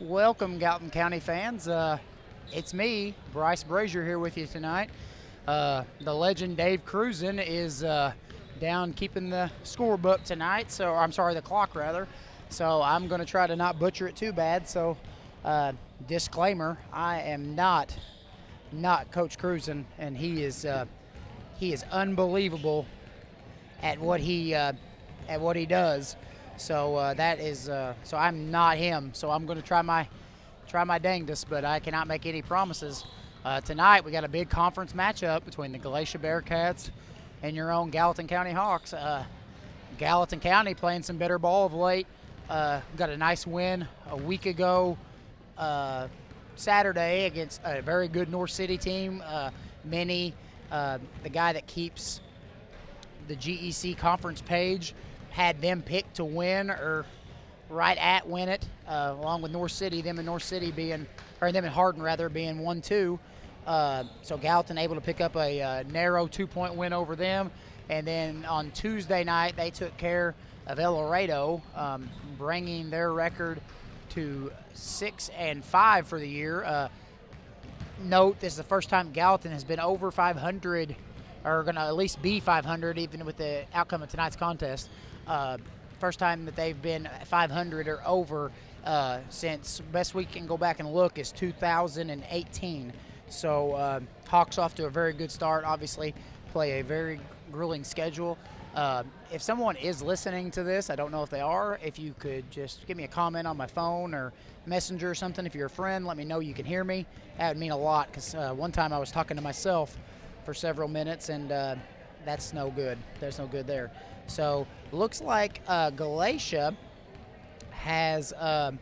Welcome, Gallatin County fans. It's me, Bryce Brazier, here with you tonight. The legend Dave Cruzen is down keeping the scorebook tonight, so I'm sorry, the clock rather. So I'm going to try to not butcher it too bad. So, disclaimer: I am not Coach Cruzen, and he is unbelievable at what he does. So so I'm not him. So I'm going to try my dangdest, but I cannot make any promises. Tonight we got a big conference matchup between the Galatia Bearcats and your own Gallatin County Hawks. Gallatin County playing some better ball of late. Got a nice win a week ago Saturday against a very good North City team. Minnie, the guy that keeps the GEC conference page, had them picked to win or right at win it, along with North City. Them and Hardin rather being 1-2. So Gallatin able to pick up a narrow 2-point win over them, and then on Tuesday night they took care of El Laredo, bringing their record to 6-5 for the year. Note this is the first time Gallatin has been over 500, or going to at least be 500, even with the outcome of tonight's contest. First time that they've been 500 or over since, best we can go back and look, is 2018. So Hawks off to a very good start. Obviously, play a very grueling schedule. If someone is listening to this, I don't know if they are, if you could just give me a comment on my phone or messenger or something. If you're a friend, let me know you can hear me. That would mean a lot, because one time I was talking to myself for several minutes, and that's no good. There's no good there. So looks like Galatia has a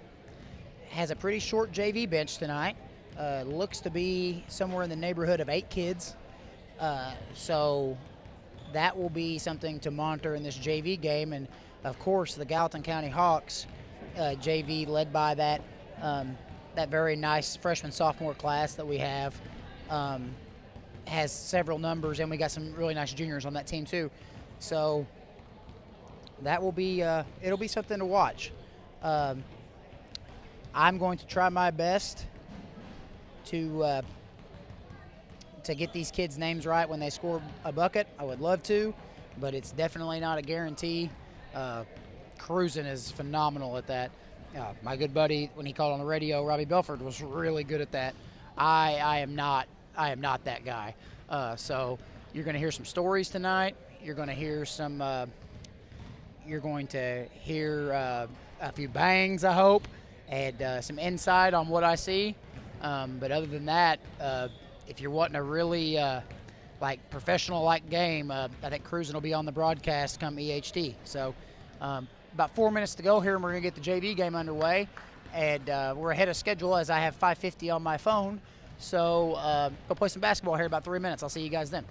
pretty short JV bench tonight. Looks to be somewhere in the neighborhood of 8 kids. So that will be something to monitor in this JV game. And of course, the Gallatin County Hawks JV, led by that very nice freshman-sophomore class that we have, has several numbers, and we got some really nice juniors on that team too. So that will be it'll be something to watch. I'm going to try my best to get these kids' names right when they score a bucket. I would love to, but it's definitely not a guarantee. Cruzen is phenomenal at that. My good buddy, when he called on the radio, Robbie Belford, was really good at that. I am not that guy. So you're going to hear some stories tonight. You're going to hear a few bangs, I hope, and some insight on what I see. But other than that, if you're wanting a really professional-like game, I think Cruzen will be on the broadcast come EHT. So about 4 minutes to go here, and we're going to get the JV game underway. And we're ahead of schedule as I have 5:50 on my phone. So go play some basketball here in about 3 minutes. I'll see you guys then.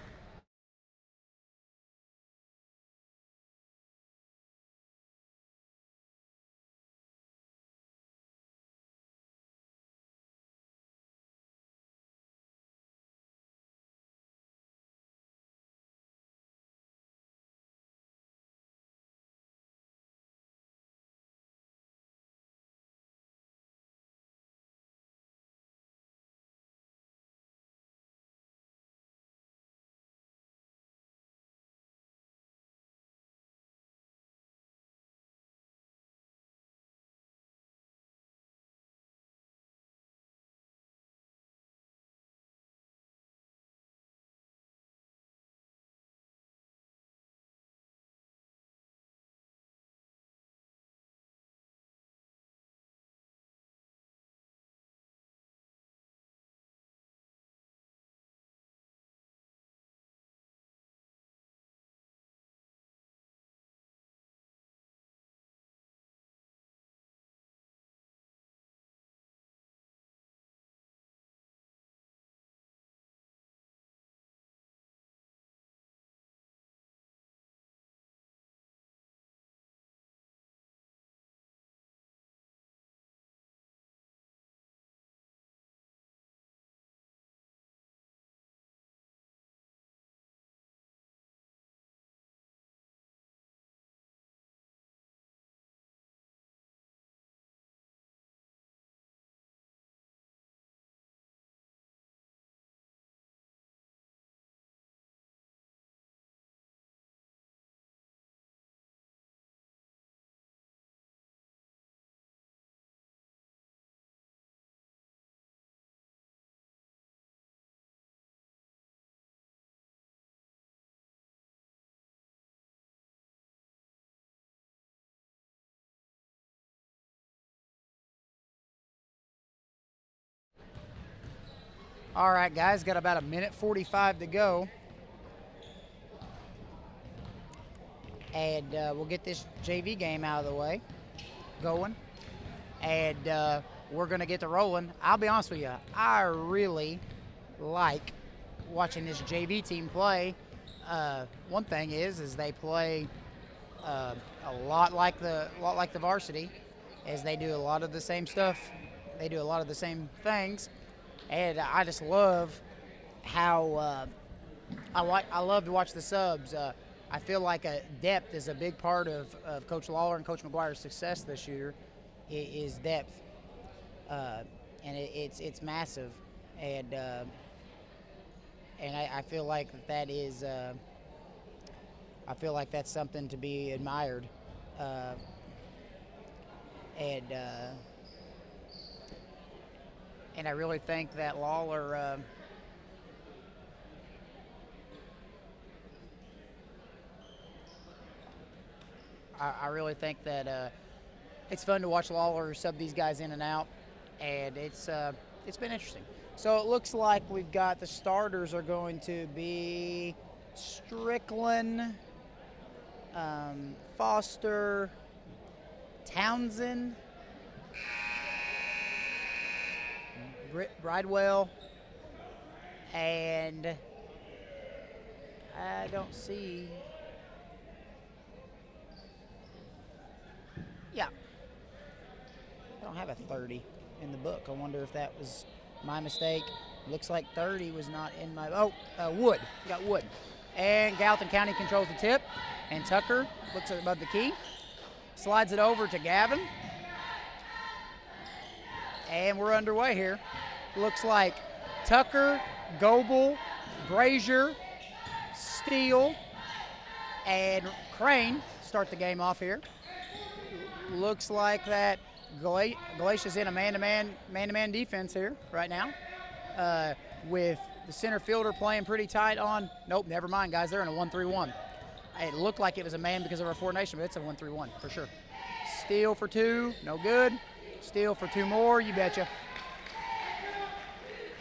All right, guys, got about 1:45 to go. And we'll get this JV game out of the way, going. And we're going to get to rolling. I'll be honest with you, I really like watching this JV team play. One thing is they play a lot like the varsity, as they do a lot of the same stuff. They do a lot of the same things, and I just love how I love to watch the subs. I feel like depth is a big part of Coach Lawler and Coach McGuire's success this year. Is depth, and it's massive, and I feel like that is. I feel like that's something to be admired, and I really think that Lawler. I really think that it's fun to watch Lawler sub these guys in and out, and it's been interesting. So it looks like we've got the starters are going to be Strickland, Foster, Townsend, Bridewell, and I don't see. Yeah. I don't have a 30 in the book. I wonder if that was my mistake. Looks like 30 was not in my. Wood. We got Wood. And Gallatin County controls the tip. And Tucker looks above the key. Slides it over to Gavin. And we're underway here. Looks like Tucker, Goebel, Brazier, Steele, and Crane start the game off here. Looks like that Galatia's in a man-to-man defense here right now, with the center fielder playing pretty tight on. Nope, never mind, guys. They're in a 1-3-1. It looked like it was a man because of our formation, but it's a 1-3-1 for sure. Steal for 2, no good. Steal for 2 more, you betcha.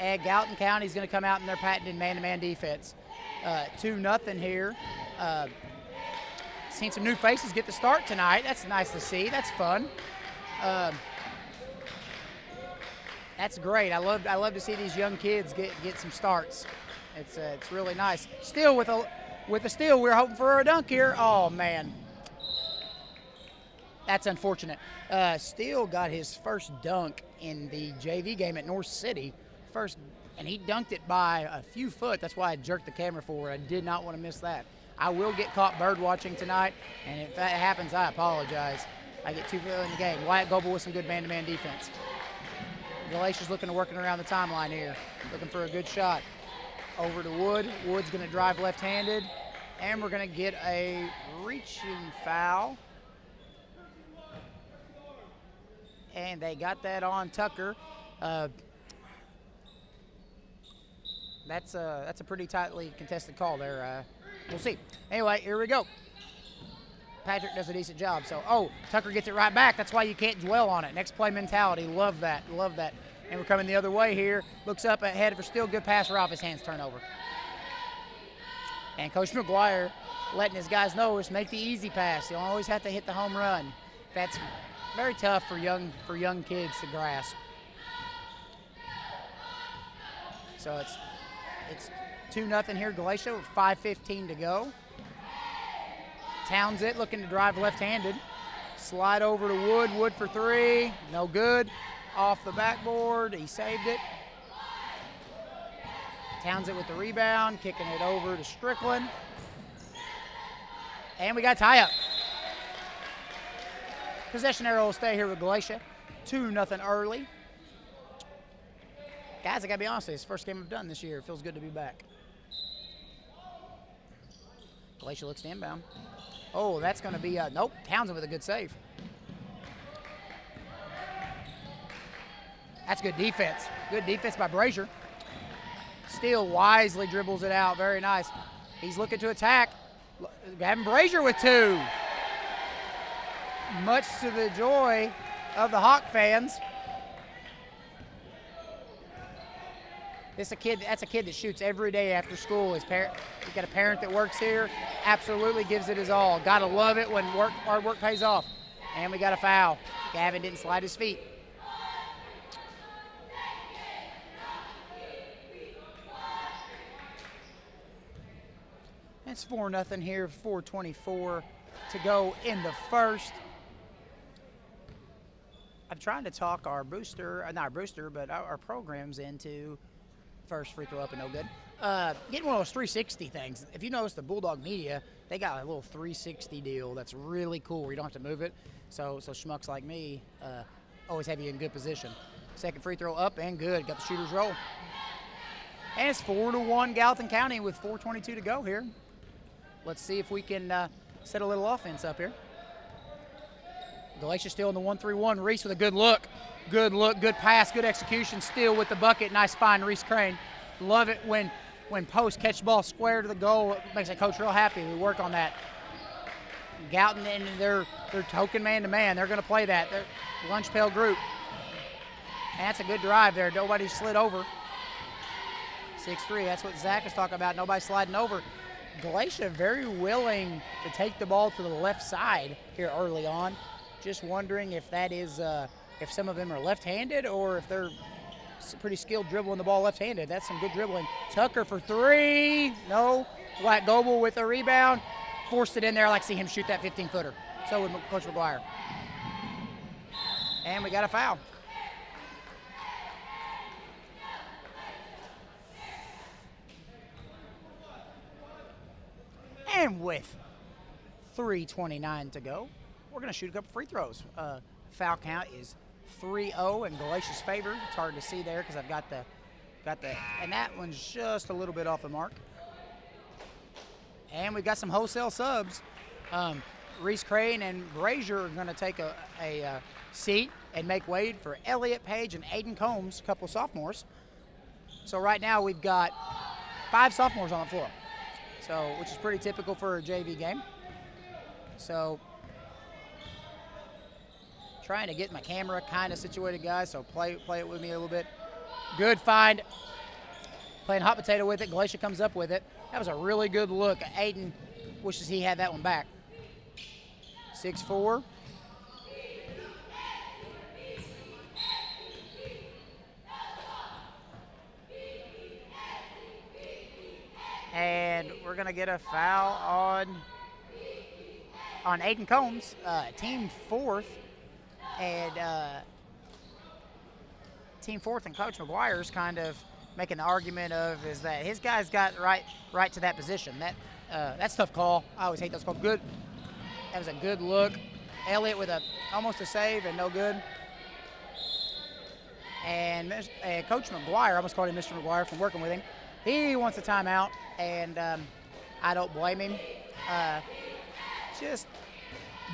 And Gallatin County's going to come out in their patented man-to-man defense. 2-0 here. Seen some new faces get the start tonight. That's nice to see. That's fun. That's great. I love to see these young kids get some starts. It's really nice. Still with a steal, we're hoping for a dunk here. Oh man, that's unfortunate. Steele got his first dunk in the JV game at North City. And he dunked it by a few foot. That's why I jerked the camera forward. I did not want to miss that. I will get caught bird watching tonight, and if that happens, I apologize. I get too early in the game. Wyatt Goebel with some good man-to-man defense. Galatia's looking to working around the timeline here, looking for a good shot. Over to Wood. Wood's going to drive left-handed, and we're going to get a reaching foul. And they got that on Tucker. That's a pretty tightly contested call there. We'll see. Anyway, here we go. Patrick does a decent job. So, Tucker gets it right back. That's why you can't dwell on it. Next play mentality. Love that. Love that. And we're coming the other way here. Looks up ahead for still good pass or off his hands turnover. And Coach McGuire letting his guys know, just make the easy pass. You don't always have to hit the home run. That's very tough for young kids to grasp. So it's 2-0 here, Galatia, with 5:15 to go. Townsend looking to drive left-handed. Slide over to Wood. Wood for 3. No good. Off the backboard. He saved it. Townsend with the rebound. Kicking it over to Strickland. And we got a tie-up. Possession arrow will stay here with Galatia. 2-0 early. Guys, I got to be honest with you, it's the first game I've done this year. It feels good to be back. Galatia looks to inbound. Oh, that's going to be, nope, Townsend with a good save. That's good defense. Good defense by Brazier. Steele wisely dribbles it out. Very nice. He's looking to attack. Gavin Brazier with 2. Much to the joy of the Hawk fans. That's a kid that shoots every day after school. He's got a parent that works here, absolutely gives it his all. Gotta love it when hard work pays off. And we got a foul. Gavin didn't slide his feet. It's 4-0 here, 4:24 to go in the first. I'm trying to talk our programs into first free throw up and no good. Getting one of those 360 things. If you notice the Bulldog Media, they got a little 360 deal that's really cool where you don't have to move it. So schmucks like me always have you in good position. Second free throw up and good. Got the shooter's roll. And it's 4-1 Gallatin County with 4:22 to go here. Let's see if we can set a little offense up here. Galatia still in the 1-3-1. Reese with a good look. Good look, good pass, good execution. Still with the bucket. Nice find, Reese Crane. Love it when posts catch the ball square to the goal. It makes the coach real happy. We work on that. Gallatin and their token man-to-man. They're going to play that. They're lunch pail group. And that's a good drive there. Nobody slid over. 6-3. That's what Zach is talking about. Nobody sliding over. Galatia very willing to take the ball to the left side here early on. Just wondering if that is if some of them are left-handed or if they're pretty skilled dribbling the ball left-handed. That's some good dribbling. Tucker for three. No. Black Goebel with a rebound. Forced it in there. I like to see him shoot that 15-footer. So would Coach McGuire. And we got a foul. And with 3:29 to go, we're going to shoot a couple free throws. Foul count is 3-0 in Galatia's favor. It's hard to see there because I've got the, and that one's just a little bit off the mark. And we've got some wholesale subs. Reese Crane and Brazier are going to take a seat and make way for Elliott Page and Aiden Combs, a couple of sophomores. So right now we've got 5 sophomores on the floor. So, which is pretty typical for a JV game. So, trying to get my camera kind of situated, guys, so play it with me a little bit. Good find. Playing hot potato with it. Galatia comes up with it. That was a really good look. Aiden wishes he had that one back. 6-4. And we're going to get a foul on Aiden Combs, team fourth. And team fourth and Coach McGuire's kind of making the argument of is that his guys got right to that position. That's a tough call. I always hate those calls. Good. That was a good look. Elliott with almost a save and no good. And Coach McGuire, I almost called him Mr. McGuire from working with him. He wants a timeout, and I don't blame him. Just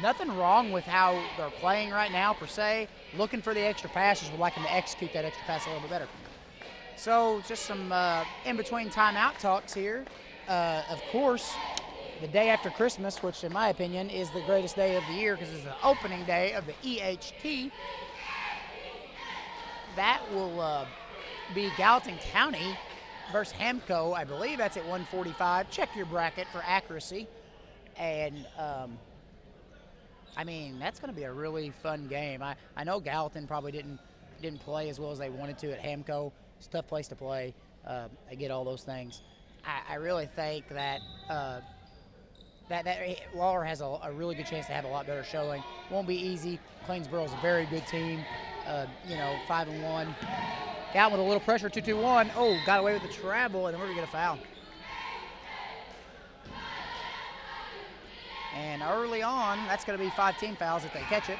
nothing wrong with how they're playing right now, per se. Looking for the extra passes. Would like him to execute that extra pass a little bit better. So just some in-between timeout talks here. Of course, the day after Christmas, which in my opinion is the greatest day of the year because it's the opening day of the EHT. That will be Gallatin County versus Hamco. I believe that's at 1:45. Check your bracket for accuracy. And, I mean, that's going to be a really fun game. I know Gallatin probably didn't play as well as they wanted to at Hamco. It's a tough place to play. I get all those things. I really think that that Lawler has a really good chance to have a lot better showing. Won't be easy. Plainsboro's a very good team. 5-1. Got with a little pressure, 2-2-1. Oh, got away with the travel, and then we're going to get a foul. And early on, that's going to be 5 team fouls if they catch it.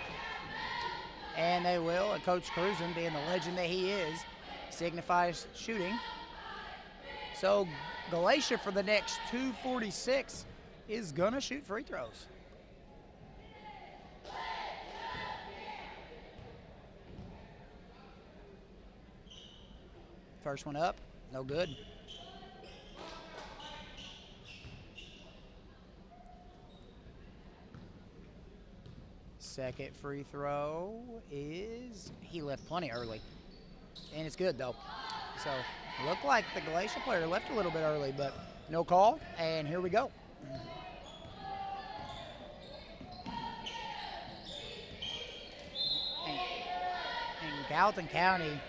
And they will. And Coach Cruzen, being the legend that he is, signifies shooting. So Galatia for the next 2:46 is going to shoot free throws. First one up, no good. Second free throw he left plenty early. And it's good though. So looked like the Galatia player left a little bit early, but no call, and here we go. And Gallatin County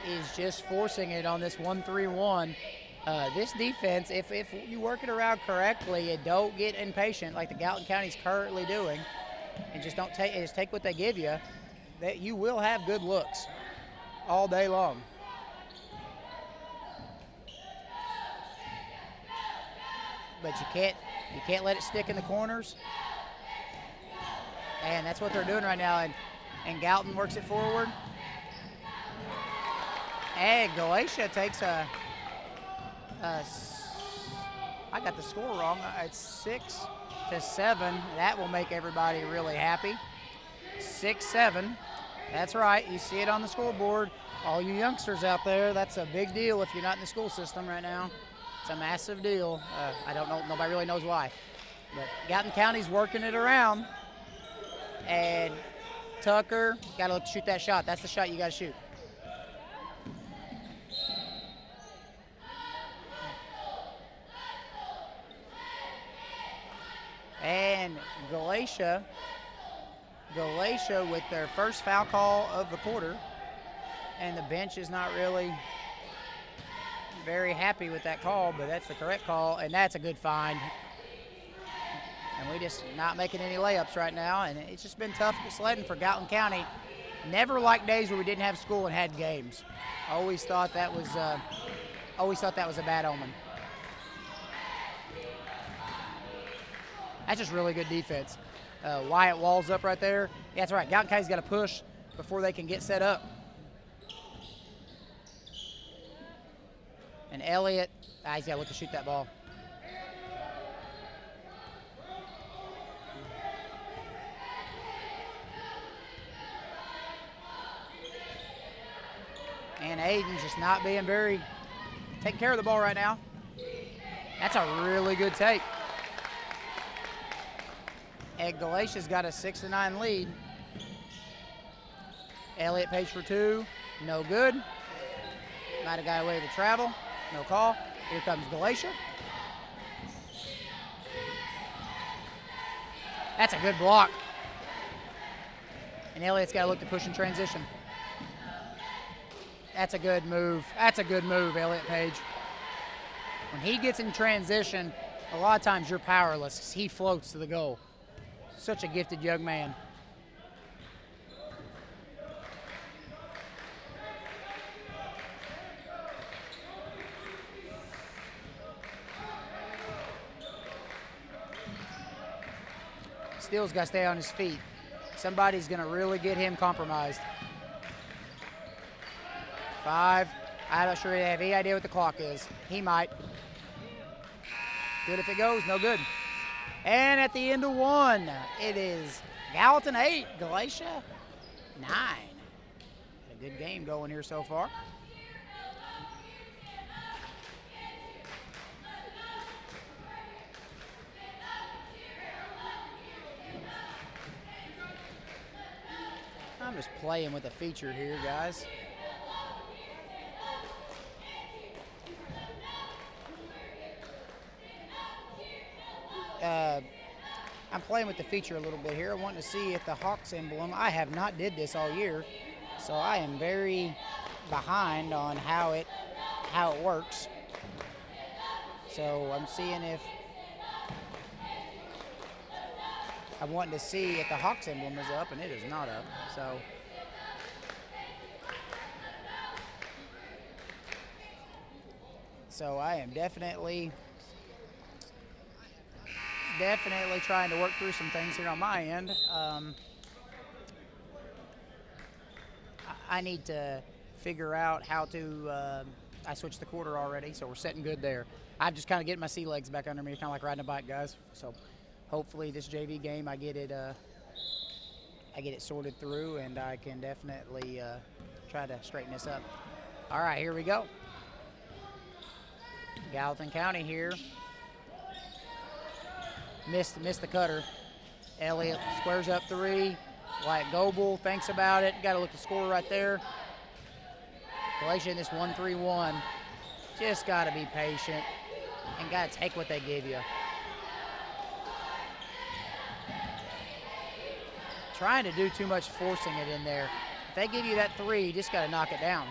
is just forcing it on this 1-3-1. This defense, if you work it around correctly and don't get impatient like the Gallatin County's currently doing, and just take what they give you, that you will have good looks all day long. But you can't let it stick in the corners. And that's what they're doing right now. And Gallatin works it forward. And Galatia takes I got the score wrong. It's 6-7. That will make everybody really happy. 6-7. That's right. You see it on the scoreboard. All you youngsters out there, that's a big deal if you're not in the school system right now. It's a massive deal. I don't know. Nobody really knows why. But Gallatin County's working it around. And Tucker, got to shoot that shot. That's the shot you got to shoot. And Galatia with their first foul call of the quarter. And the bench is not really very happy with that call, but that's the correct call, and that's a good find. And we just not making any layups right now, and it's just been tough sledding for Gallatin County. Never liked days where we didn't have school and had games. Always thought that was a bad omen. That's just really good defense. Wyatt Wall's up right there. Yeah, that's right. Gallatin County's got to push before they can get set up. And Elliott, he's got to look to shoot that ball. And Aiden's just not being taking care of the ball right now. That's a really good take. And Galatia's got a 6-9 lead. Elliott Page for two, no good. Might have got away to travel. No call. Here comes Galatia. That's a good block. And Elliott's got to look to push in transition. That's a good move. That's a good move, Elliott Page. When he gets in transition, a lot of times you're powerless because he floats to the goal. Such a gifted young man. Steele's got to stay on his feet. Somebody's going to really get him compromised. 5. I'm not sure they have any idea what the clock is. He might. Good if it goes, no good. And at the end of 1, it is Gallatin 8, Galatia 9. A good game going here so far. I'm just playing with a feature here, guys. I'm playing with the feature a little bit here. I want to see if the Hawks emblem, I have not did this all year, so I am very behind on how it works. So I'm seeing if I'm wanting to see if the Hawks emblem is up, and it is not up. So I am definitely trying to work through some things here on my end. I need to figure out how to, I switched the quarter already, so we're setting good there. I'm just kind of getting my sea legs back under me, kind of like riding a bike, guys. So hopefully this JV game, I get it sorted through, and I can definitely try to straighten this up. All right, here we go. Gallatin County here. Missed the cutter. Elliott squares up 3. Wyatt Goebel thinks about it. Got to look at the score right there. Galatia in this 1-3-1. Just got to be patient and got to take what they give you. Trying to do too much forcing it in there. If they give you that 3, you just got to knock it down.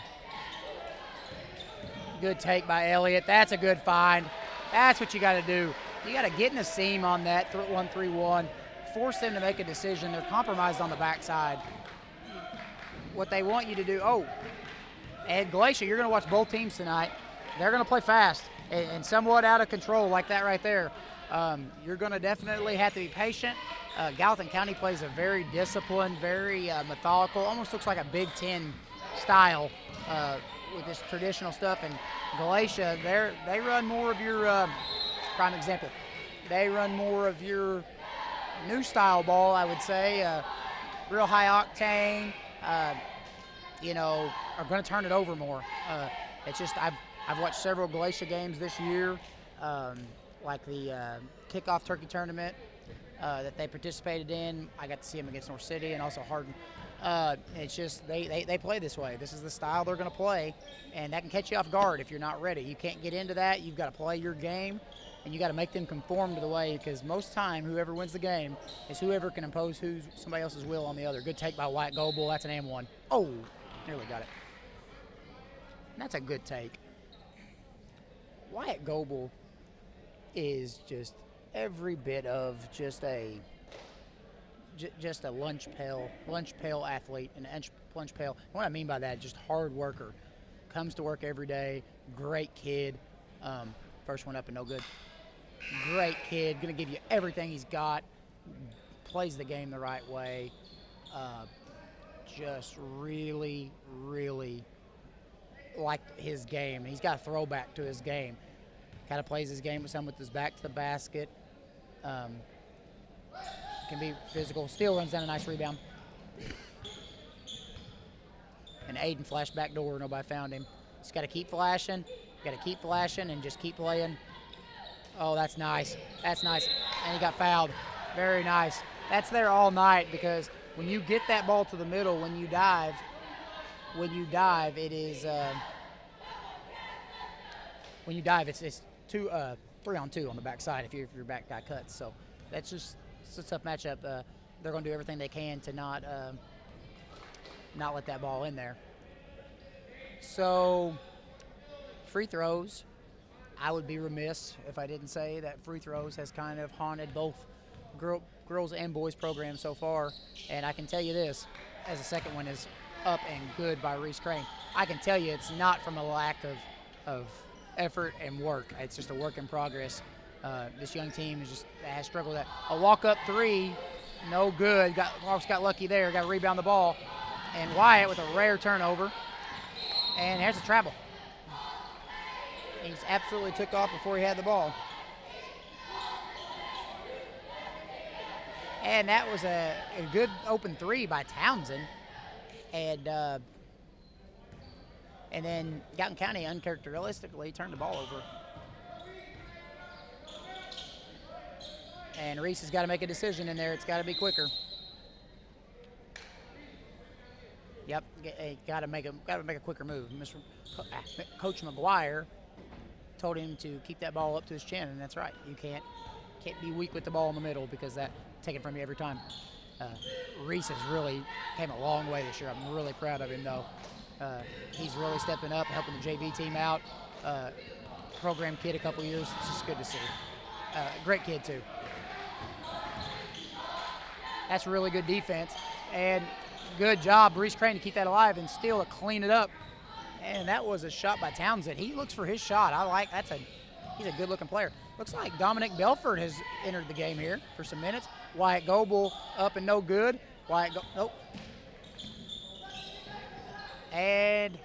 Good take by Elliott. That's a good find. That's what you got to do. You got to get in a seam on that 1-3-1. Force them to make a decision. They're compromised on the backside. What they want you to do, and Galatia, you're going to watch both teams tonight. They're going to play fast and somewhat out of control like that right there. You're going to definitely have to be patient. Gallatin County plays a very disciplined, very methodical, almost looks like a Big Ten style with this traditional stuff. And Galatia, they run more of your, prime example, they run more of your new style ball, I would say. Real high octane, are going to turn it over more. It's just, I've watched several Galatia games this year, like the kickoff turkey tournament that they participated in. I got to see them against North City and also Hardin. It's just they play this way. This is the style they're going to play, and that can catch you off guard if you're not ready. You can't get into that. You've got to play your game, and you got to make them conform to the way, because most time whoever wins the game is whoever can impose somebody else's will on the other. Good take by Wyatt Goebel. That's an and one. Oh, nearly got it. And that's a good take. Wyatt Goebel is just every bit of just a lunch pail athlete, and lunch pail. What I mean by that, just hard worker. Comes to work every day. Great kid. First one up and no good. Great kid. Going to give you everything he's got. Plays the game the right way. Just really, really liked his game. He's got a throwback to his game. Kind of plays his game with his back to the basket. Can be physical. Still runs down a nice rebound. And Aiden flashed back door. Nobody found him. Just got to keep flashing. Got to keep flashing and just keep playing. Oh, that's nice. That's nice. And he got fouled. Very nice. That's there all night, because when you get that ball to the middle, when you dive, it is when you dive, it's 3-on-2 on the backside if your back guy cuts. So that's just, it's a tough matchup. They're going to do everything they can to not let that ball in there. So free throws, I would be remiss if I didn't say that free throws has kind of haunted both girls and boys programs so far. And I can tell you this, as the second one is up and good by Reese Crane, I can tell you it's not from a lack of effort and work. It's just a work in progress. This young team has struggled with that. A walk-up three, no good. Hawks got lucky there. Got to rebound the ball. And Wyatt with a rare turnover. And there's a travel. He's absolutely took off before he had the ball. And that was a good open three by Townsend. And then Gallatin County uncharacteristically turned the ball over. And Reese has got to make a decision in there. It's got to be quicker. Yep, got to make a quicker move. Coach McGuire told him to keep that ball up to his chin, and that's right. You can't be weak with the ball in the middle, because that taken from you every time. Reese has really came a long way this year. I'm really proud of him, though. He's really stepping up, helping the JV team out. Program kid a couple years. It's just good to see. Great kid, too. That's really good defense. And good job, Reese Crane, to keep that alive and still to clean it up. And that was a shot by Townsend. He looks for his shot. He's a good-looking player. Looks like Dominic Belford has entered the game here for some minutes. Wyatt Goebel up and no good. Nope. And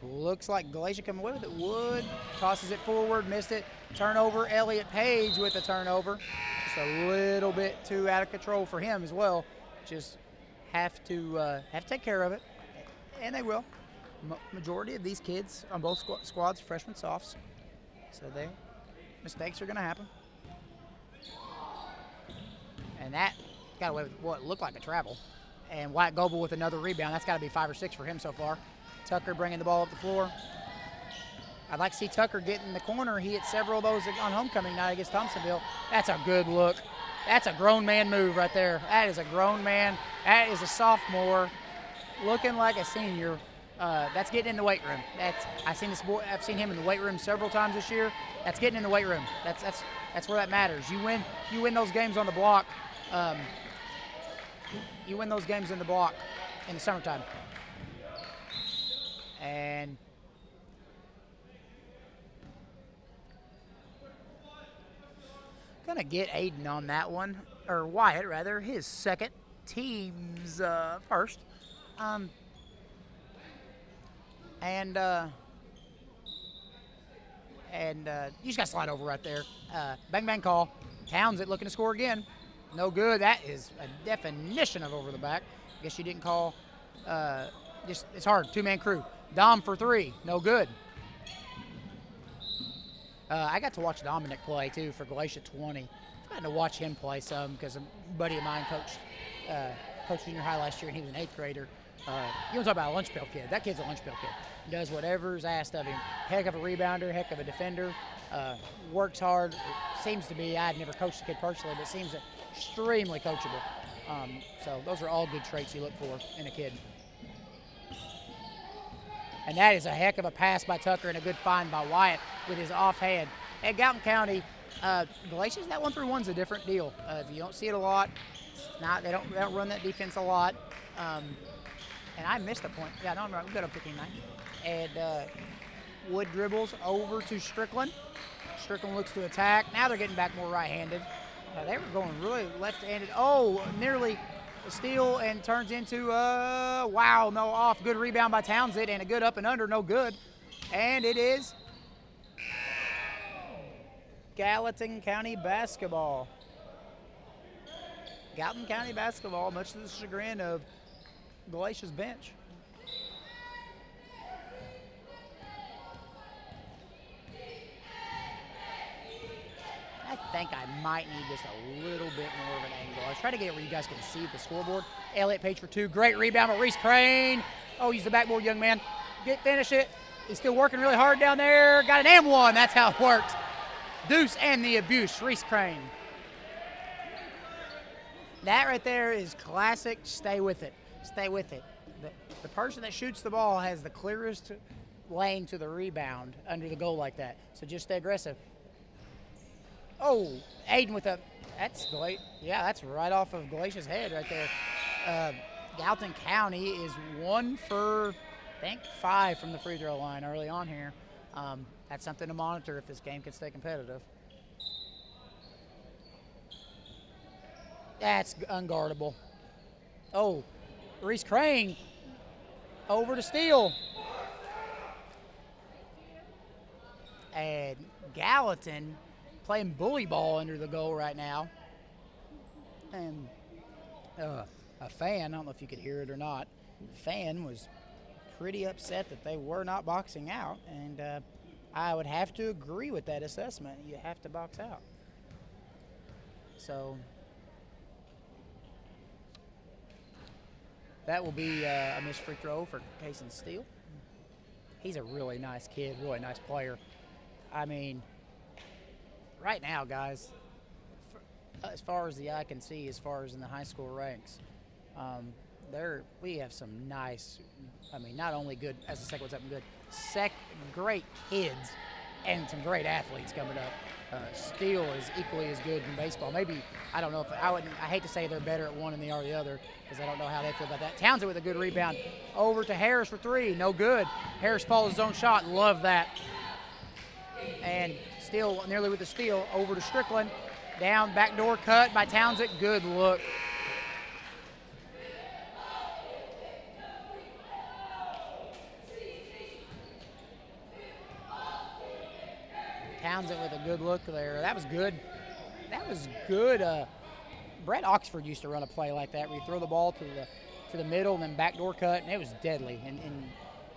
looks like Galatia coming away with it. Wood tosses it forward, missed it. Turnover, Elliott Page with the turnover. Just a little bit too out of control for him as well. Just have to take care of it, and they will. Majority of these kids on both squads, freshmen, softs, so mistakes are going to happen. And that got away with what looked like a travel. And Wyatt Goebel with another rebound. That's got to be 5 or 6 for him so far. Tucker bringing the ball up the floor. I'd like to see Tucker get in the corner. He hit several of those on homecoming night against Thompsonville. That's a good look. That's a grown man move right there. That is a grown man. That is a sophomore looking like a senior. That's getting in the weight room. I've seen him in the weight room several times this year. That's getting in the weight room. That's where that matters. You win those games on the block. You win those games in the block in the summertime. And gonna get Aiden on that one, or Wyatt rather, his second, team's first. And you just got to slide over right there. Bang, bang call. Townsend looking to score again. No good. That is a definition of over the back. Guess you didn't call. It's hard. Two-man crew. Dom for three. No good. I got to watch Dominic play, too, for Galatia 20. I've gotten to watch him play some because a buddy of mine coached junior high last year, and he was an 8th grader. You want to talk about a lunch pail kid. That kid's a lunch pail kid. Does whatever's asked of him. Heck of a rebounder, heck of a defender. Works hard. Seems to be, I'd never coached the kid personally, but seems extremely coachable. So those are all good traits you look for in a kid. And that is a heck of a pass by Tucker and a good find by Wyatt with his offhand. At Gallatin County, Galatia's that 1-3-1's a different deal. If you don't see it a lot, they don't run that defense a lot. And I missed a point. Yeah, no, I'm right. We've got a 15-9. And Wood dribbles over to Strickland. Strickland looks to attack. Now they're getting back more right-handed. They were going really left-handed. Oh, nearly a steal and turns into, wow, no, off. Good rebound by Townsend and a good up and under, no good. And it is Gallatin County basketball. Gallatin County basketball, much to the chagrin of Galatia's bench. I think I might need just a little bit more of an angle. I was trying to get it where you guys can see the scoreboard. Elliott Page for two. Great rebound by Reese Crane. Oh, use the backboard, young man. Finish it. He's still working really hard down there. Got an and one. That's how it works. Deuce and the abuse. Reese Crane. That right there is classic. Stay with it. Stay with it. The person that shoots the ball has the clearest lane to the rebound under the goal like that. So just stay aggressive. Oh, Aiden with that's right off of Galatia's head right there. Gallatin County is 1 for, I think, 5 from the free throw line early on here. That's something to monitor if this game can stay competitive. That's unguardable. Oh, Reese Crane over to steal. And Gallatin playing bully ball under the goal right now. And a fan, I don't know if you could hear it or not, fan was pretty upset that they were not boxing out. And I would have to agree with that assessment. You have to box out. So that will be a missed free throw for Cason Steele. He's a really nice kid, really nice player. I mean, right now, guys, as far as the eye can see, as far as in the high school ranks, we have some nice, I mean, not only good, as the second one's up and good, great kids and some great athletes coming up. Steele is equally as good in baseball. Maybe, I don't know if, I hate to say they're better at one than they are the other because I don't know how they feel about that. Townsend with a good rebound. Over to Harris for three, no good. Harris follows his own shot, love that. And Steele nearly with the steal, over to Strickland. Down, backdoor cut by Townsend, good look. Townsend with a good look there. That was good. That was good. Brett Oxford used to run a play like that where you throw the ball to the middle and then backdoor cut, and it was deadly.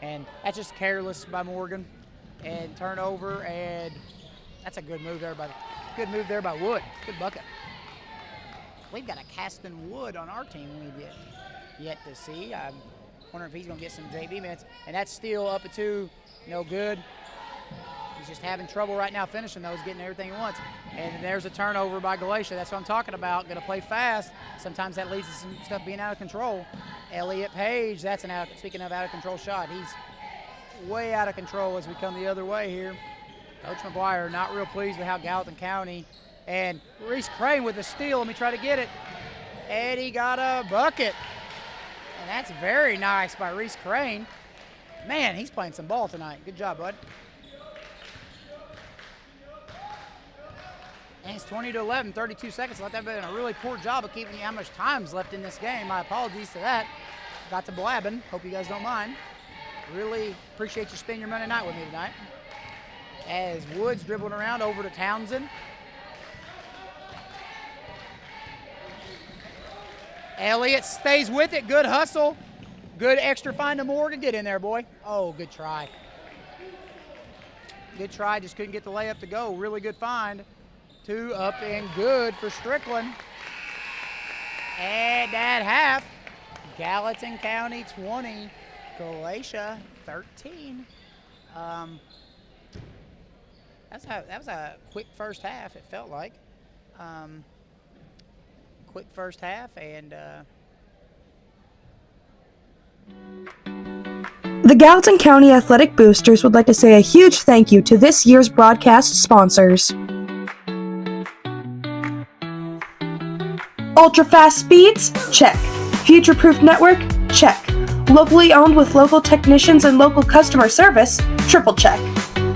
And that's just careless by Morgan. And turnover, and that's a good move there by Wood. Good bucket. We've got a Caston Wood on our team we've yet to see. Wondering if he's going to get some JV minutes. And that's still up at 2, no good. He's just having trouble right now finishing those, getting everything he wants. And there's a turnover by Galatia. That's what I'm talking about. Going to play fast. Sometimes that leads to some stuff being out of control. Elliott Page, that's speaking of out of control shot. He's way out of control as we come the other way here. Coach McGuire not real pleased with how Gallatin County, and Reese Crane with a steal. Let me try to get it. And he got a bucket. And that's very nice by Reese Crane. Man, he's playing some ball tonight. Good job, bud. And it's 20-11, 32 seconds left. They've done a really poor job of keeping how much time's left in this game. My apologies to that. Got to blabbing. Hope you guys don't mind. Really appreciate you spending your Monday night with me tonight. As Woods dribbling around over to Townsend. Elliott stays with it. Good hustle. Good extra find to Morgan. Get in there, boy. Oh, good try. Good try. Just couldn't get the layup to go. Really good find. 2 up and good for Strickland. And at half, Gallatin County 20, Galatia 13. That was a quick first half, it felt like. Quick first half, and the Gallatin County Athletic Boosters would like to say a huge thank you to this year's broadcast sponsors. Ultra-fast speeds? Check. Future-proof network? Check. Locally owned with local technicians and local customer service? Triple check.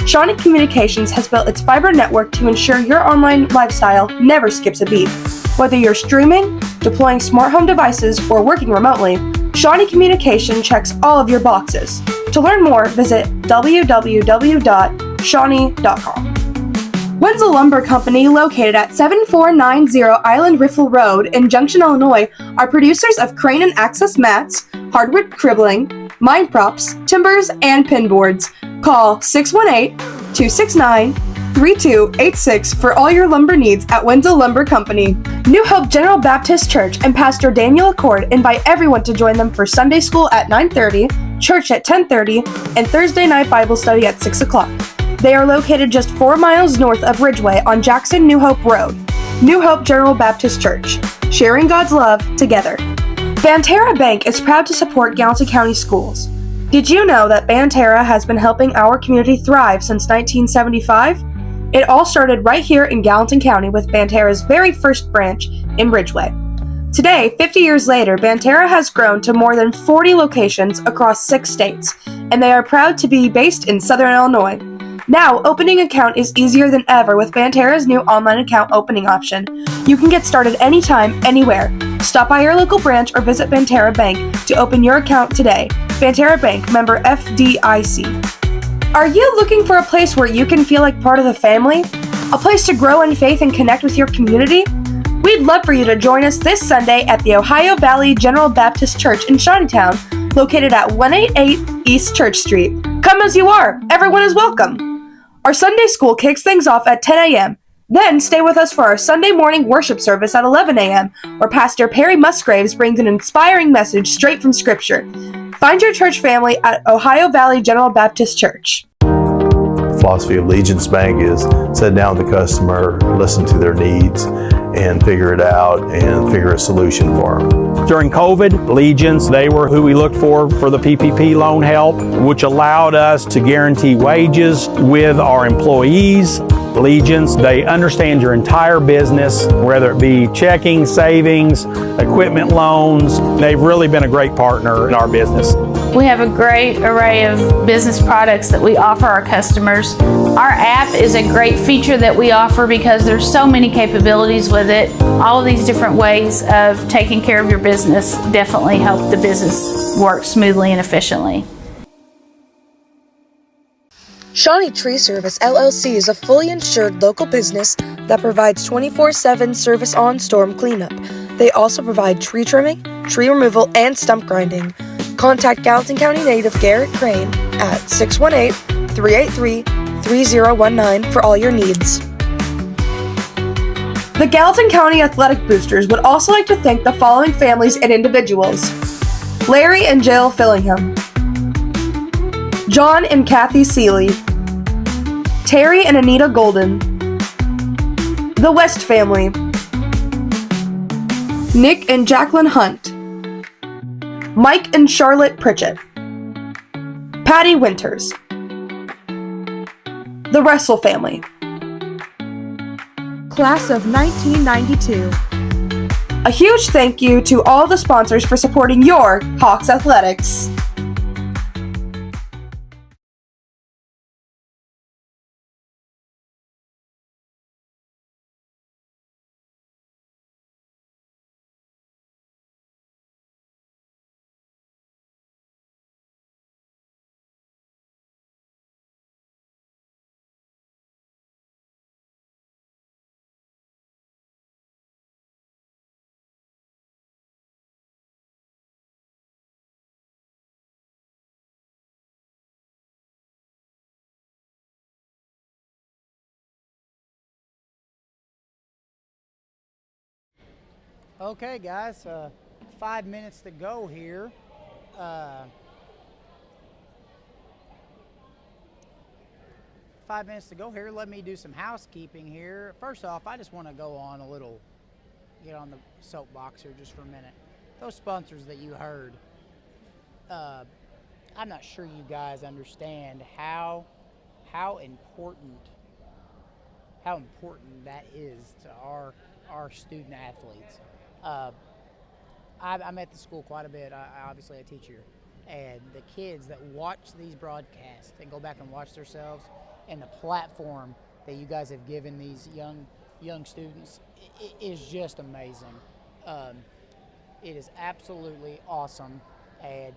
Shawnee Communications has built its fiber network to ensure your online lifestyle never skips a beat. Whether you're streaming, deploying smart home devices, or working remotely, Shawnee Communication checks all of your boxes. To learn more, visit www.shawnee.com. Wenzel Lumber Company, located at 7490 Island Riffle Road in Junction, Illinois, are producers of crane and access mats, hardwood cribbling, mine props, timbers, and pinboards. Call 618-269-3286 for all your lumber needs at Wenzel Lumber Company. New Hope General Baptist Church and Pastor Daniel Accord invite everyone to join them for Sunday school at 9:30, church at 10:30, and Thursday night Bible study at 6 o'clock. They are located just 4 miles north of Ridgeway on Jackson New Hope Road. New Hope General Baptist Church, sharing God's love together. Banterra Bank is proud to support Gallatin County schools. Did you know that Banterra has been helping our community thrive since 1975? It all started right here in Gallatin County with Banterra's very first branch in Ridgeway. Today, 50 years later, Banterra has grown to more than 40 locations across 6 states, and they are proud to be based in Southern Illinois. Now, opening an account is easier than ever with Banterra's new online account opening option. You can get started anytime, anywhere. Stop by your local branch or visit Banterra Bank to open your account today. Banterra Bank, member FDIC. Are you looking for a place where you can feel like part of the family? A place to grow in faith and connect with your community? We'd love for you to join us this Sunday at the Ohio Valley General Baptist Church in Shawneetown, located at 188 East Church Street. Come as you are. Everyone is welcome. Our Sunday school kicks things off at 10 a.m. Then stay with us for our Sunday morning worship service at 11 a.m., where Pastor Perry Musgraves brings an inspiring message straight from Scripture. Find your church family at Ohio Valley General Baptist Church. The philosophy of Legence Bank is sit down with the customer, listen to their needs, and figure it out and figure a solution for them. During COVID, Legence, they were who we looked for the PPP loan help, which allowed us to guarantee wages with our employees. Legence, they understand your entire business, whether it be checking, savings, equipment loans. They've really been a great partner in our business. We have a great array of business products that we offer our customers. Our app is a great feature that we offer because there's so many capabilities with it. All of these different ways of taking care of your business definitely help the business work smoothly and efficiently. Shawnee Tree Service LLC is a fully insured local business that provides 24/7 service on storm cleanup. They also provide tree trimming, tree removal, and stump grinding. Contact Gallatin County native Garrett Crane at 618-383-3019 for all your needs. The Gallatin County Athletic Boosters would also like to thank the following families and individuals: Larry and Jill Fillingham, John and Kathy Seeley, Terry and Anita Golden, the West family, Nick and Jacqueline Hunt, Mike and Charlotte Pritchett, Patty Winters, the Russell family, Class of 1992. A huge thank you to all the sponsors for supporting your Hawks athletics. Okay, guys, 5 minutes to go here. 5 minutes to go here. Let me do some housekeeping here. First off, I just want to go on get on the soapbox here just for a minute. Those sponsors that you heard, I'm not sure you guys understand how important that is to our student athletes. I'm at the school quite a bit. Obviously a teacher, and the kids that watch these broadcasts and go back and watch themselves, and the platform that you guys have given these young students is just amazing. It is absolutely awesome, and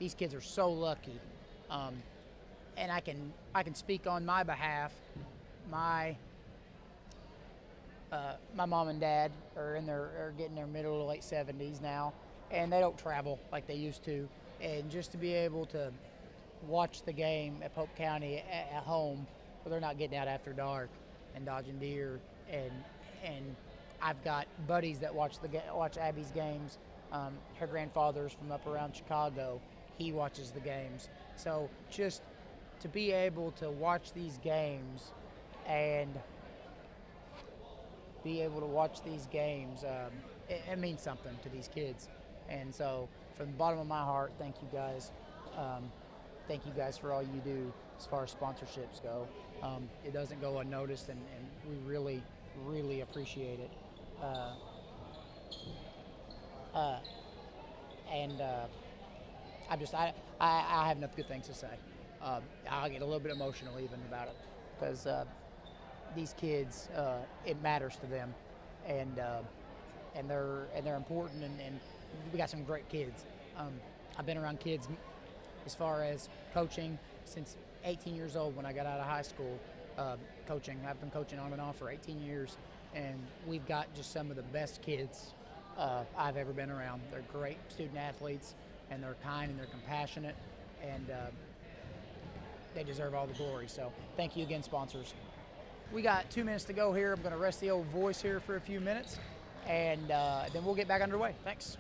these kids are so lucky. And I can speak on my behalf. My mom and dad are getting their middle to late 70s now, and they don't travel like they used to. And just to be able to watch the game at Pope County at home, where they're not getting out after dark and dodging deer, and I've got buddies that watch Abby's games. Her grandfather's from up around Chicago. He watches the games. So just to be able to watch these games and it means something to these kids. And so from the bottom of my heart, thank you guys. Thank you guys for all you do as far as sponsorships go. It doesn't go unnoticed, and we really, really appreciate it. I have enough good things to say. I'll get a little bit emotional even about it, because these kids, it matters to them, and they're important, and we got some great kids. I've been around kids as far as coaching since 18 years old when I got out of high school. Coaching, I've been coaching on and off for 18 years, and we've got just some of the best kids I've ever been around. They're great student athletes, and they're kind and they're compassionate, and they deserve all the glory. So thank you again, sponsors. We got 2 minutes to go here. I'm going to rest the old voice here for a few minutes, and then we'll get back underway. Thanks.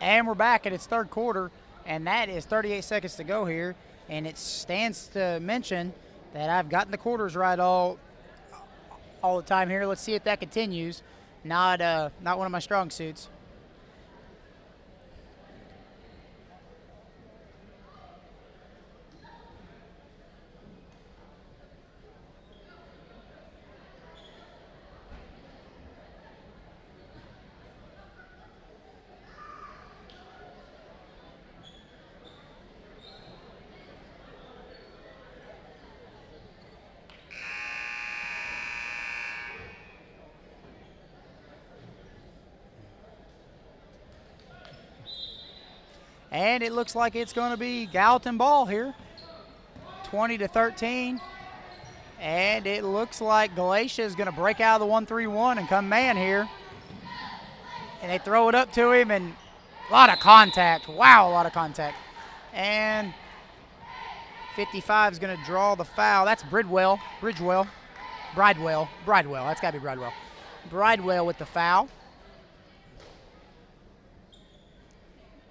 And we're back at its third quarter, and that is 38 seconds to go here. And it stands to mention that I've gotten the quarters right all the time here. Let's see if that continues. Not one of my strong suits. And it looks like it's going to be Gallatin ball here, 20-13. And it looks like Galatia is going to break out of the 1-3-1 and come man here. And they throw it up to him, and a lot of contact. Wow, a lot of contact. And 55 is going to draw the foul. That's Bridwell. Bridwell. That's got to be Bridwell. Bridwell with the foul.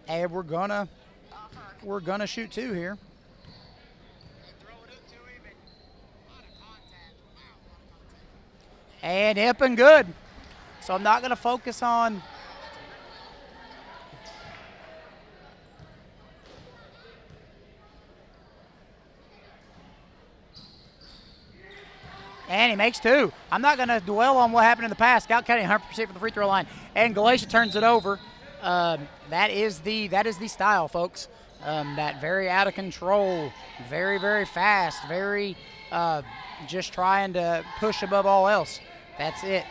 And we're gonna shoot two here. And hip and good. So I'm not gonna focus on and he makes two. I'm not gonna dwell on what happened in the past. Gallatin County 100% for the free throw line. And Galatia turns it over. That is the style, folks. That very out of control, very, very fast, very just trying to push above all else. That's it.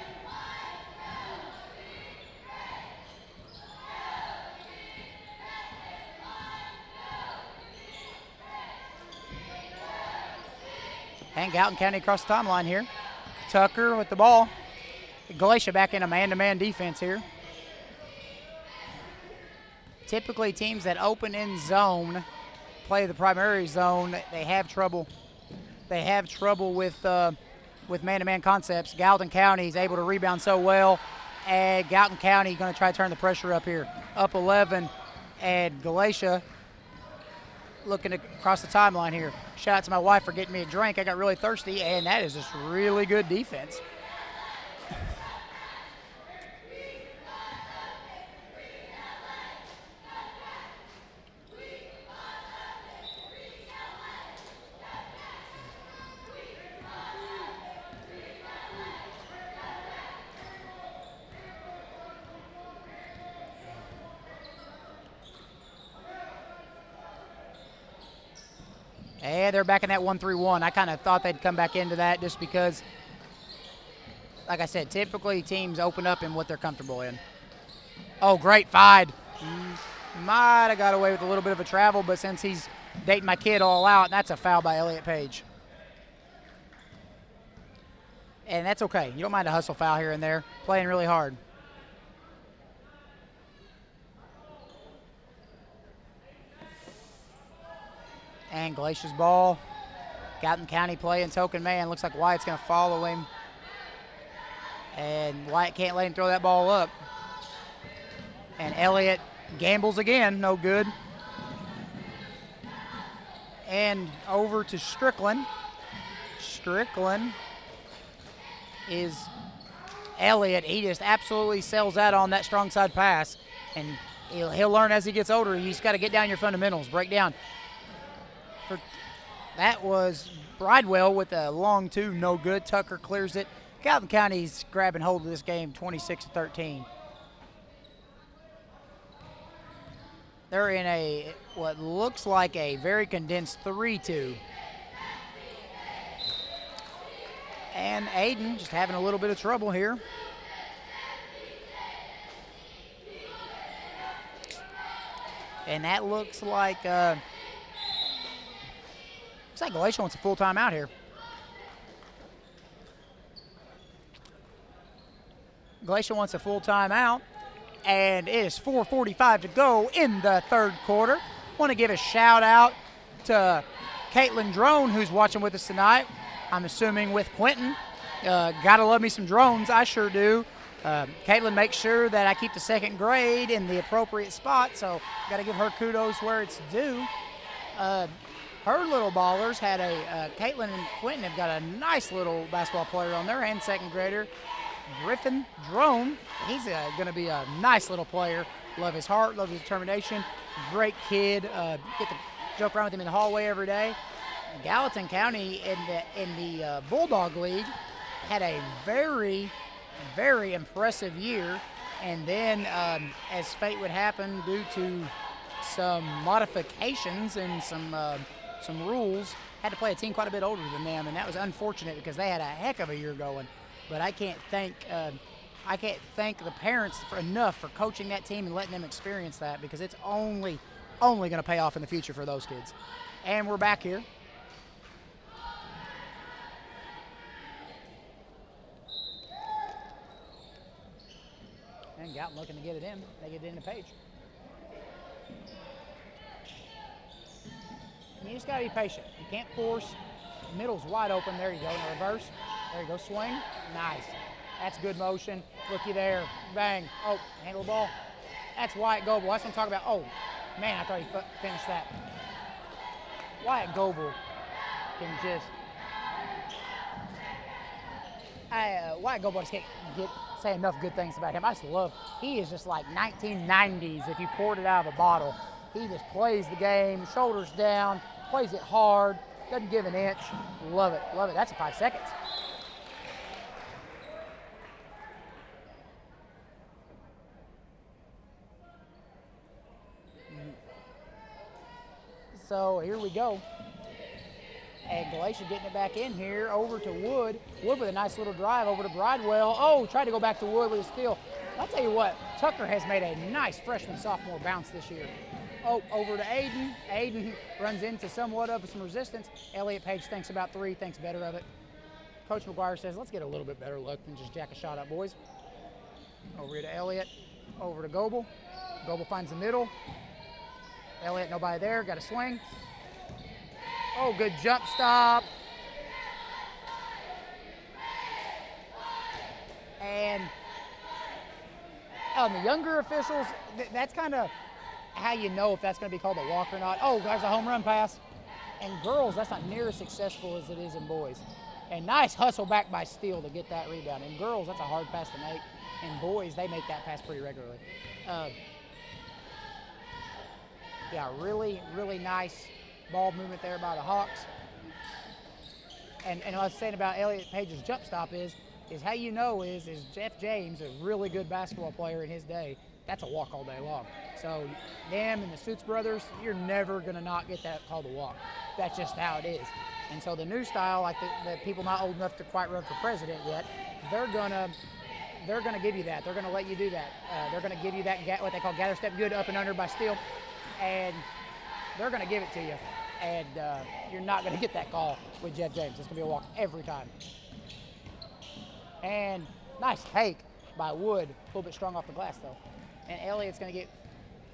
And Gallatin County across the timeline here. Tucker with the ball. Galatia back in a man-to-man defense here. Typically, teams that open in zone, play the primary zone, they have trouble. They have trouble with man-to-man concepts. Gallatin County is able to rebound so well, and Gallatin County going to try to turn the pressure up here. Up 11, and Galatia looking across the timeline here. Shout out to my wife for getting me a drink. I got really thirsty, and that is just really good defense. And they're back in that 1-3-1. I kind of thought they'd come back into that just because, like I said, typically teams open up in what they're comfortable in. Oh, great find. Might have got away with a little bit of a travel, but since he's dating my kid all out, that's a foul by Elliott Page. And that's okay. You don't mind a hustle foul here and there. Playing really hard. And Galatia's ball. Gallatin County playing token man. Looks like Wyatt's going to follow him. And Wyatt can't let him throw that ball up. And Elliott gambles again. No good. And over to Strickland. Strickland is Elliott. He just absolutely sells out on that strong side pass. And he'll learn as he gets older. You just got to get down your fundamentals. Break down. That was Bridewell with a long two, no good. Tucker clears it. Gallatin County's grabbing hold of this game, 26-13. They're in what looks like a very condensed 3-2. And Aiden just having a little bit of trouble here. And that looks like Galatia wants a full timeout here. Galatia wants a full timeout, and it is 4:45 to go in the third quarter. Want to give a shout out to Caitlin Drone, who's watching with us tonight. I'm assuming with Quentin. Gotta love me some drones, I sure do. Caitlin makes sure that I keep the second grade in the appropriate spot, so got to give her kudos where it's due. Her little ballers had Caitlin and Quentin have got a nice little basketball player on their hand, second grader, Griffin Drone. He's going to be a nice little player. Love his heart, love his determination. Great kid. Get to joke around with him in the hallway every day. Gallatin County in the Bulldog League had a very, very impressive year. And then, as fate would happen, due to some modifications and some rules, had to play a team quite a bit older than them, and that was unfortunate because they had a heck of a year going. But I can't thank the parents enough for coaching that team and letting them experience that, because it's only going to pay off in the future for those kids. And we're back here. And Gallatin looking to get it in. They get it in the page. You just got to be patient. You can't force. Middle's wide open. There you go. In the reverse. There you go. Swing. Nice. That's good motion. Looky there. Bang. Oh, handle the ball. That's Wyatt Goebel. That's what I'm talking about. Oh, man, I thought he finished that. Wyatt Goebel can just... Wyatt Goebel just can't say enough good things about him. I just love... He is just like 1990s if you poured it out of a bottle. He just plays the game, shoulders down, plays it hard, doesn't give an inch. Love it, love it. That's a 5 seconds. So here we go. And Galatia getting it back in here, over to Wood. Wood with a nice little drive over to Bridewell. Oh, tried to go back to Wood with a steal. I'll tell you what, Tucker has made a nice freshman-sophomore bounce this year. Oh, over to Aiden. Aiden runs into somewhat of some resistance. Elliott Page thinks about three, thinks better of it. Coach McGuire says, let's get a little bit better luck than just jack a shot up, boys. Over here to Elliott. Over to Goebel. Goebel finds the middle. Elliott, nobody there, got a swing. Oh, good jump stop. And the younger officials, that's kind of how you know if that's going to be called a walk or not. Oh, there's a home run pass. And girls, that's not near as successful as it is in boys. And nice hustle back by Steele to get that rebound. In girls, that's a hard pass to make. In boys, they make that pass pretty regularly. Yeah, really, really nice ball movement there by the Hawks. And what I was saying about Elliott Page's jump stop is how you know is Jeff James, a really good basketball player in his day, that's a walk all day long. So them and the Suits brothers, you're never going to not get that called a walk. That's just how it is. And so the new style, like the people not old enough to quite run for president yet, they're gonna give you that. They're gonna let you do that. They're gonna give you that what they call gather step good up and under by Steele, and they're gonna give it to you. And you're not gonna get that call with Jeff James. It's gonna be a walk every time. And nice take by Wood, a little bit strong off the glass though. And Elliott's gonna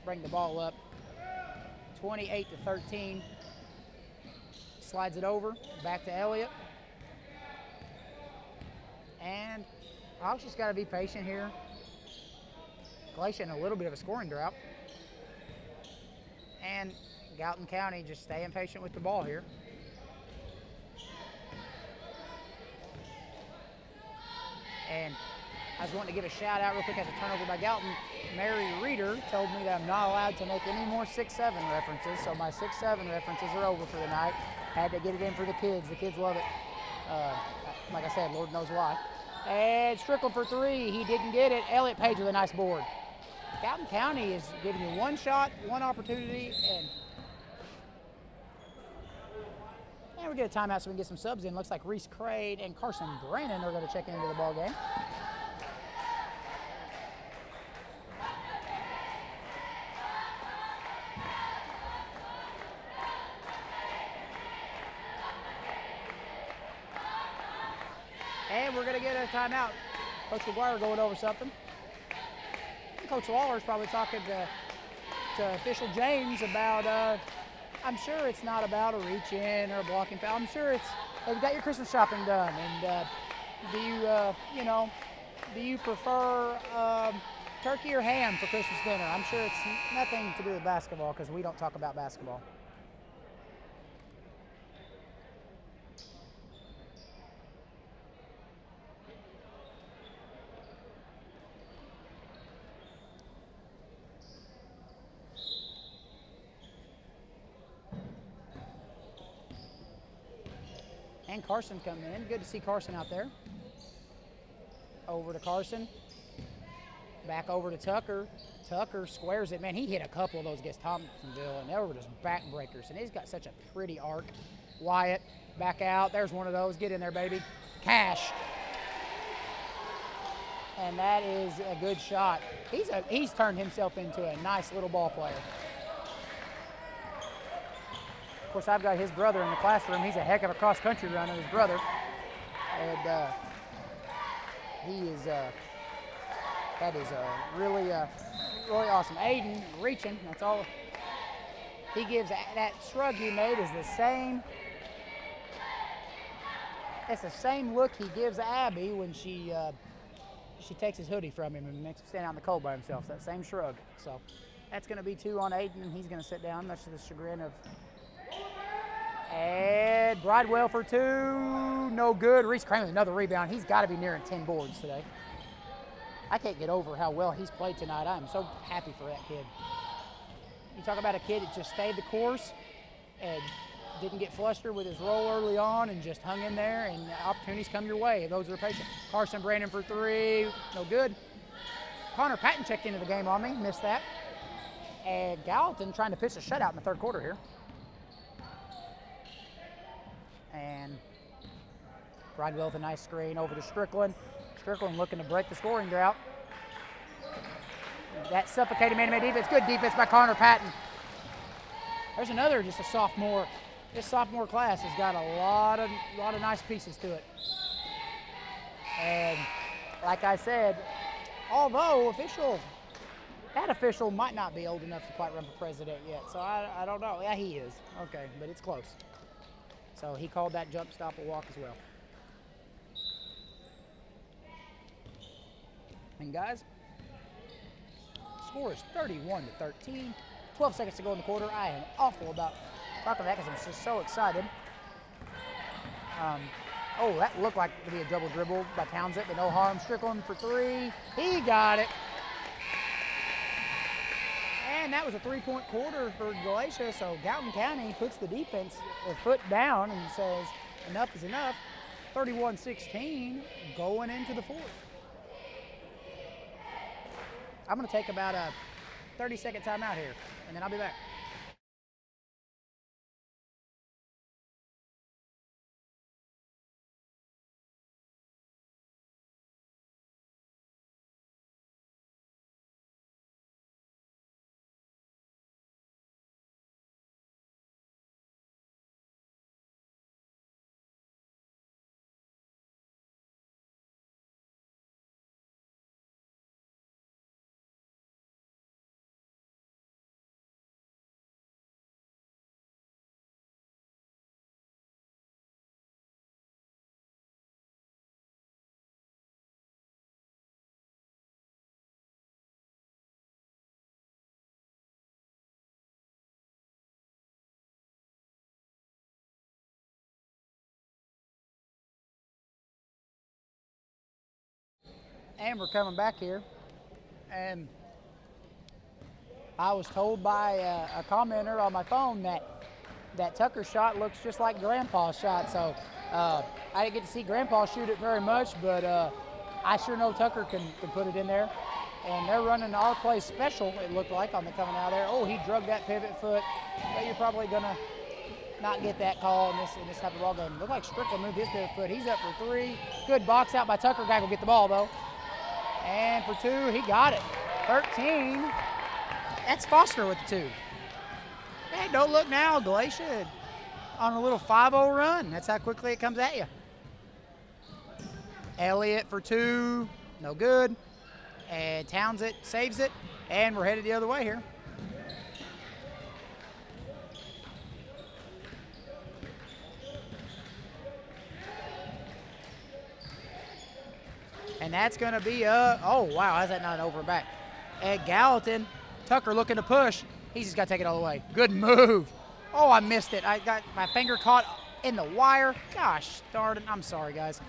bring the ball up, 28-13. Slides it over, back to Elliott. And Hawks just got to be patient here. Galatia in a little bit of a scoring drought. And Gallatin County just staying patient with the ball here. And I was wanting to give a shout out real quick as a turnover by Gallatin. Mary Reeder told me that I'm not allowed to make any more 6-7 references, so my 6-7 references are over for the night. Had to get it in for the kids. The kids love it. Like I said, Lord knows why. And Strickland for three. He didn't get it. Elliott Page with a nice board. Gallatin County is giving you one shot, one opportunity, and we get a timeout so we can get some subs in. Looks like Reese Crade and Carson Brannon are going to check into the ball game. And we're going to get a timeout. Coach McGuire going over something. Coach Lawler's probably talking to official James about, I'm sure it's not about a reach in or a blocking foul. I'm sure it's, have you got your Christmas shopping done? And do you, do you prefer turkey or ham for Christmas dinner? I'm sure it's nothing to do with basketball because we don't talk about basketball. And Carson coming in. Good to see Carson out there. Over to Carson. Back over to Tucker. Tucker squares it. Man, he hit a couple of those against Thompsonville, and they were just backbreakers. And he's got such a pretty arc. Wyatt, back out. There's one of those. Get in there, baby. Cash. And that is a good shot. He's turned himself into a nice little ball player. Of course, I've got his brother in the classroom. He's a heck of a cross-country runner, his brother. And he is, that is really awesome. Aiden reaching, that's all. He gives, that shrug he made is the same. It's the same look he gives Abby when she takes his hoodie from him and makes him stand out in the cold by himself. So that same shrug. So that's going to be 2 on Aiden, and he's going to sit down, much to the chagrin of. And Bridewell for 2, no good. Reese Kramer with another rebound. He's got to be nearing 10 boards today. I can't get over how well he's played tonight. I'm so happy for that kid. You talk about a kid that just stayed the course and didn't get flustered with his roll early on and just hung in there, and opportunities come your way. Those are patient. Carson Brandon for 3, no good. Connor Patton checked into the game on me, missed that. And Gallatin trying to pitch a shutout in the third quarter here. And Bridewell with a nice screen over to Strickland. Strickland looking to break the scoring drought. That suffocating man-to-man defense. Good defense by Connor Patton. There's another, just a sophomore. This sophomore class has got a lot of nice pieces to it. And like I said, although that official might not be old enough to quite run for president yet. So I don't know. Yeah, he is. Okay, but it's close. So he called that jump stop a walk as well. And guys, score is 31-13. 12 seconds to go in the quarter. I am awful about talking that because I'm just so excited. Oh, that looked like to be a double dribble by Townsend, but no harm. Strickland for 3. He got it. And that was a 3-point quarter for Galatia, so Gallatin County puts the defense a foot down and says enough is enough. 31-16 going into the fourth. I'm going to take about a 30-second timeout here, and then I'll be back. And we're coming back here, and I was told by a commenter on my phone that Tucker's shot looks just like Grandpa's shot. So I didn't get to see Grandpa shoot it very much, but I sure know Tucker can put it in there. And they're running our play special, it looked like, on the coming out there. Oh, he drugged that pivot foot, but you're probably gonna not get that call in this type of ball game. Looked like Strickland moved his pivot foot. He's up for 3. Good box out by Tucker. Guy will get the ball though. And for 2, he got it. 13. That's Foster with the 2. Hey, don't look now, Galatia on a little 5-0 run. That's how quickly it comes at you. Elliott for 2, no good. And Townsend saves it, and we're headed the other way here. And that's going to be oh, wow, how's that not over and back? At Gallatin, Tucker looking to push. He's just got to take it all the way. Good move. Oh, I missed it. I got my finger caught in the wire. Gosh darn it. I'm sorry, guys.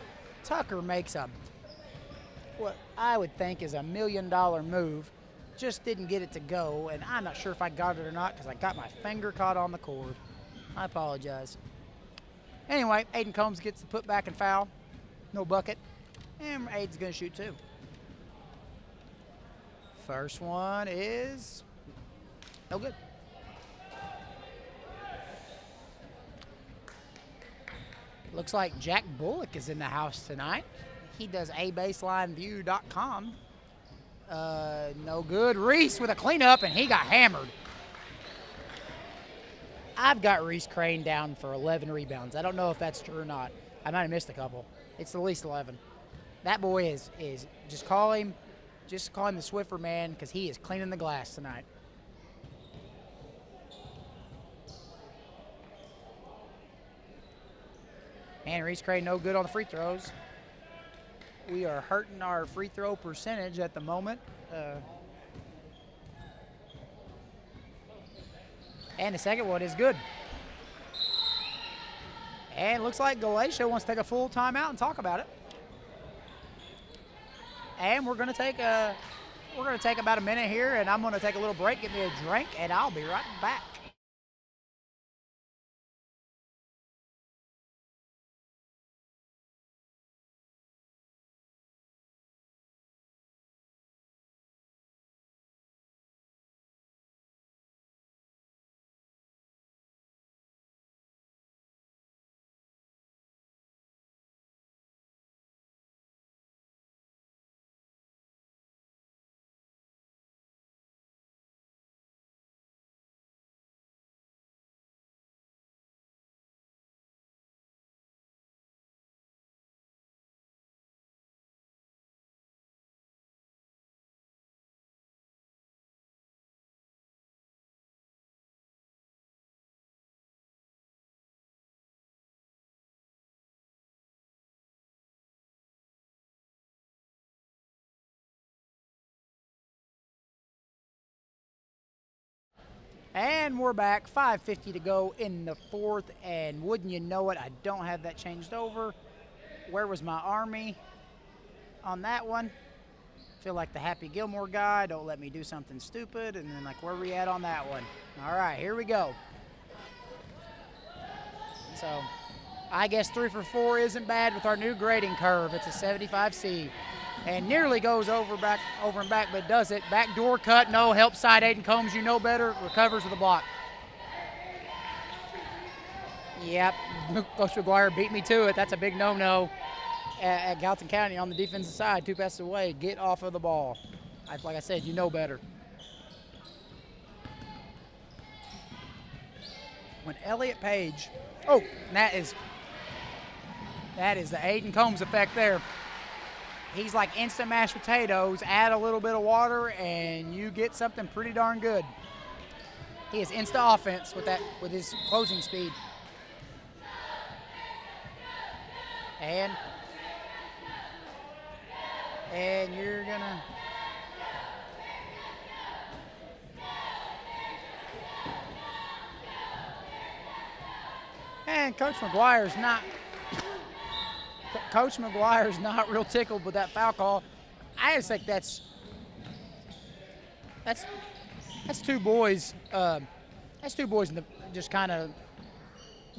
Tucker makes what I would think is $1 million move. Just didn't get it to go, and I'm not sure if I got it or not because I got my finger caught on the cord. I apologize. Anyway, Aiden Combs gets the putback and foul. No bucket. And Aiden's going to shoot two. First one is no good. Looks like Jack Bullock is in the house tonight. He does abaselineview.com. No good. Reese with a cleanup, and he got hammered. I've got Reese Crane down for 11 rebounds. I don't know if that's true or not. I might have missed a couple. It's at least 11. That boy is just call him the Swiffer man because he is cleaning the glass tonight. And Reese Crane no good on the free throws. We are hurting our free throw percentage at the moment. And the second one is good. And it looks like Galatia wants to take a full timeout and talk about it. And we're going to take about a minute here, and I'm going to take a little break, get me a drink, and I'll be right back. And we're back, 5:50 to go in the fourth, and wouldn't you know it, I don't have that changed over. Where was my Army on that one? Feel like the Happy Gilmore guy, don't let me do something stupid, and then like where we at on that one? All right, here we go. So I guess 3 for 4 isn't bad with our new grading curve. It's a 75C. And nearly goes over and back, but does it. Backdoor cut, no. Help side, Aiden Combs, you know better. Recovers with a block. Yep, Coach McGuire beat me to it. That's a big no-no at Gallatin County on the defensive side. 2 passes away. Get off of the ball. Like I said, you know better. When Elliott Page, that is the Aiden Combs effect there. He's like instant mashed potatoes, add a little bit of water, and you get something pretty darn good. He is instant offense with his closing speed. And you're gonna Coach McGuire's not real tickled with that foul call. I just think that's 2 boys. That's 2 boys just kind of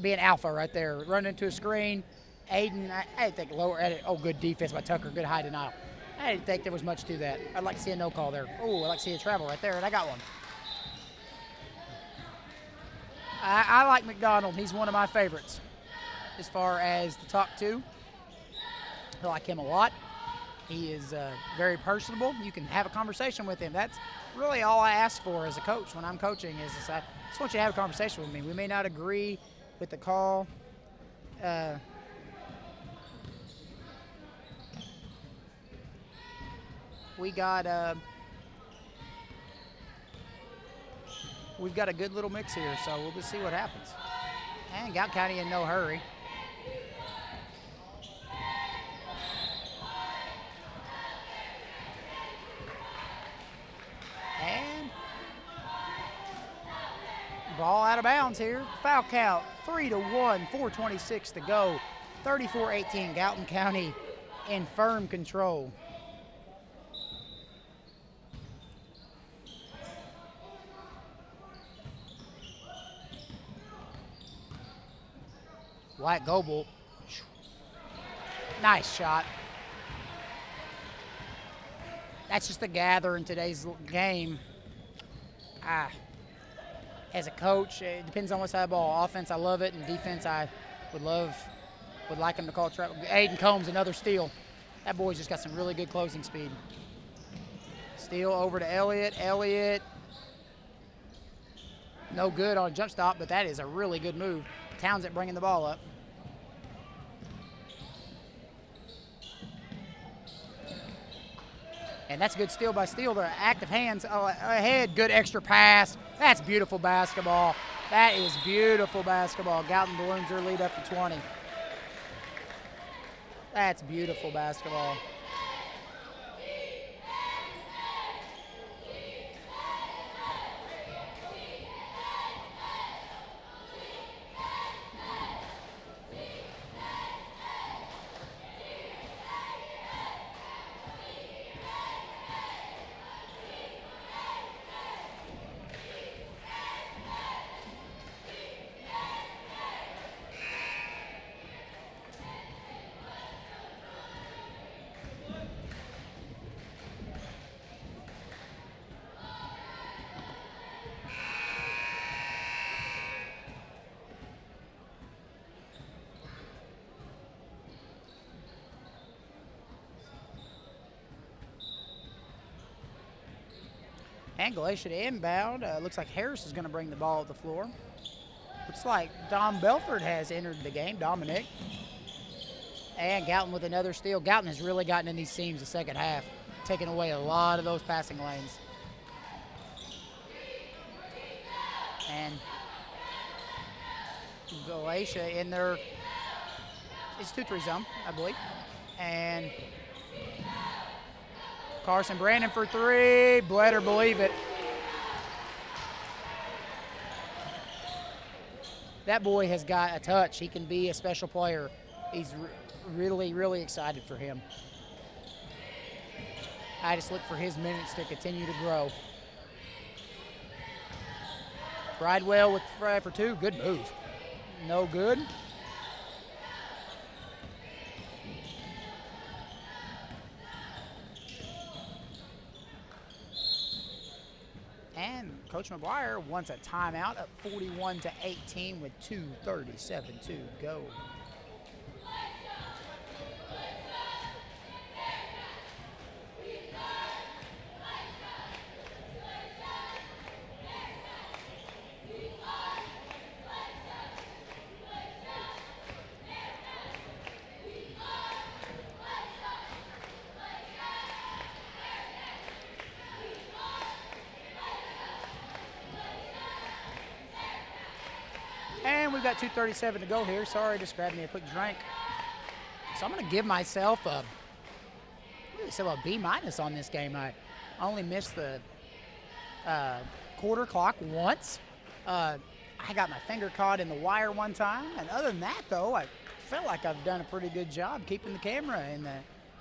being alpha right there. Running into a screen. Aiden, I didn't think lower at it. Oh, good defense by Tucker. Good high denial. I didn't think there was much to that. I'd like to see a no call there. Oh, I'd like to see a travel right there, and I got one. I like McDonald. He's one of my favorites as far as the top 2. I like him a lot. He is very personable. You can have a conversation with him. That's really all I ask for as a coach when I'm coaching is I just want you to have a conversation with me. We may not agree with the call. We've got a good little mix here, so we'll just see what happens. And Gallatin County in no hurry. Ball out of bounds here. Foul count, 3-1, 4:26 to go. 34-18, Gallatin County in firm control. White Goebel. Nice shot. That's just a gather in today's game. As a coach, it depends on what side of the ball. Offense, I love it, and defense, I would like him to call trap. Aiden Combs, another steal. That boy's just got some really good closing speed. Steal over to Elliott. Elliott, no good on a jump stop, but that is a really good move. Townsend bringing the ball up. And that's a good steal by Steele. The active hands ahead. Good extra pass. That's beautiful basketball. That is beautiful basketball. Gallatin balloons their lead up to 20. That's beautiful basketball. And Galatia to inbound. Looks like Harris is going to bring the ball to the floor. Looks like Dom Belford has entered the game, Dominic. And Gallatin with another steal. Gallatin has really gotten in these seams the second half, taking away a lot of those passing lanes. And Galatia in their, it's 2-3 zone, I believe. And Carson Brandon for three. Better believe it. That boy has got a touch. He can be a special player. He's really, really excited for him. I just look for his minutes to continue to grow. Bridewell with for two. Good move. No good. And Coach McGuire wants a timeout up 41-18 with 2:37 to go. And we've got 2:37 to go here. Sorry, just grabbed me a quick drink. So I'm going to give myself a B- on this game. I only missed the quarter clock once. I got my finger caught in the wire one time. And other than that, though, I felt like I've done a pretty good job keeping the camera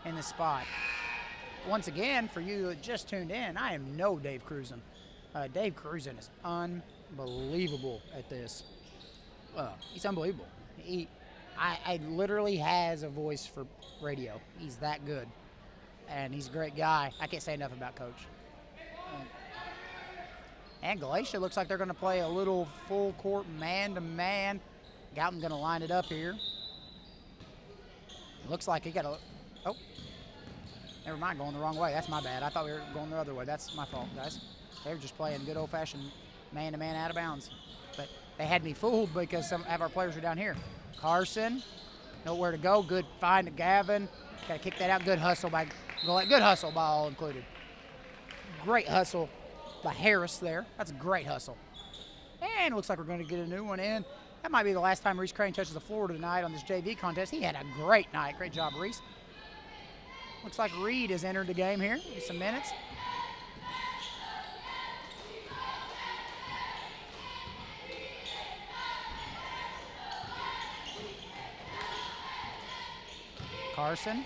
in the spot. Once again, for you that just tuned in, I am no Dave Cruzen. Dave Cruzen is unbelievable at this. He's unbelievable. I literally has a voice for radio. He's that good. And he's a great guy. I can't say enough about Coach. And Galatia looks like they're going to play a little full court man-to-man. Gallatin going to line it up here. Looks like he got a, oh, never mind, going the wrong way. That's my bad. I thought we were going the other way. That's my fault, guys. They were just playing good old-fashioned man-to-man out of bounds. But they had me fooled because some of our players were down here. Carson, nowhere to go. Good find to Gavin. Got to kick that out. Good hustle by all included. Great hustle by Harris there. That's a great hustle. And it looks like we're going to get a new one in. That might be the last time Reese Crane touches the floor tonight on this JV contest. He had a great night. Great job, Reese. Looks like Reed has entered the game here. Give some minutes. Carson.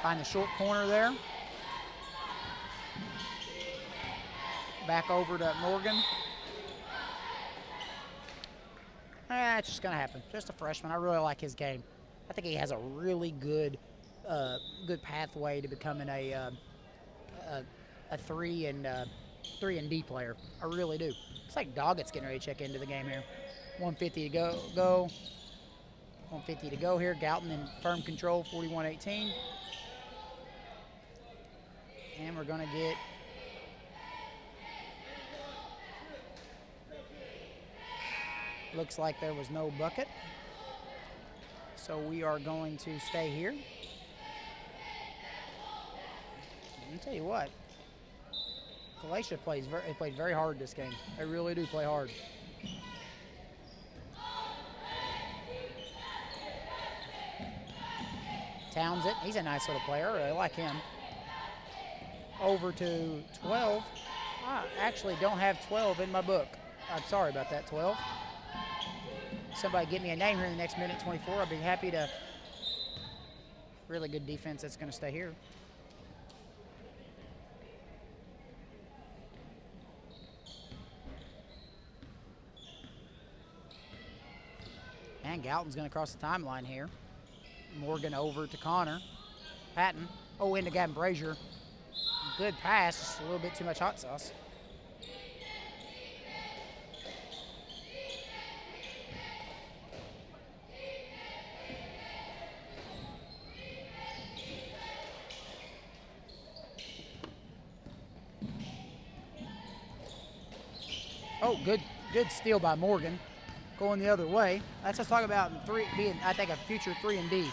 Find the short corner there. Back over to Morgan. It's just going to happen. Just a freshman. I really like his game. I think he has a really good pathway to becoming a 3 and D player. I really do. It's like Doggett's getting ready to check into the game here. 150 to go. 150 to go here. Gallatin in firm control, 41-18. And we're going to get looks like there was no bucket. So we are going to stay here. Let me tell you what. Galatia played very hard this game. They really do play hard. Townsend, he's a nice little player. I like him. Over to 12. I actually don't have 12 in my book. I'm sorry about that, 12. Somebody get me a name here in the next minute 24. I'll be happy to. Really good defense that's going to stay here. And Gallatin's going to cross the timeline here. Morgan over to Connor. Patton. Oh, into Gavin Brazier. Good pass, just a little bit too much hot sauce. Oh, good steal by Morgan. Going the other way. That's what I talk about being, I think, a future 3 and D.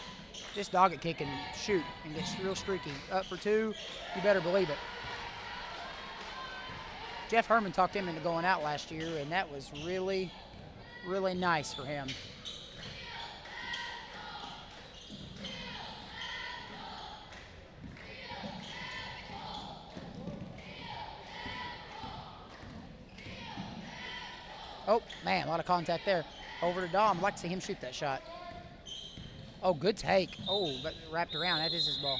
This Doggett kid can shoot and get real streaky. Up for 2, you better believe it. Jeff Herman talked him into going out last year, and that was really, really nice for him. Oh, man, a lot of contact there. Over to Dom. I'd like to see him shoot that shot. Oh, good take. Oh, but wrapped around. That is his ball.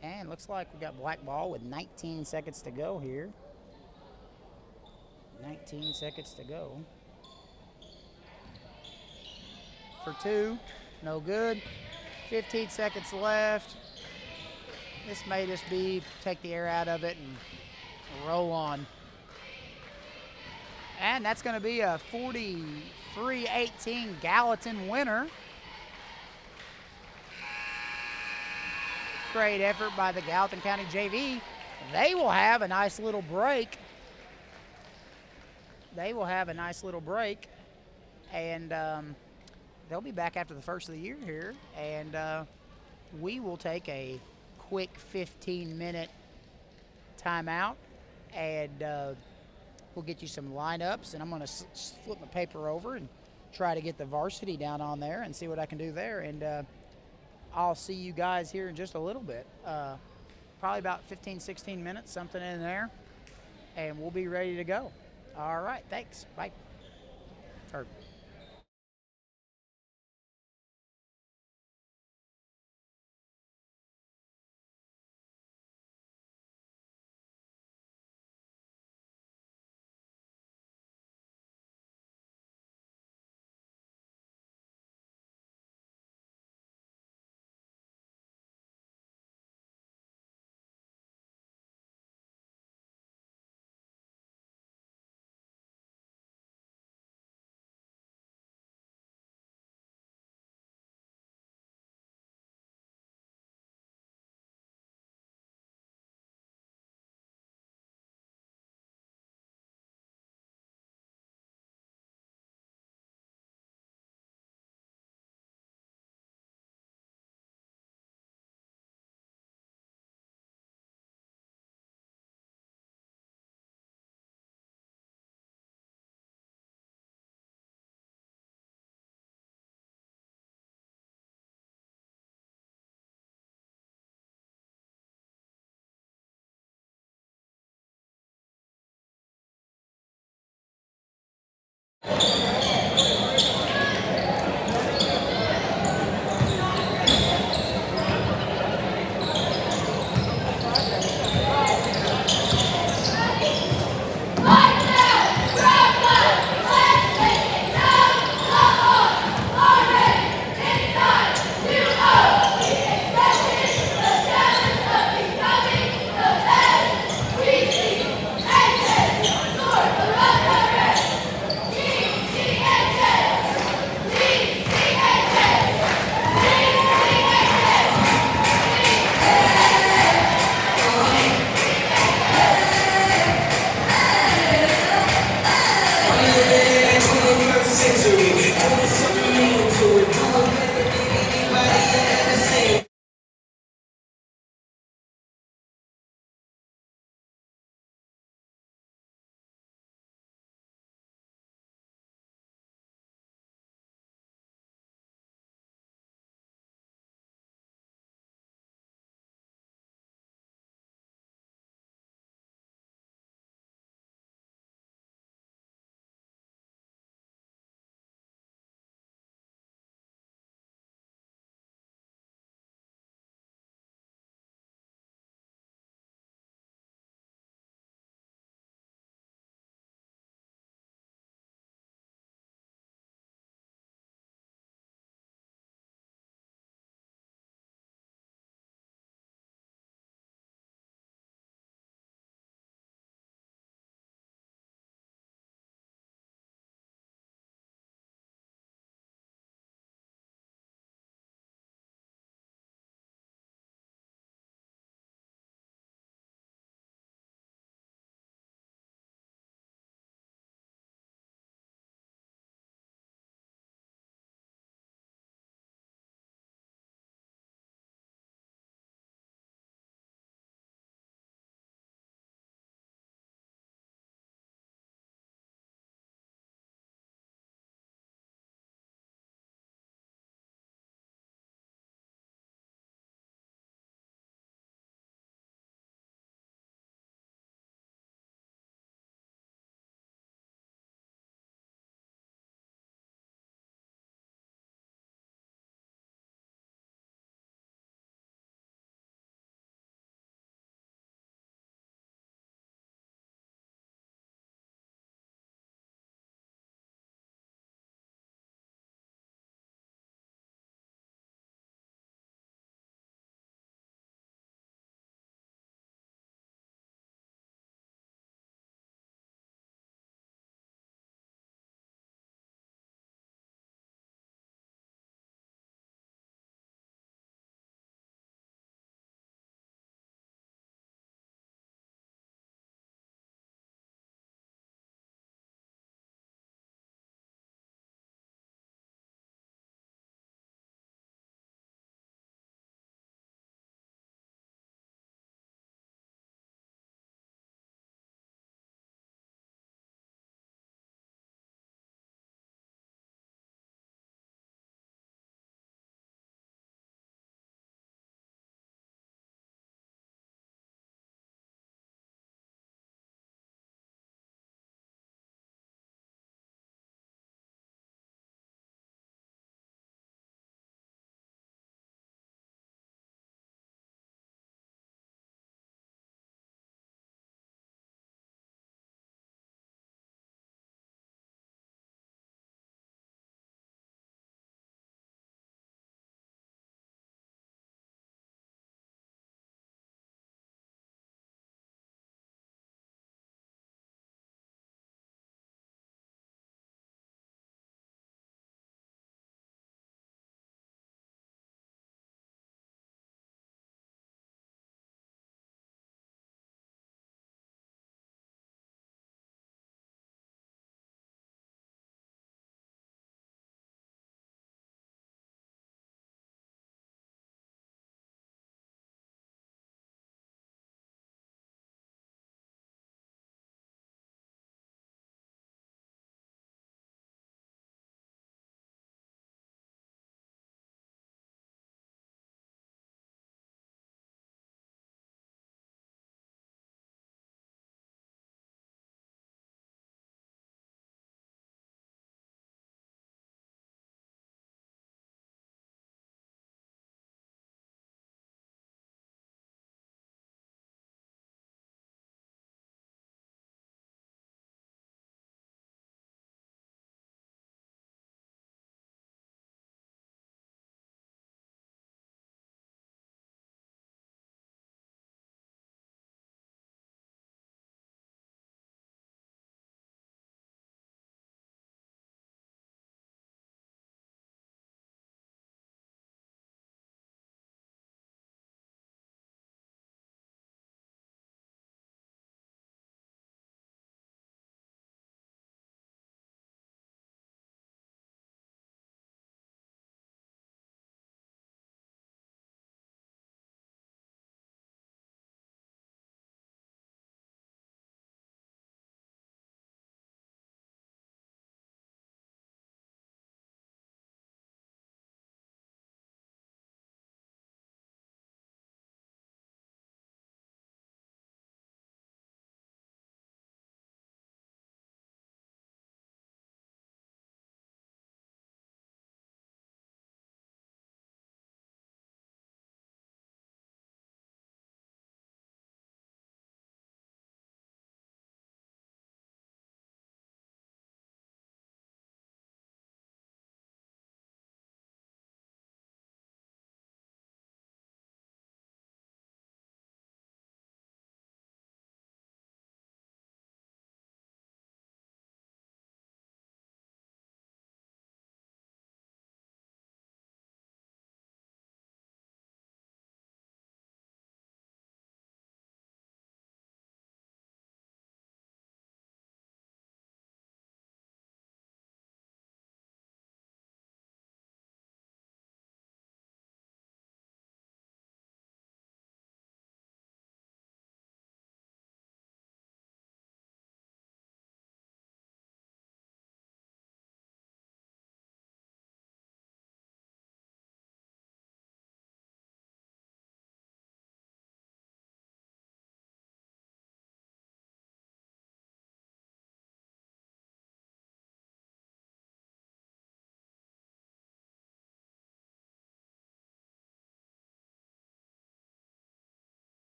And looks like we got black ball with 19 seconds to go here. 19 seconds to go. For 2. No good. 15 seconds left. This may just be take the air out of it and roll on. And that's going to be a 43-18 Gallatin winner. Great effort by the Gallatin County JV. They will have a nice little break. And they'll be back after the first of the year here. And we will take a quick 15-minute timeout. And we'll get you some lineups, and I'm going to flip my paper over and try to get the varsity down on there and see what I can do there. And I'll see you guys here in just a little bit. Probably about 15, 16 minutes, something in there, and we'll be ready to go. All right, thanks. Bye. Or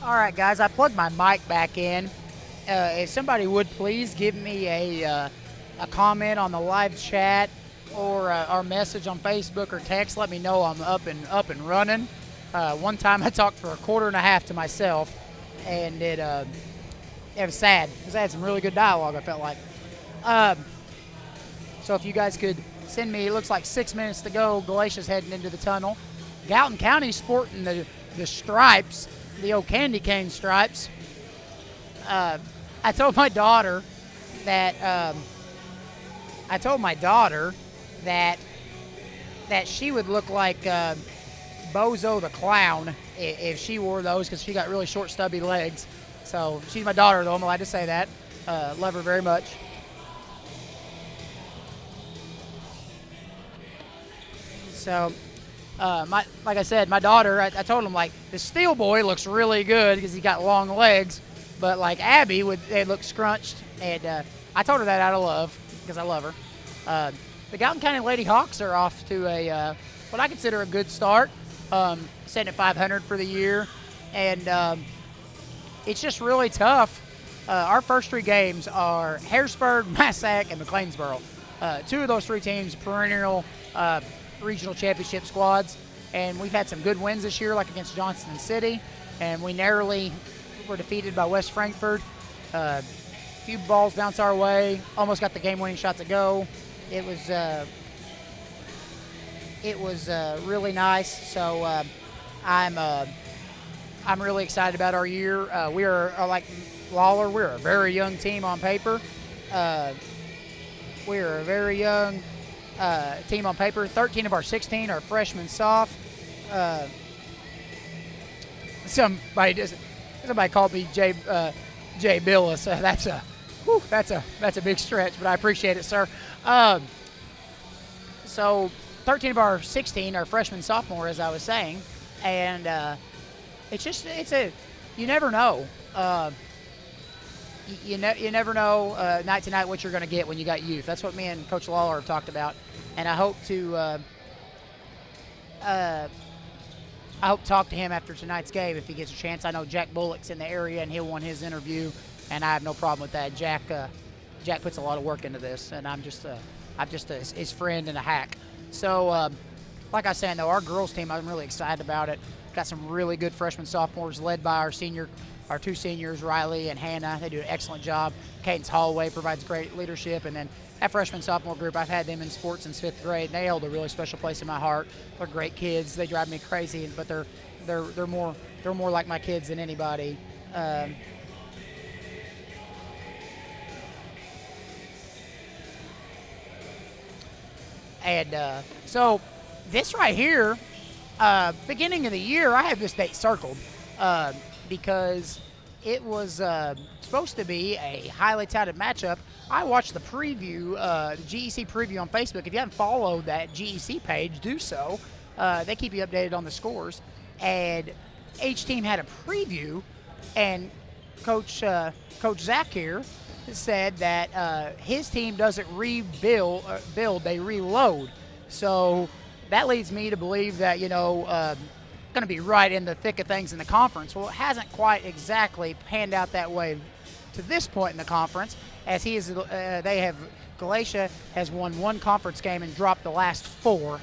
All right, guys, I plugged my mic back in. If somebody would please give me a comment on the live chat or our message on Facebook or text, let me know I'm up and running. One time I talked for a quarter and a half to myself, and it was sad because I had some really good dialogue, I felt like. So if you guys could send me, it looks like 6 minutes to go. Galatia's heading into the tunnel. Gallatin County sporting the stripes, the old candy cane stripes. I told my daughter that she would look like Bozo the Clown if she wore those, because she got really short, stubby legs. So she's my daughter, though. I'm allowed to say that. Love her very much. So, like I said, my daughter, I told him, like, the Steel Boy looks really good because he got long legs, but like Abby they look scrunched, and I told her that out of love because I love her. The Gallatin County Lady Hawks are off to a what I consider a good start, setting at 500 for the year, and it's just really tough. Our first 3 games are Harrisburg, Massac, and McLeansboro. 2 of those 3 teams perennial regional championship squads, and we've had some good wins this year, like against Johnston City, and we narrowly were defeated by West Frankfort. A few balls bounced our way, almost got the game-winning shot to go. It was really nice. So I'm really excited about our year. We are like Lawler. We're a very young team on paper. We are a very young team on paper. 13 of our 16 are freshmen soft. Somebody called me Jay Billis. That's a big stretch, but I appreciate it, sir. So 13 of our 16 are freshmen sophomore, as I was saying, and you never know. You never know night to night what you're going to get when you got youth. That's what me and Coach Lawler have talked about, and I hope to talk to him after tonight's game if he gets a chance. I know Jack Bullock's in the area, and he'll want his interview, and I have no problem with that. Jack puts a lot of work into this, and I'm just his friend and a hack. So, like I said, though, our girls team, I'm really excited about it. Got some really good freshmen sophomores led by our 2 seniors, Riley and Hannah. They do an excellent job. Cadence Holloway provides great leadership, and then that freshman sophomore group, I've had them in sports since 5th grade, and they hold a really special place in my heart. They're great kids. They drive me crazy, but they're more like my kids than anybody. So this right here, beginning of the year, I have this date circled because it was supposed to be a highly touted matchup. I watched the preview, the GEC preview on Facebook. If you haven't followed that GEC page, do so. They keep you updated on the scores. And each team had a preview, and Coach Zach here said that his team doesn't rebuild, they reload. So that leads me to believe that, going to be right in the thick of things in the conference. Well, it hasn't quite exactly panned out that way to this point in the conference, as Galatia has won 1 conference game and dropped the last 4,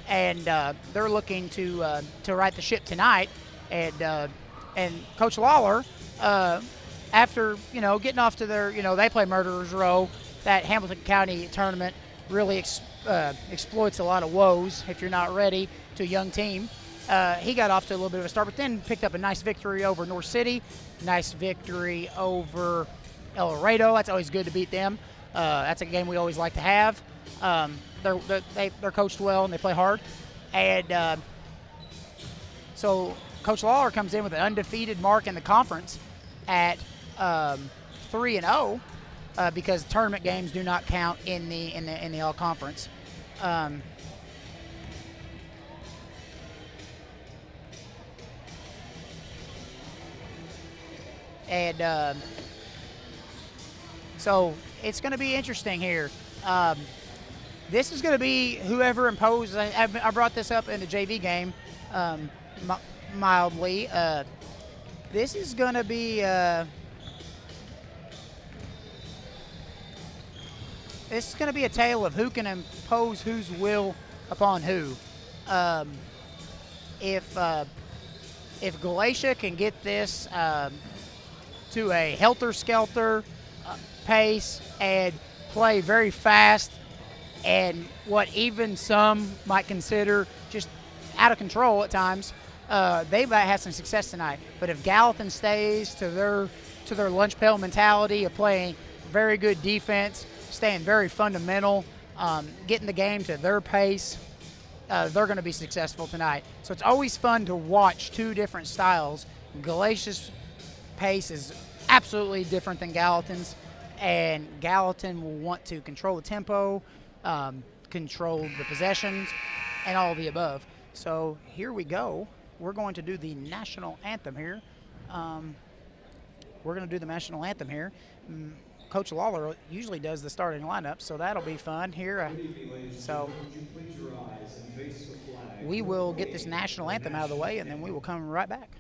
and they're looking to right the ship tonight. And Coach Lawler, after getting off to their they play Murderers Row, that Hamilton County tournament really exploits a lot of woes if you're not ready to a young team. He got off to a little bit of a start, but then picked up a nice victory over North City, nice victory over El Laredo. That's always good to beat them. That's a game we always like to have. They're coached well and they play hard. And so Coach Lawler comes in with an undefeated mark in the conference at 3-0 because tournament games do not count in the all conference. So it's going to be interesting here. This is going to be whoever imposes. I brought this up in the JV game mildly. This is going to be a tale of who can impose whose will upon who. If Galatia can get this to a helter-skelter pace and play very fast and what even some might consider just out of control at times, they might have some success tonight. But if Gallatin stays to their lunch pail mentality of playing very good defense, staying very fundamental, getting the game to their pace, they're going to be successful tonight. So it's always fun to watch two different styles. Galatia's pace is absolutely different than Gallatin's, and Gallatin will want to control the tempo, control the possessions, and all of the above. So here we go. We're going to do the national anthem here. Coach Lawler usually does the starting lineup, so that'll be fun here. So we will get this national anthem out of the way, and then we will come right back.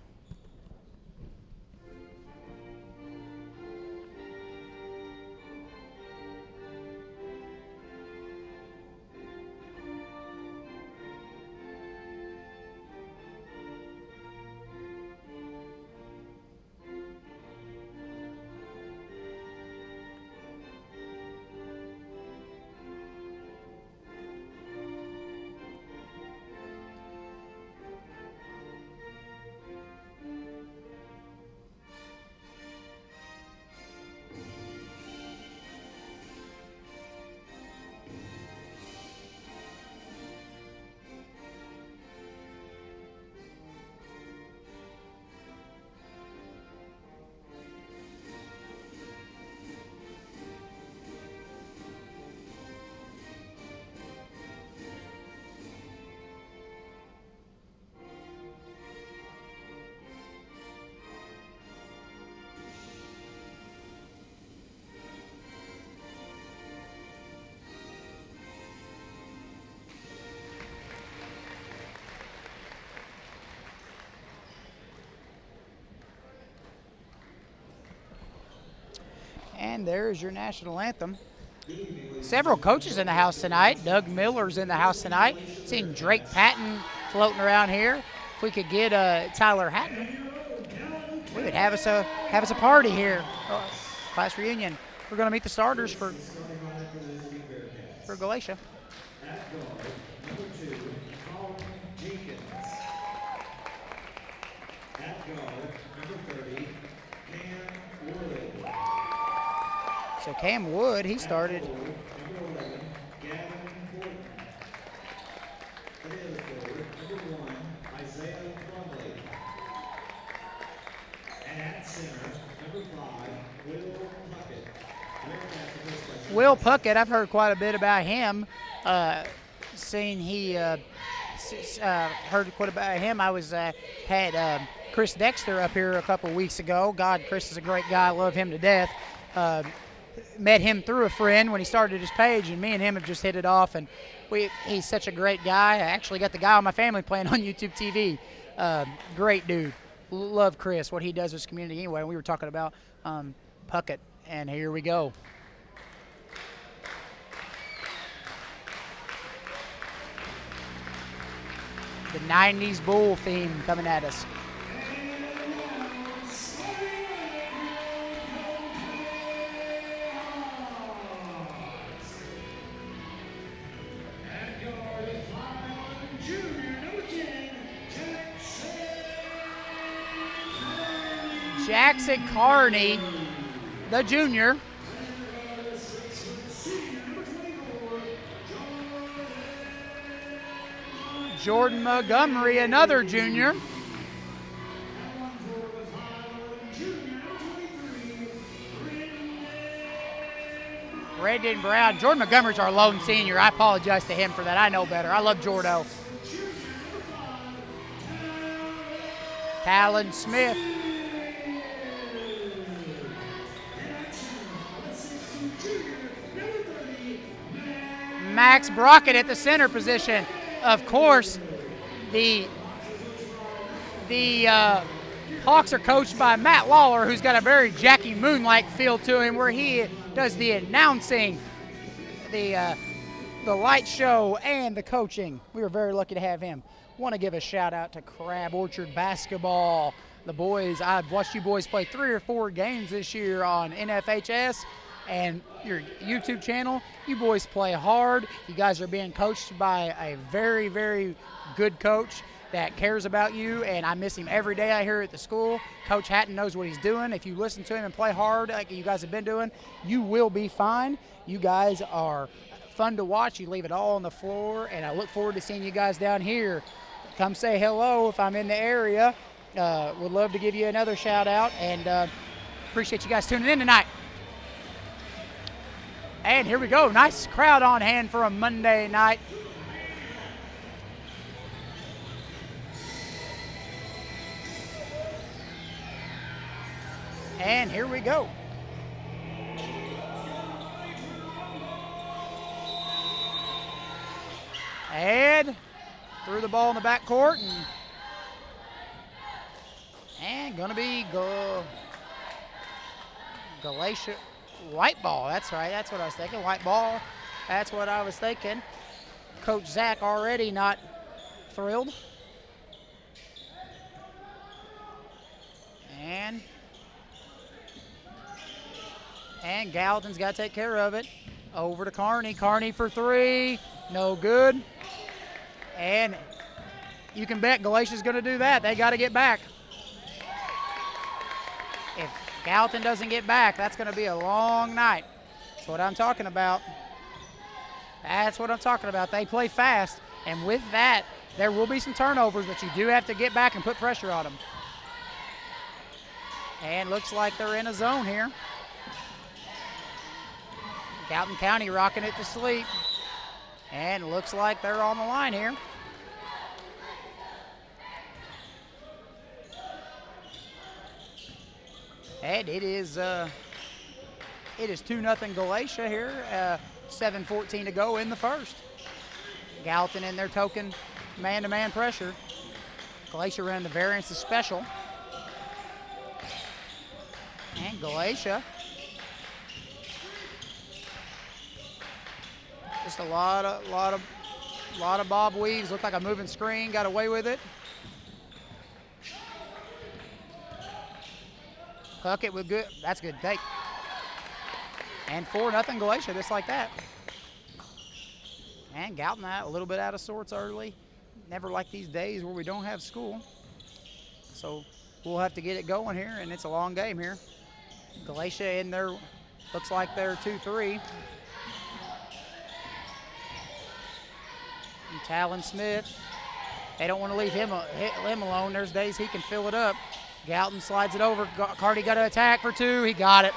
And there's your national anthem. Several coaches in the house tonight. Doug Miller's in the house tonight. Seeing Drake Patton floating around here. If we could get Tyler Hatton, we would have us a party here. Class reunion. We're going to meet the starters for Galatia. At guard, number 2, Colin Jenkins. At guard, number 30, Cam Wood. So Cam Wood, he started. Number 11, Gavin Horton. At the other forward, number 1, Isaiah Plumley. And at center, number 5, Will Puckett. Will Puckett, I've heard quite a bit about him. Seen he heard quite about him. I had Chris Dexter up here a couple weeks ago. God, Chris is a great guy. I love him to death. Met him through a friend when he started his page, and me and him have just hit it off. And he's such a great guy. I actually got the guy on my family playing on YouTube TV. Great dude. Love Chris, what he does with his community anyway. We were talking about Puckett, and here we go. The 90s Bull theme coming at us. Jackson Carney, the junior. Jordan Montgomery, another junior. Brendan Brown. Jordan Montgomery's our lone senior. I apologize to him for that. I know better. I love Jordo. Talon Smith. Max Brockett at the center position. Of course, the Hawks are coached by Matt Lawler, who's got a very Jackie Moon-like feel to him, where he does the announcing, the light show, and the coaching. We were very lucky to have him. Want to give a shout out to Crab Orchard Basketball. The boys, I've watched you boys play 3 or 4 games this year on NFHS and your YouTube channel. You boys play hard. You guys are being coached by a very, very good coach that cares about you, and I miss him every day I hear at the school. Coach Hatton knows what he's doing. If you listen to him and play hard like you guys have been doing, you will be fine. You guys are fun to watch. You leave it all on the floor, and I look forward to seeing you guys down here. Come say hello if I'm in the area. Would love to give you another shout out, and appreciate you guys tuning in tonight. And here we go. Nice crowd on hand for a Monday night. And here we go. And threw the ball in the backcourt, and gonna be Galatia white ball. That's right. That's what I was thinking. White ball. That's what I was thinking. Coach Zach already not thrilled. And Gallatin's got to take care of it. Over to Kearney. Kearney for 3. No good. And you can bet Galatia's going to do that. They got to get back. If Gallatin doesn't get back, that's going to be a long night. That's what I'm talking about. That's what I'm talking about. They play fast, and with that, there will be some turnovers, but you do have to get back and put pressure on them. And looks like they're in a zone here. Gallatin County rocking it to sleep. And looks like they're on the line here. And it is 2-0 Galatia here. 7:14 to go in the first. Gallatin in their token man-to-man pressure. Galatia ran the variance of special. And Galatia, just a lot of bob weaves. Looked like a moving screen. Got away with it. Puckett with good. That's a good take. And 4-0 Galatia, just like that. And Gallatin a little bit out of sorts early. Never like these days where we don't have school. So we'll have to get it going here, and it's a long game here. Galatia in there, looks like they're 2-3. And Talon Smith, they don't want to leave him alone. There's days he can fill it up. Gallatin slides it over. Carty got to attack for 2. He got it.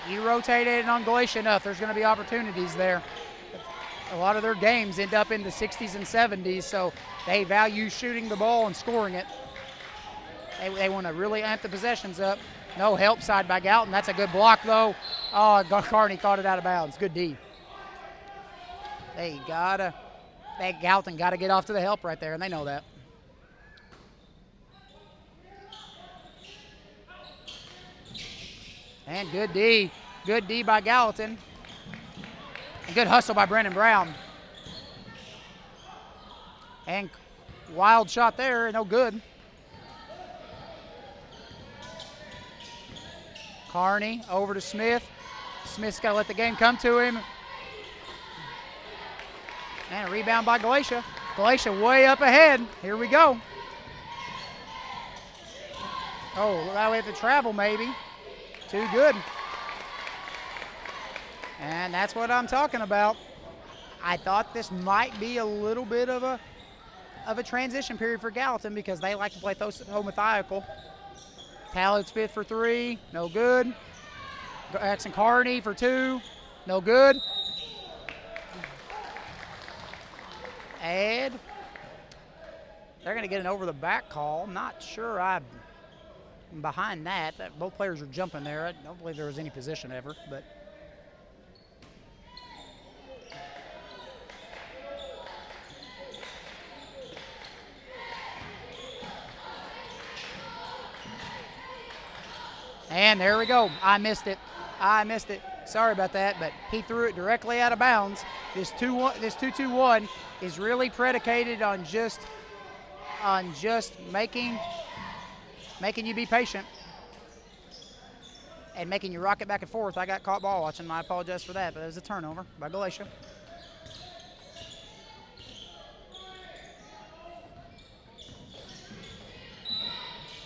He rotated on Galatia enough. There's going to be opportunities there. A lot of their games end up in the 60s and 70s, so they value shooting the ball and scoring it. They want to really amp the possessions up. No help side by Gallatin. That's a good block, though. Oh, Carney caught it out of bounds. Good D. Gallatin got to get off to the help right there, and they know that. And good D. Good D by Gallatin. And good hustle by Brennan Brown. And wild shot there, no good. Carney over to Smith. Smith's got to let the game come to him. And a rebound by Galatia. Galatia way up ahead. Here we go. Oh, that we have to travel maybe. Too good. And that's what I'm talking about. I thought this might be a little bit of a transition period for Gallatin because they like to play so methodical. Talon Smith for 3, no good. Jackson Carney for 2, no good. And they're going to get an over the back call. Not sure I'm behind that. Both players are jumping there. I don't believe there was any position ever, but. And there we go. I missed it. Sorry about that, but he threw it directly out of bounds. This 2-2-1 is really predicated on just making you be patient and making you rock it back and forth. I got caught ball watching. I apologize for that, but it was a turnover by Galatia.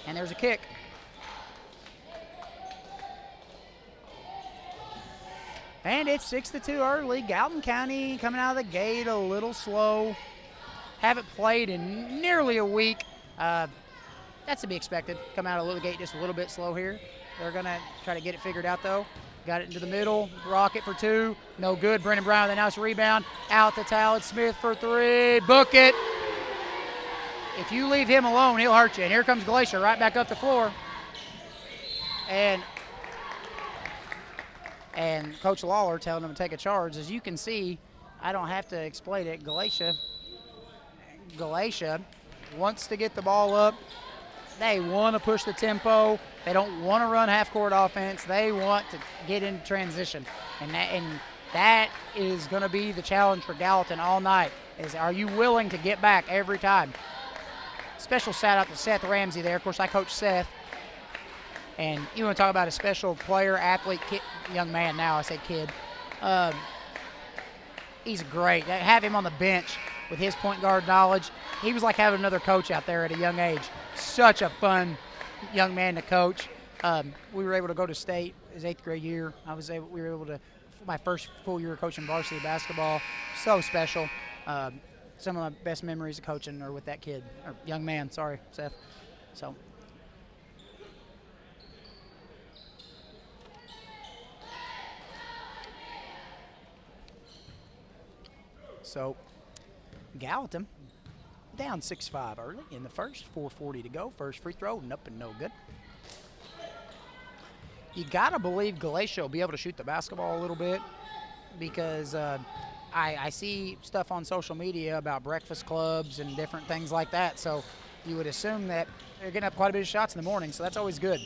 And there's a kick. And it's 6-2 early. Gallatin County coming out of the gate a little slow. Haven't played in nearly a week. That's to be expected. Come out of the gate just a little bit slow here. They're going to try to get it figured out, though. Got it into the middle. Rocket for 2. No good. Brennan Brown with a nice rebound. Out to Talon Smith for 3. Book it. If you leave him alone, he'll hurt you. And here comes Galatia right back up the floor. And Coach Lawler telling him to take a charge. As you can see, I don't have to explain it. Galatia wants to get the ball up. They want to push the tempo. They don't want to run half-court offense. They want to get in transition. And that is going to be the challenge for Gallatin all night, is are you willing to get back every time? Special shout-out to Seth Ramsey there. Of course, I coach Seth. And you want to talk about a special player, athlete, kid, young man now. I say kid. He's great. Have him on the bench with his point guard knowledge. He was like having another coach out there at a young age. Such a fun young man to coach. We were able to go to state his 8th grade year. We were able to, my first full year coaching varsity basketball. So special. Some of my best memories of coaching are with that kid, or young man, sorry, Seth. So Gallatin down 6-5 early in the first, 4:40 to go. First free throw, up and no good. You got to believe Galatia will be able to shoot the basketball a little bit, because I see stuff on social media about breakfast clubs and different things like that. So you would assume that they're going to have quite a bit of shots in the morning, so that's always good.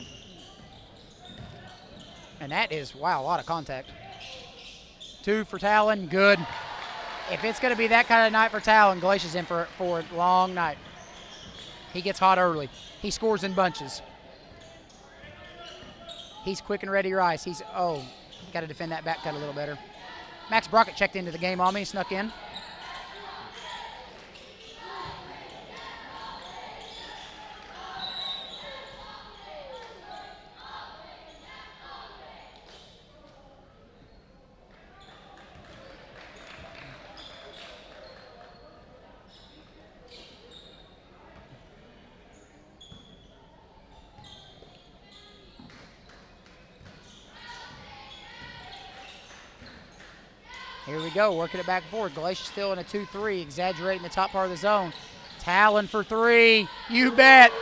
And that is, wow, a lot of contact. 2 for Talon, good. If it's going to be that kind of night for Talon, Galatia's in for a long night. He gets hot early. He scores in bunches. He's quick and ready to rise. Got to defend that back cut a little better. Max Brockett checked into the game on me, snuck in. Here we go, working it back and forth. Galatia still in a 2-3, exaggerating the top part of the zone. Talon for 3. You bet.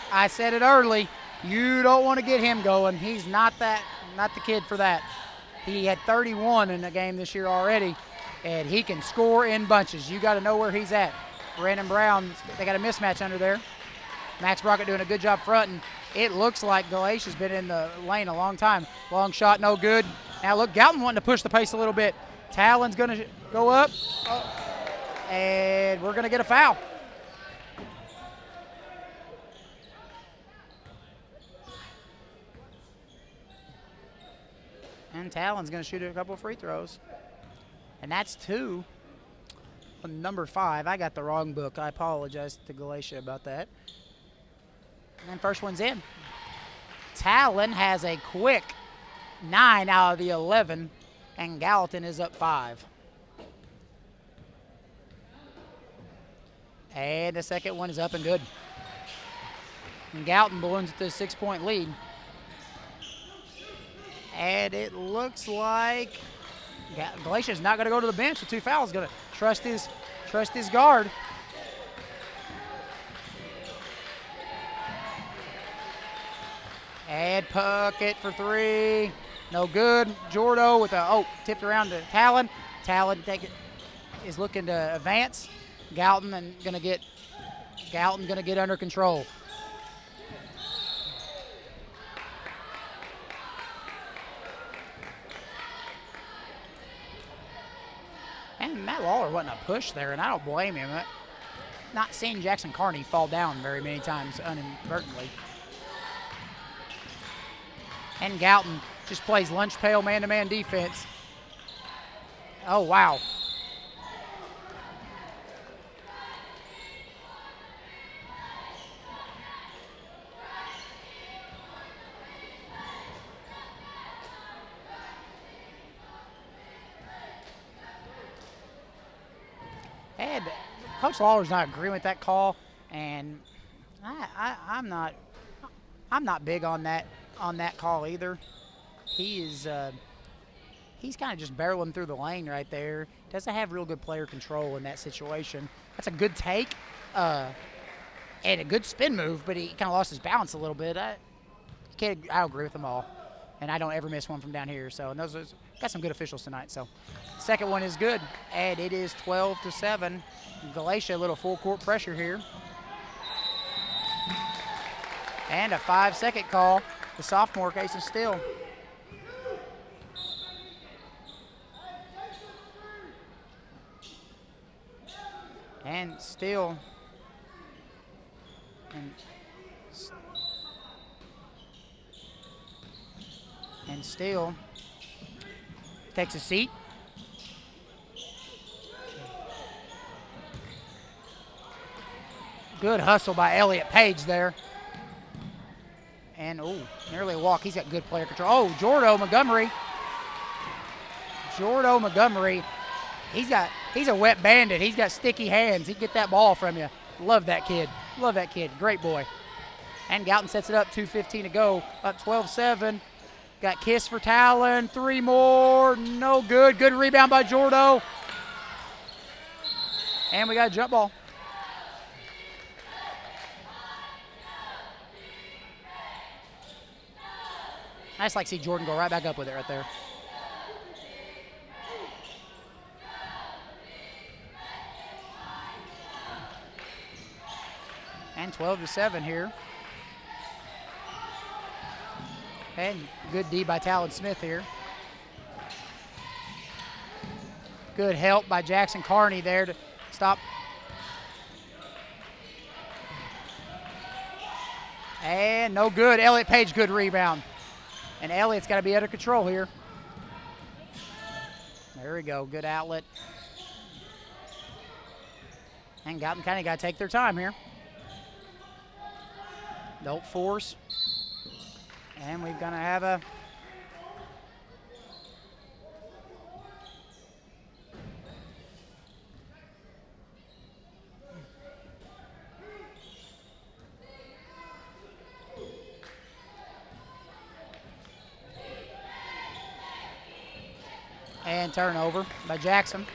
I said it early. You don't want to get him going. He's not the kid for that. He had 31 in the game this year already, and he can score in bunches. You got to know where he's at. Brandon Brown, they got a mismatch under there. Max Brockett doing a good job fronting. It looks like Galatia's been in the lane a long time. Long shot, no good. Now look, Gallatin wanting to push the pace a little bit. Talon's going to go up, and we're going to get a foul. And Talon's going to shoot a couple of free throws. And that's 2. Number 5, I got the wrong book. I apologize to Galatia about that. And then first one's in. Talon has a quick 9 out of the 11, and Gallatin is up 5. And the second one is up and good. And Gallatin balloons it to a 6-point lead. And it looks like Galatia's not going to go to the bench with 2 fouls. Going to trust his guard. And Puckett for 3. No good. Jordo with tipped around to Talon. Talon is looking to advance. Gallatin going to get under control. Lawler wasn't a push there, and I don't blame him. Not seeing Jackson Carney fall down very many times inadvertently. And Gallatin just plays lunch pail man-to-man defense. Oh, wow. And Coach Lawler's not agreeing with that call, and I'm not big on that call either. He's kind of just barreling through the lane right there. Doesn't have real good player control in that situation. That's a good take and a good spin move, but he kind of lost his balance a little bit. I agree with them all, and I don't ever miss one from down here. So, and those got some good officials tonight. So, second one is good, and it is 12-7. Galatia, a little full court pressure here. And a 5-second call. The sophomore Casey Steele. And Steele. And Steele takes a seat. Good hustle by Elliott Page there. And, nearly a walk. He's got good player control. Oh, Jordo Montgomery. He's a wet bandit. He's got sticky hands. He can get that ball from you. Love that kid. Great boy. And Gallatin sets it up, 2:15 to go. Up 12-7. Got Kiss for Talon. 3 more. No good. Good rebound by Jordo. And we got a jump ball. I just like to see Jordan go right back up with it right there. And 12-7 here. And good D by Talon Smith here. Good help by Jackson Carney there to stop. And no good. Elliott Page, good rebound. And Elliott's got to be under control here. There we go. Good outlet. And Gallatin kind of got to take their time here. Don't force. And we're going to have a and turnover by Jackson.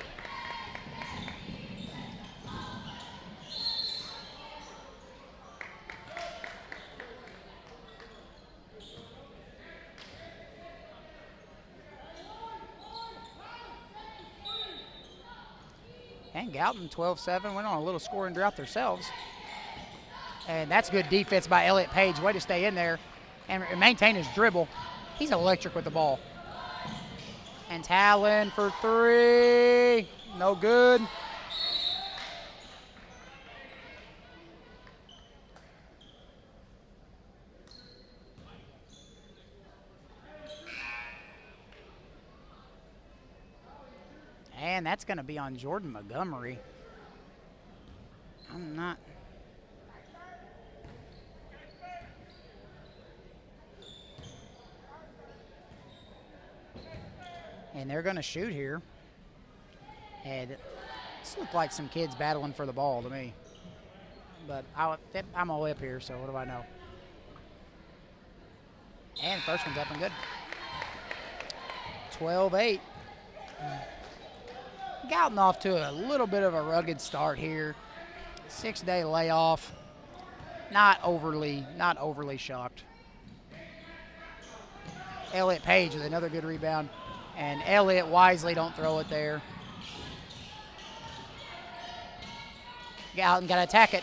And Gallatin 12-7 went on a little scoring drought themselves. And that's good defense by Elliott Page. Way to stay in there and maintain his dribble. He's electric with the ball. And Talon for 3. No good. And that's going to be on Jordan Montgomery. I'm not. And they're going to shoot here. And this looked like some kids battling for the ball to me. But I'm all up here, so what do I know? And first one's up and good. 12-8. Gallatin off to a little bit of a rugged start here. 6-day layoff. Not overly shocked. Elliott Page with another good rebound. And Elliott wisely don't throw it there. Gallatin got to attack it.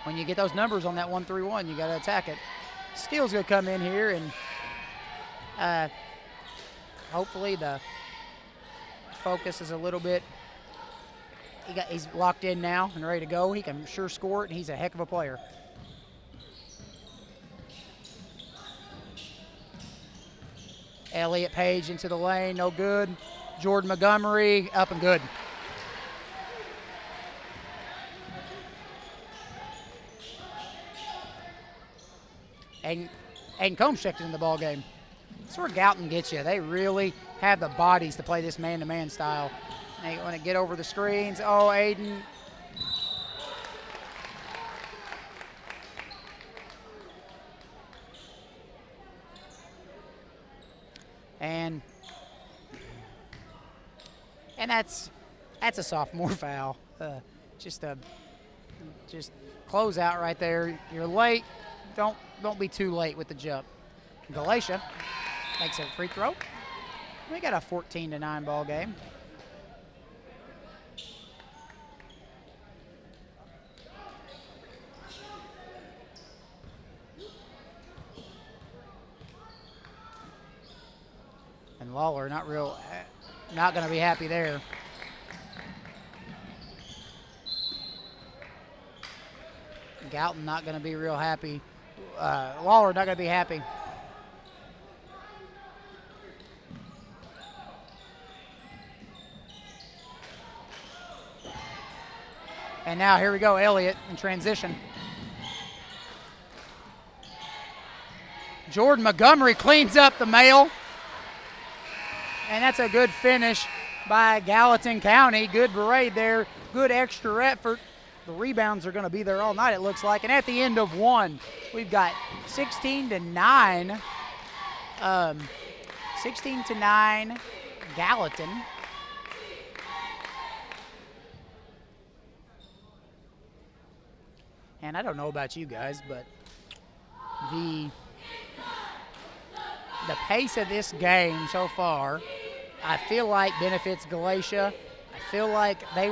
When you get those numbers on that 1-3-1, you got to attack it. Steele's going to come in here and hopefully the focus is a little bit. He's locked in now and ready to go. He can sure score it, and he's a heck of a player. Elliott Page into the lane, no good. Jordan Montgomery up and good. And Combs checked in the ball game. That's where Gallatin gets you. They really have the bodies to play this man-to-man style. They want to get over the screens. Oh, Aiden. And that's a sophomore foul. Just close out right there. You're late. Don't be too late with the jump. Galatia makes a free throw. We got a 14-9 ball game. And Lawler not going to be happy there. Gallatin not going to be real happy. Lawler not going to be happy. And now here we go, Elliott in transition. Jordan Montgomery cleans up the mail. And that's a good finish by Gallatin County. Good parade there, good extra effort. The rebounds are going to be there all night, it looks like. And at the end of one, we've got 16-9. 16-9 Gallatin. And I don't know about you guys, but the pace of this game so far, I feel like benefits Galatia. I feel like they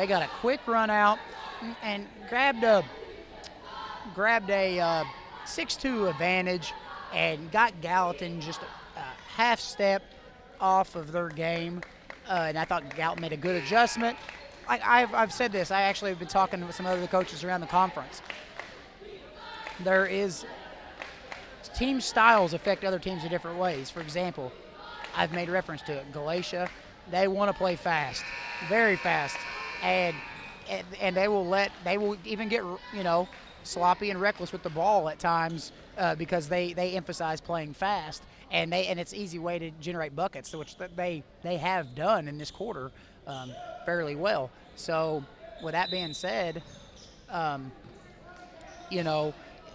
got a quick run out and grabbed a 6-2 advantage and got Gallatin just a half step off of their game. And I thought Gallatin made a good adjustment. I've said this. I actually have been talking with some other coaches around the conference. There is team styles affect other teams in different ways. For example, I've made reference to it. Galatia, they want to play fast, very fast, and they will even get sloppy and reckless with the ball at times because they emphasize playing fast, and it's an easy way to generate buckets, which they have done in this quarter fairly well. So with that being said,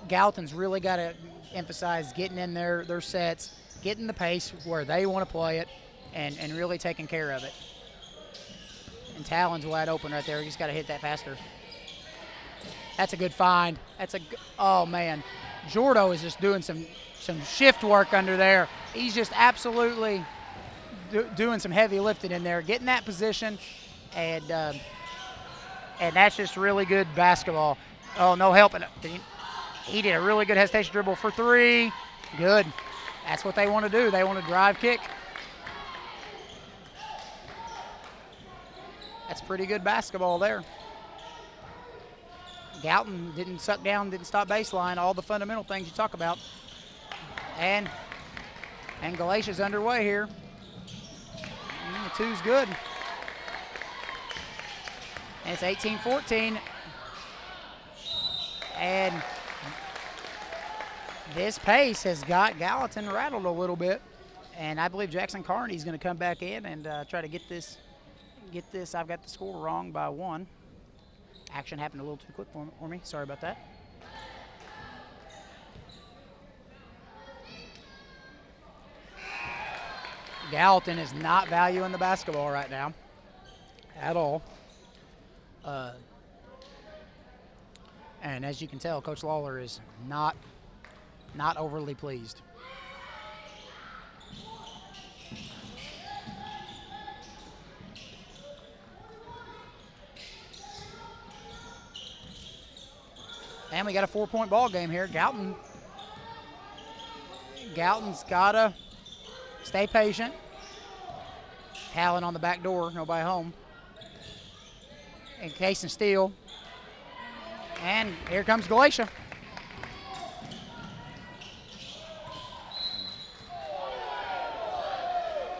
Gallatin's really got to emphasize getting in their sets, getting the pace where they want to play it, and really taking care of it. And Talon's wide open right there. He's got to hit that faster. That's a good find. Oh, man. Jordo is just doing some shift work under there. He's just absolutely doing some heavy lifting in there, getting that position, and that's just really good basketball. Oh, no helping. He did a really good hesitation dribble for three. Good. That's what they want to do. They want to drive kick. That's pretty good basketball there. Gallatin didn't suck down, didn't stop baseline, all the fundamental things you talk about. And Galatia's underway here. The two's good. And it's 18-14. And this pace has got Gallatin rattled a little bit. And I believe Jackson Carney's going to come back in and try to get this. I've got the score wrong by one. Action happened a little too quick for me. Sorry about that. Gallatin is not valuing the basketball right now at all. And as you can tell, Coach Lawler is not overly pleased. And we got a 4-point ball game here. Gallatin's got to stay patient, Callan on the back door, nobody home. And Case and Steele. And here comes Galatia.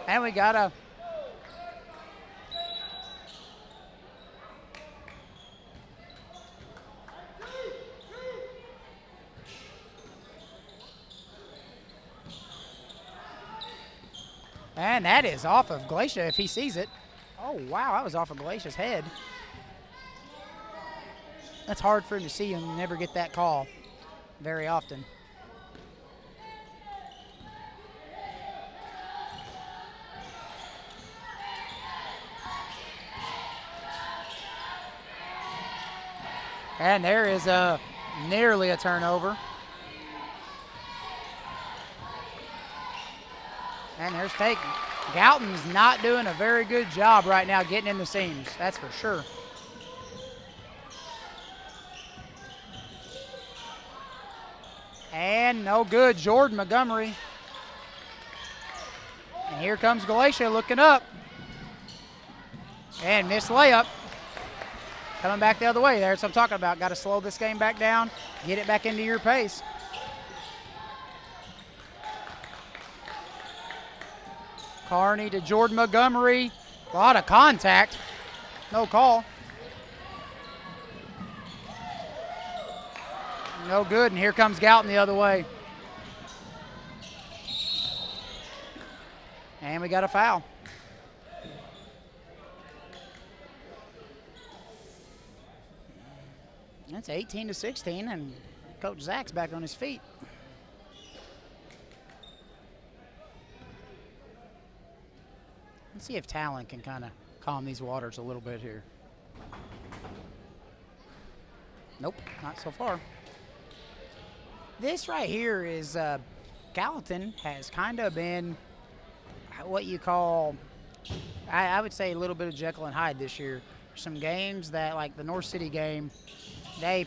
And we got a and that is off of Galatia if he sees it. Oh, wow, that was off of Galatia's head. That's hard for him to see and never get that call very often. And there is nearly a turnover. And there's take. Galton's not doing a very good job right now getting in the seams, that's for sure. And no good, Jordan Montgomery. And here comes Galatia looking up. And missed layup. Coming back the other way. That's what I'm talking about. Got to slow this game back down, get it back into your pace. Carney to Jordan Montgomery. A lot of contact. No call. No good, and here comes Gallatin the other way. And we got a foul. That's 18-16, and Coach Zach's back on his feet. Let's see if Talon can kind of calm these waters a little bit here. Nope, not so far. This right here is Gallatin has kind of been what you call, I would say, a little bit of Jekyll and Hyde this year. Some games that, like the North City game, they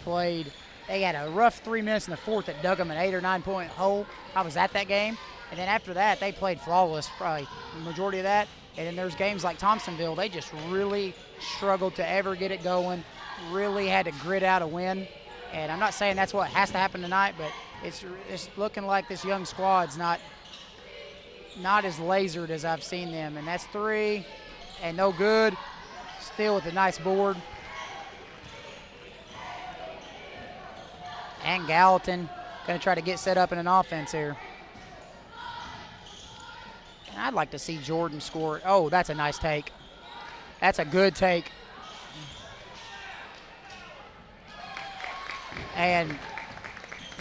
had a rough 3 minutes in the fourth that dug them an 8 or 9 point hole. I was at that game. And then after that, they played flawless, probably the majority of that. And then there's games like Thompsonville, they just really struggled to ever get it going, really had to grit out a win. And I'm not saying that's what has to happen tonight, but it's looking like this young squad's not as lasered as I've seen them. And that's 3, and no good. Still with a nice board. And Gallatin going to try to get set up in an offense here. And I'd like to see Jordan score. Oh, that's a nice take. That's a good take. And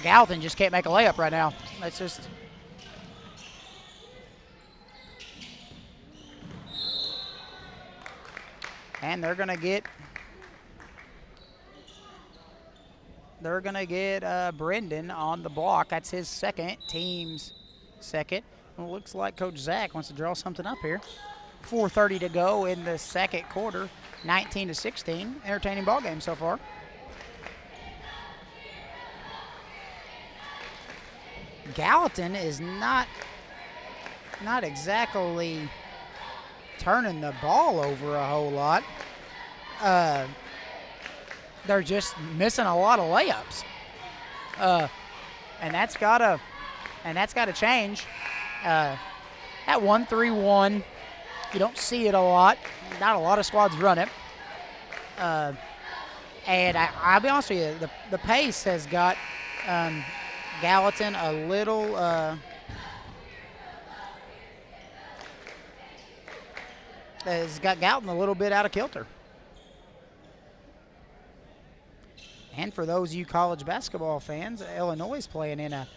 Gallatin just can't make a layup right now. That's just. And they're going to get Brendan on the block. That's his second, team's second. Well, it looks like Coach Zach wants to draw something up here. 4:30 to go in the second quarter, 19-16. Entertaining ball game so far. Gallatin is not exactly turning the ball over a whole lot. They're just missing a lot of layups, and that's gotta change. At 1-3-1, you don't see it a lot. Not a lot of squads run it. And I'll be honest with you, the pace has got Gallatin a little. Has got Gallatin a little bit out of kilter. And for those of you college basketball fans, Illinois is playing in a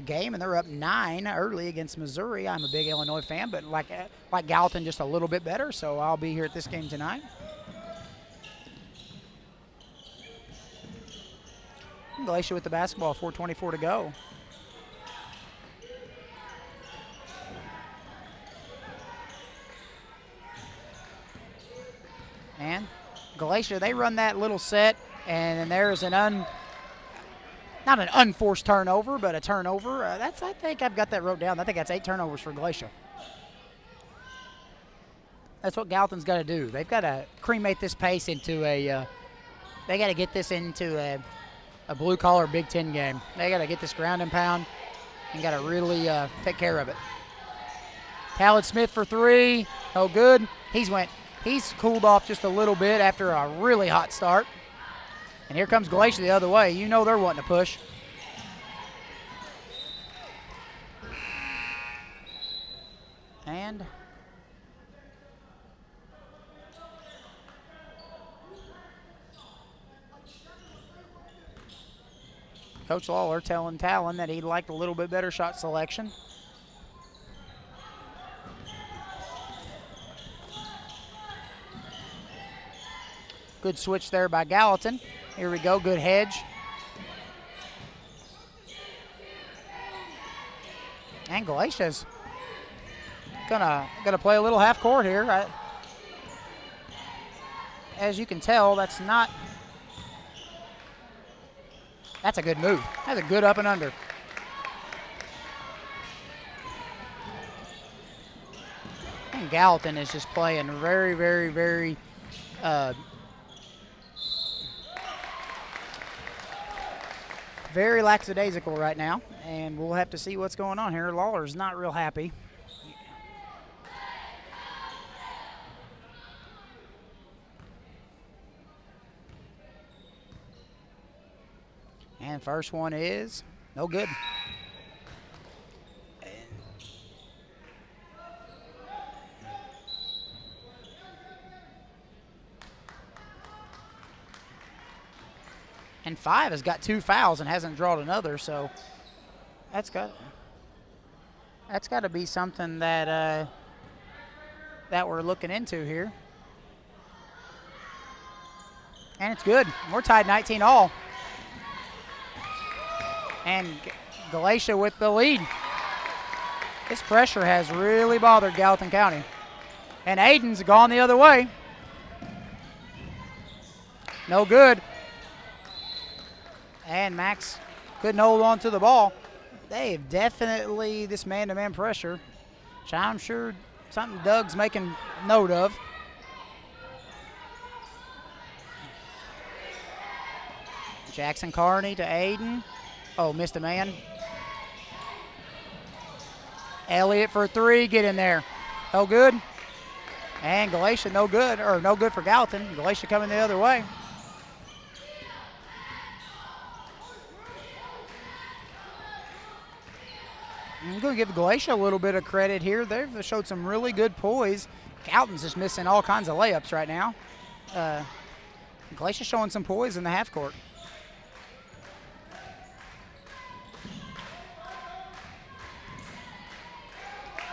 game, and they're up 9 early against Missouri. I'm a big Illinois fan, but like Gallatin, just a little bit better, so I'll be here at this game tonight. Galatia with the basketball, 4:24 to go. And Galatia, they run that little set, and then there's not an unforced turnover, but a turnover. I think I've got that wrote down. I think that's 8 turnovers for Galatia. That's what Gallatin's got to do. They've got to cremate this pace into they got to get this into a blue-collar Big Ten game. They got to get this ground and pound and got to really take care of it. Talon Smith for three. No good. He's cooled off just a little bit after a really hot start. And here comes Galatia the other way. You know they're wanting to push. And Coach Lawler telling Talon that he'd liked a little bit better shot selection. Good switch there by Gallatin. Here we go, good hedge. And Galatia's gonna play a little half court here. As you can tell, that's a good move. That's a good up and under. And Gallatin is just playing very, very, very very lackadaisical right now, and we'll have to see what's going on here. Lawler's not real happy. And first one is no good. And Five has got 2 fouls and hasn't drawn another, so that's got to be something that that we're looking into here. And it's good. We're tied 19 all. And Galatia with the lead. This pressure has really bothered Gallatin County. And Aiden's gone the other way. No good. And Max couldn't hold on to the ball. They've definitely, this man-to-man pressure, which I'm sure something Doug's making note of. Jackson Carney to Aiden. Oh, missed a man. Elliott for 3, get in there. No good. And Galatia no good, or no good for Gallatin. Galatia coming the other way. I'm going to give Galatia a little bit of credit here. They've showed some really good poise. Gallatin's just missing all kinds of layups right now. Galatia's showing some poise in the half court.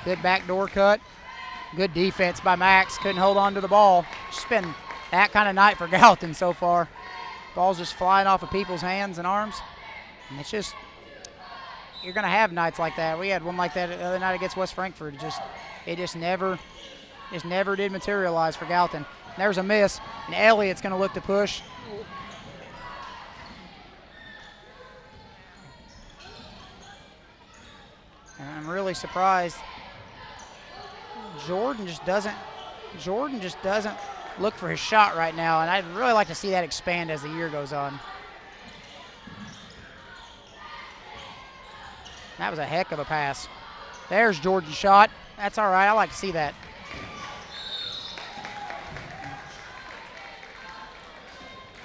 Good backdoor cut. Good defense by Max. Couldn't hold on to the ball. It's been that kind of night for Gallatin so far. Ball's just flying off of people's hands and arms. And it's just, you're going to have nights like that. We had one like that the other night against West Frankfort. It just never did materialize for Gallatin. There's a miss, and Elliott's going to look to push. And I'm really surprised. Jordan just doesn't look for his shot right now, and I'd really like to see that expand as the year goes on. That was a heck of a pass. There's Jordan's shot. That's all right. I like to see that.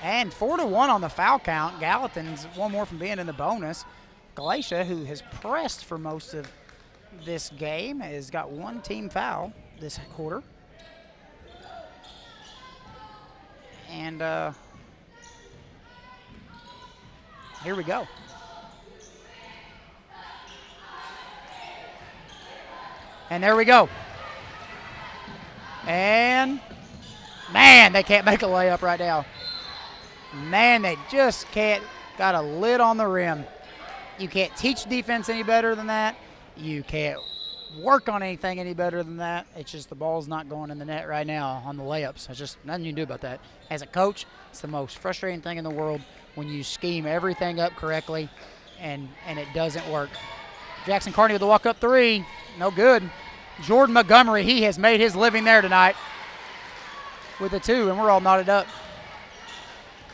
And 4-1 on the foul count. Gallatin's one more from being in the bonus. Galatia, who has pressed for most of this game, has got 1 team foul this quarter. And here we go. And there we go. And, man, they can't make a layup right now. Man, they just can't. Got a lid on the rim. You can't teach defense any better than that. You can't work on anything any better than that. It's just the ball's not going in the net right now on the layups. There's just nothing you can do about that. As a coach, it's the most frustrating thing in the world when you scheme everything up correctly and it doesn't work. Jackson Carney with the walk-up 3. No good. Jordan Montgomery, he has made his living there tonight with a 2, and we're all knotted up.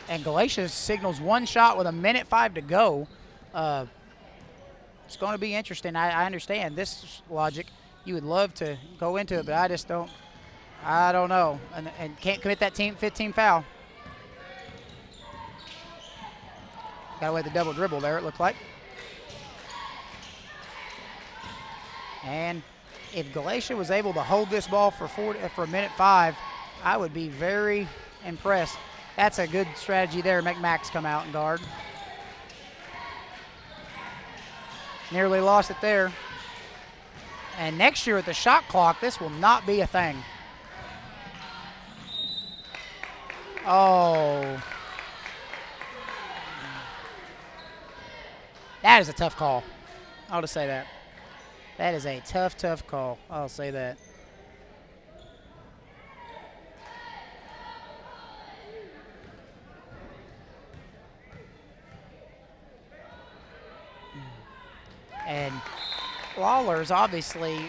And Galatia signals one shot with 1:05 to go. It's going to be interesting. I understand this logic. You would love to go into it, but I just don't. I don't know. And can't commit that 15 foul. Got away with the double dribble there, it looked like. And if Galatia was able to hold this ball for 1:05, I would be very impressed. That's a good strategy there. Make Max come out and guard. Nearly lost it there. And next year with the shot clock, this will not be a thing. Oh. That is a tough call. I'll just say that. That is a tough, tough call. I'll say that. And Lawler's obviously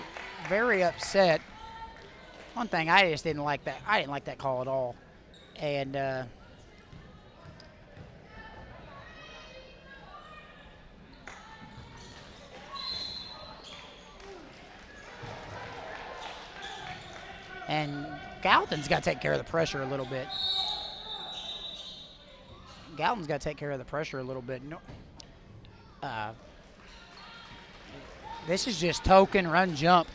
very upset. One thing, I just didn't like that. I didn't like that call at all. And Gallatin's got to take care of the pressure a little bit. Gallatin's got to take care of the pressure a little bit. No, this is just token, run, jump.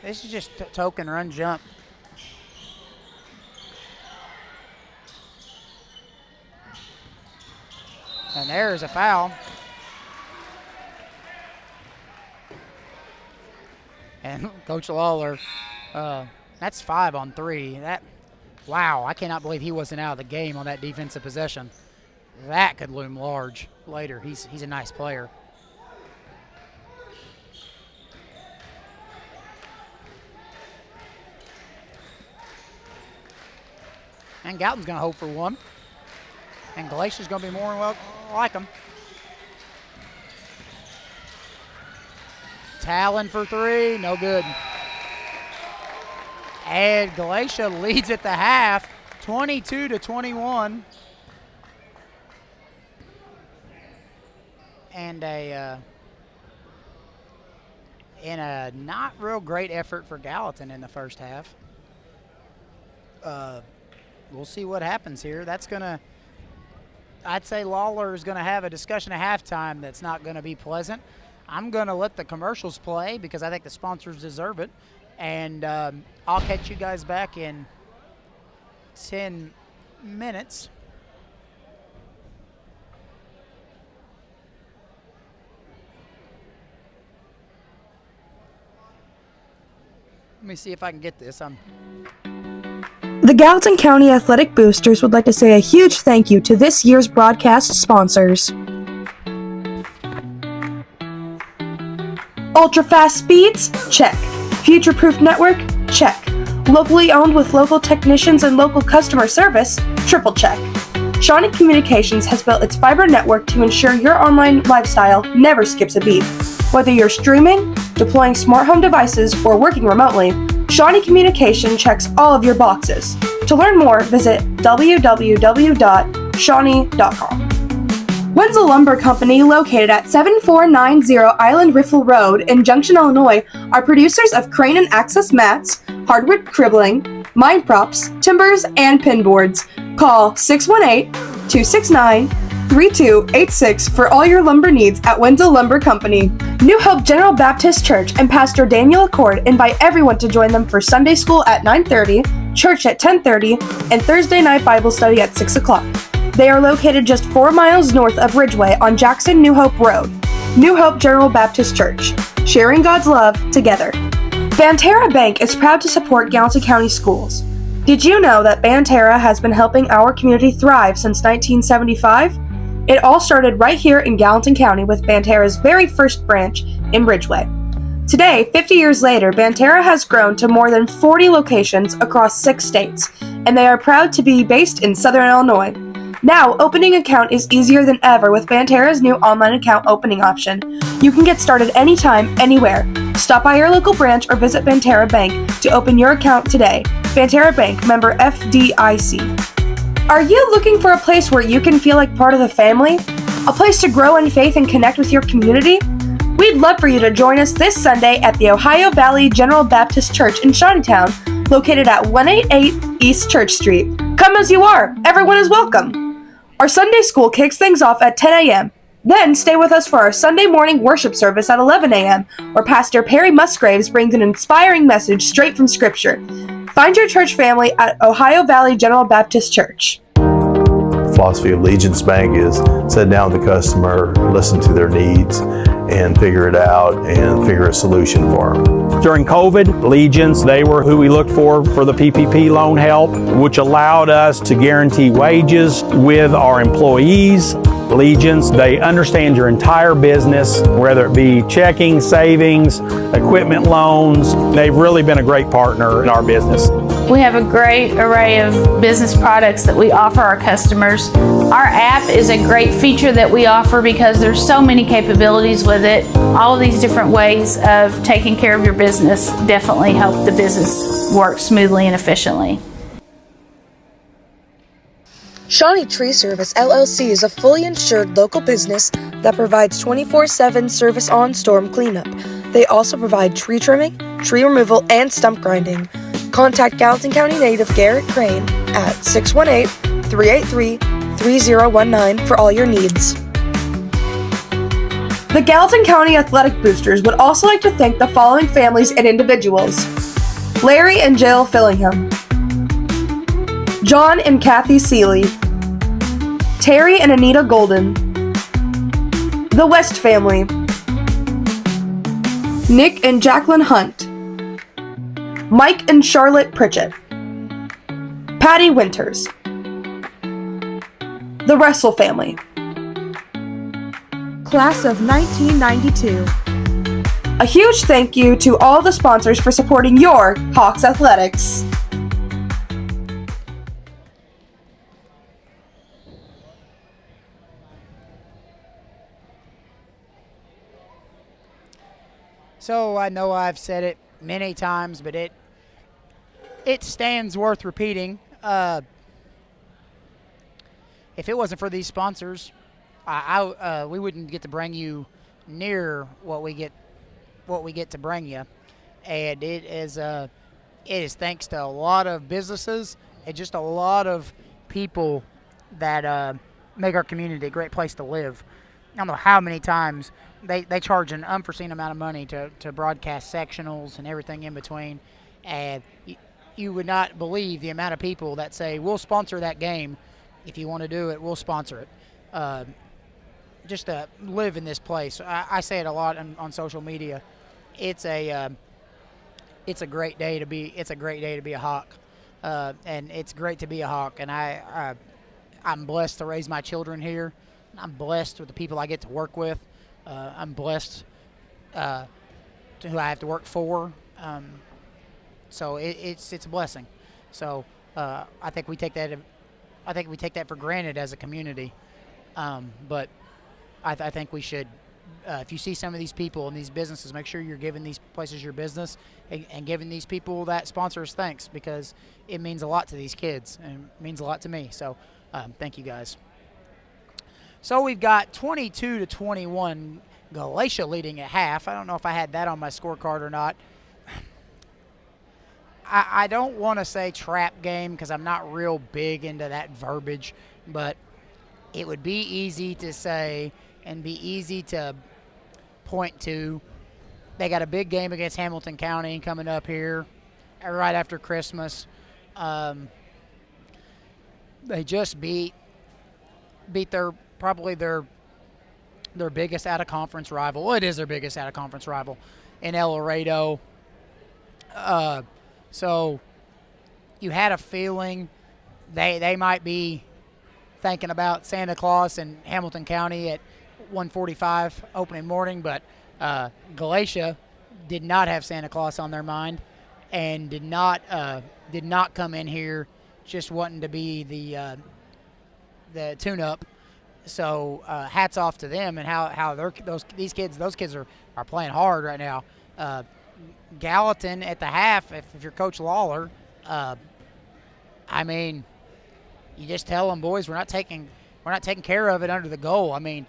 This is just token, run, jump. And there's a foul. And Coach Lawler, that's 5 on 3. Wow, I cannot believe he wasn't out of the game on that defensive possession. That could loom large later. He's a nice player. And Gallatin's going to hope for one. And Galatia's going to be more than well like him. Talon for 3, no good. And Galatia leads at the half, 22-21. And in a not real great effort for Gallatin in the first half. We'll see what happens here. That's going to, I'd say Lawler is going to have a discussion at halftime that's not going to be pleasant. I'm going to let the commercials play because I think the sponsors deserve it. And I'll catch you guys back in 10 minutes. Let me see if I can get this. The Gallatin County Athletic Boosters would like to say a huge thank you to this year's broadcast sponsors. Ultra-fast speeds? Check. Future-proof network? Check. Locally owned with local technicians and local customer service? Triple check. Shawnee Communications has built its fiber network to ensure your online lifestyle never skips a beat. Whether you're streaming, deploying smart home devices, or working remotely, Shawnee Communication checks all of your boxes. To learn more, visit www.shawnee.com. Wenzel Lumber Company, located at 7490 Island Riffle Road in Junction, Illinois, are producers of crane and access mats, hardwood cribbling, mine props, timbers, and pin boards. Call 618-269-3286 for all your lumber needs at Wenzel Lumber Company. New Hope General Baptist Church and Pastor Daniel Accord invite everyone to join them for Sunday school at 9:30, church at 10:30, and Thursday night Bible study at 6 o'clock. They are located just 4 miles north of Ridgeway on Jackson New Hope Road. New Hope General Baptist Church, sharing God's love together. Banterra Bank is proud to support Gallatin County schools. Did you know that Banterra has been helping our community thrive since 1975? It all started right here in Gallatin County with Banterra's very first branch in Ridgeway. Today, 50 years later, Banterra has grown to more than 40 locations across 6 states, and they are proud to be based in Southern Illinois. Now, opening an account is easier than ever with Banterra's new online account opening option. You can get started anytime, anywhere. Stop by your local branch or visit Banterra Bank to open your account today. Banterra Bank, member FDIC. Are you looking for a place where you can feel like part of the family? A place to grow in faith and connect with your community? We'd love for you to join us this Sunday at the Ohio Valley General Baptist Church in Shawneetown, located at 188 East Church Street. Come as you are. Everyone is welcome. Our Sunday school kicks things off at 10 a.m. Then stay with us for our Sunday morning worship service at 11 a.m., where Pastor Perry Musgraves brings an inspiring message straight from Scripture. Find your church family at Ohio Valley General Baptist Church. The philosophy of Allegiance Bank is sit down with the customer, listen to their needs, and figure it out and figure a solution for them. During COVID, Allegiance, they were who we looked for the PPP loan help, which allowed us to guarantee wages with our employees. Allegiance, they understand your entire business, whether it be checking, savings, equipment loans. They've really been a great partner in our business. We have a great array of business products that we offer our customers. Our app is a great feature that we offer because there's so many capabilities with it. All of these different ways of taking care of your business definitely help the business work smoothly and efficiently. Shawnee Tree Service LLC is a fully insured local business that provides 24/7 service on storm cleanup. They also provide tree trimming, tree removal, and stump grinding. Contact Gallatin County native Garrett Crane at 618-383-3019 for all your needs. The Gallatin County Athletic Boosters would also like to thank the following families and individuals: Larry and Jill Fillingham, John and Kathy Seeley, Terry and Anita Golden, the West family, Nick and Jacqueline Hunt, Mike and Charlotte Pritchett, Patty Winters, the Russell family, class of 1992. A huge thank you to all the sponsors for supporting your Hawks athletics. So I know I've said it many times, but it stands worth repeating. If it wasn't for these sponsors, we wouldn't get to bring you near what we get to bring you, and it is thanks to a lot of businesses and just a lot of people that make our community a great place to live. I don't know how many times they charge an unforeseen amount of money to broadcast sectionals and everything in between, and you would not believe the amount of people that say, we'll sponsor that game. If you want to do it, we'll sponsor it. Just to live in this place. I say it a lot on social media. It's a great day to be a Hawk, and it's great to be a Hawk. And I'm blessed to raise my children here. I'm blessed with the people I get to work with. I'm blessed to who I have to work for. So it's a blessing. So I think we take that for granted as a community. But I think we should. If you see some of these people and these businesses, make sure you're giving these places your business and giving these people that sponsors thanks, because it means a lot to these kids and it means a lot to me. So thank you guys. So we've got 22-21 Galatia leading at half. I don't know if I had that on my scorecard or not. I don't want to say trap game because I'm not real big into that verbiage, but it would be easy to say and be easy to point to. They got a big game against Hamilton County coming up here right after Christmas. They just beat their biggest out-of-conference rival. Well, it is their biggest out-of-conference rival in El Laredo. So you had a feeling they might be thinking about Santa Claus in Hamilton County at 1:45 opening morning, but Galatia did not have Santa Claus on their mind and did not come in here just wanting to be the tune-up. So hats off to them and how those kids are playing hard right now. Gallatin at the half, if you're Coach Lawler, I mean, you just tell them, boys, we're not taking care of it under the goal. I mean,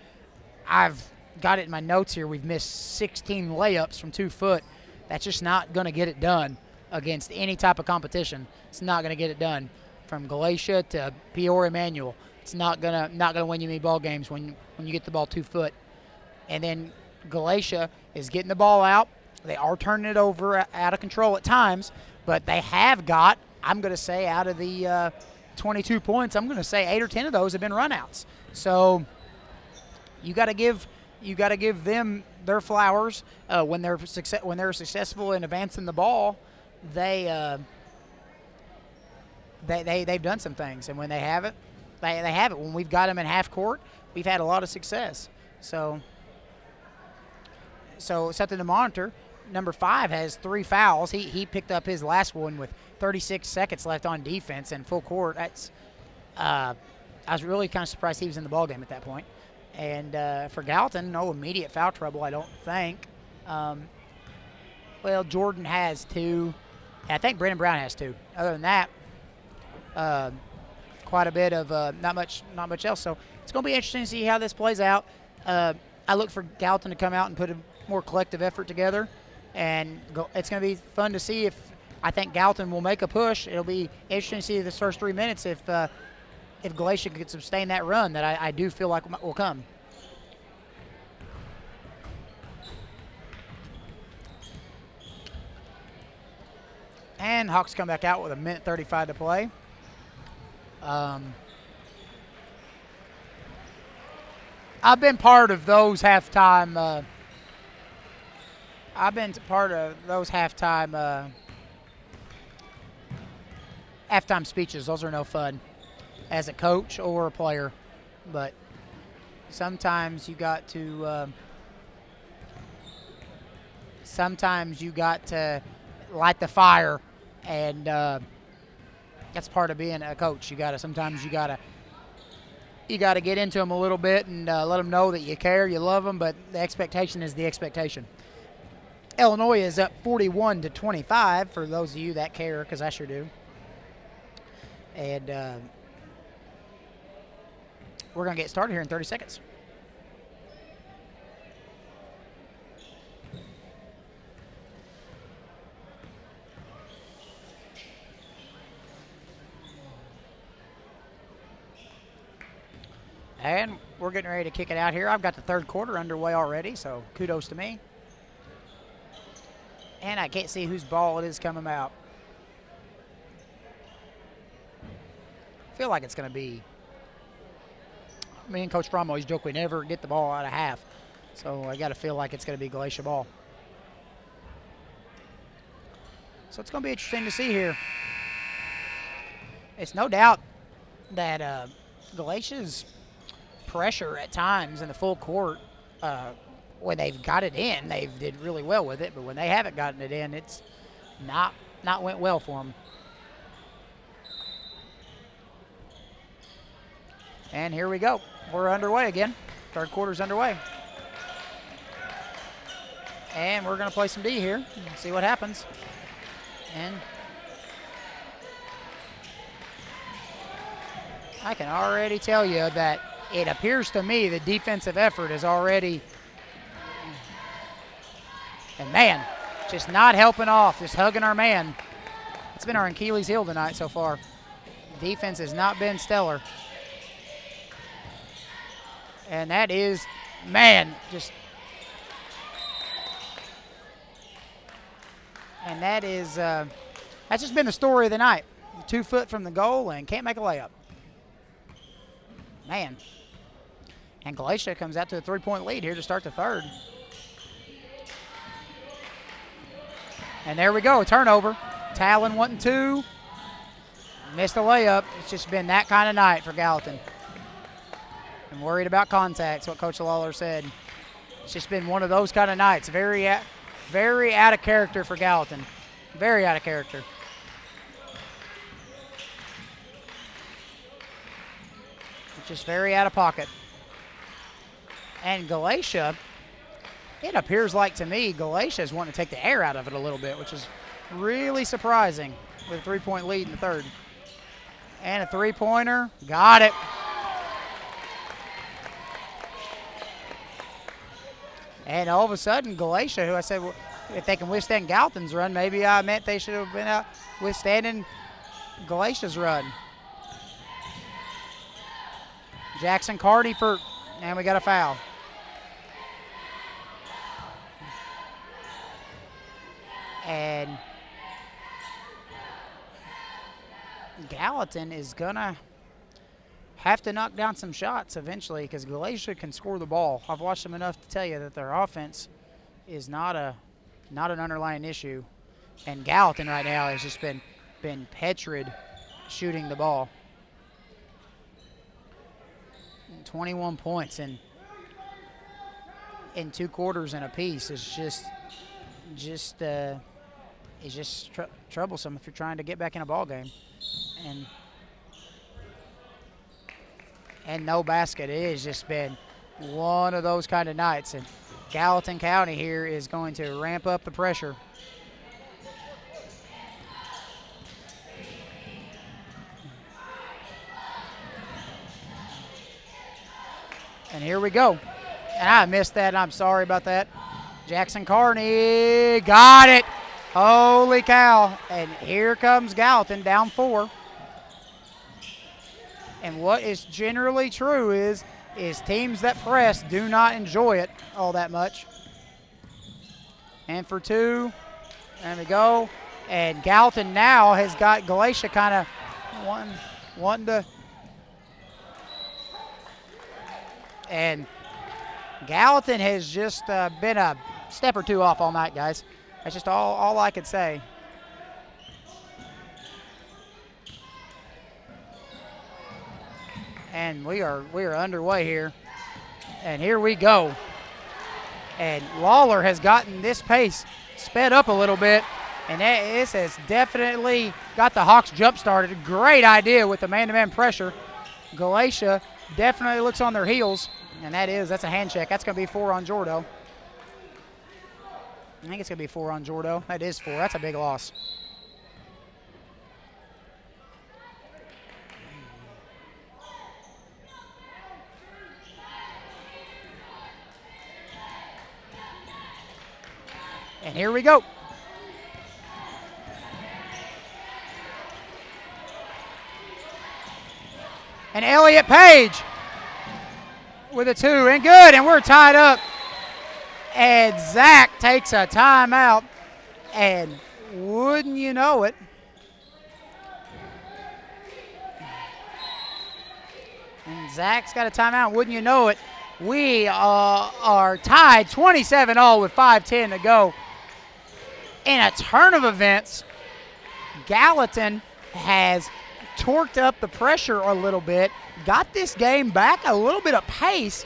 I've got it in my notes here. We've missed 16 layups from 2 foot. That's just not going to get it done against any type of competition. It's not going to get it done. From Galatia to Peoria Manual, it's not gonna win you any ball games when you get the ball 2 foot. And then Galatia is getting the ball out. They are turning it over out of control at times, but they have got, I'm going to say, out of the 22 points, I'm going to say 8 or 10 of those have been runouts. So you got to give them their flowers when they're successful in advancing the ball. They've done some things, and when they have it, they have it. When we've got them in half court, we've had a lot of success. So something to monitor. Number 5 has 3 fouls. He picked up his last one with 36 seconds left on defense and full court. That's I was really kind of surprised he was in the ballgame at that point. And for Gallatin, no immediate foul trouble, I don't think. Well, Jordan has 2. And I think Brendan Brown has 2. Other than that, quite a bit of not much else. So it's going to be interesting to see how this plays out. I look for Gallatin to come out and put a more collective effort together, and it's going to be fun to see if I think Gallatin will make a push. It'll be interesting to see this first 3 minutes if Galatia could sustain that run that I do feel like will come. And Hawks come back out with 1:35 to play. I've been part of those halftime. Halftime speeches. Those are no fun as a coach or a player, but sometimes you got to. Sometimes you got to light the fire, and that's part of being a coach. You got to get into them a little bit and let them know that you care, you love them, but the expectation is the expectation. Illinois is up 41-25 for those of you that care, because I sure do. And we're going to get started here in 30 seconds. And we're getting ready to kick it out here. I've got the third quarter underway already, so kudos to me. And I can't see whose ball it is coming out. I feel like it's going to be. Me and Coach Fromm always joke we never get the ball out of half. So I got to feel like it's going to be Galatia ball. So it's going to be interesting to see here. It's no doubt that Galatia's pressure at times in the full court, when they've got it in, they did really well with it. But when they haven't gotten it in, it's not went well for them. And here we go. We're underway again. Third quarter's underway. And we're going to play some D here and see what happens. And I can already tell you that it appears to me the defensive effort is already, and man, just not helping off, just hugging our man. It's been our Achilles heel tonight so far. Defense has not been stellar. And that is, man, just, and that is, that's just been the story of the night. 2 foot from the goal and can't make a layup. Man. And Galatia comes out to a 3-point lead here to start the third. And there we go, a turnover. Talon wanting 2. Missed a layup. It's just been that kind of night for Gallatin. I'm worried about contacts, what Coach Lawler said. It's just been one of those kind of nights. Very out of character for Gallatin. Very out of character. Just very out of pocket. And Galatia it appears like to me Galatia is wanting to take the air out of it a little bit, which is really surprising with a 3-point lead in the third. And a three-pointer, got it. And all of a sudden, Galatia, who I said, well, if they can withstand Gallatin's run, maybe I meant they should have been out withstanding Galatia's run. Jackson Carney and we got a foul. And Gallatin is gonna have to knock down some shots eventually because Galatia can score the ball. I've watched them enough to tell you that their offense is not an underlying issue. And Gallatin right now has just been petrid shooting the ball. 21 points in 2 quarters and a piece is just troublesome if you're trying to get back in a ball game. And no basket. It has just been one of those kind of nights. And Gallatin County here is going to ramp up the pressure. And here we go. And I missed that, and I'm sorry about that. Jackson Carney got it. Holy cow. And here comes Gallatin down 4. And what is generally true is teams that press do not enjoy it all that much. And for 2, there we go. And Gallatin now has got Galatia kind of wanting to. And Gallatin has just been a step or 2 off all night, guys. That's just all I could say. And we are underway here. And here we go. And Lawler has gotten this pace sped up a little bit. And this has definitely got the Hawks jump started. Great idea with the man-to-man pressure. Galatia definitely looks on their heels. And that's a hand check. That's going to be 4 on Jordo. I think it's going to be 4 on Jordo. That is 4. That's a big loss. And here we go. And Elliott Page with a 2 and good, and we're tied up. And Zach takes a timeout, and wouldn't you know it, and Zach's got a timeout, wouldn't you know it, we are tied 27-all with 5:10 to go. In a turn of events, Gallatin has torqued up the pressure a little bit, got this game back a little bit of pace,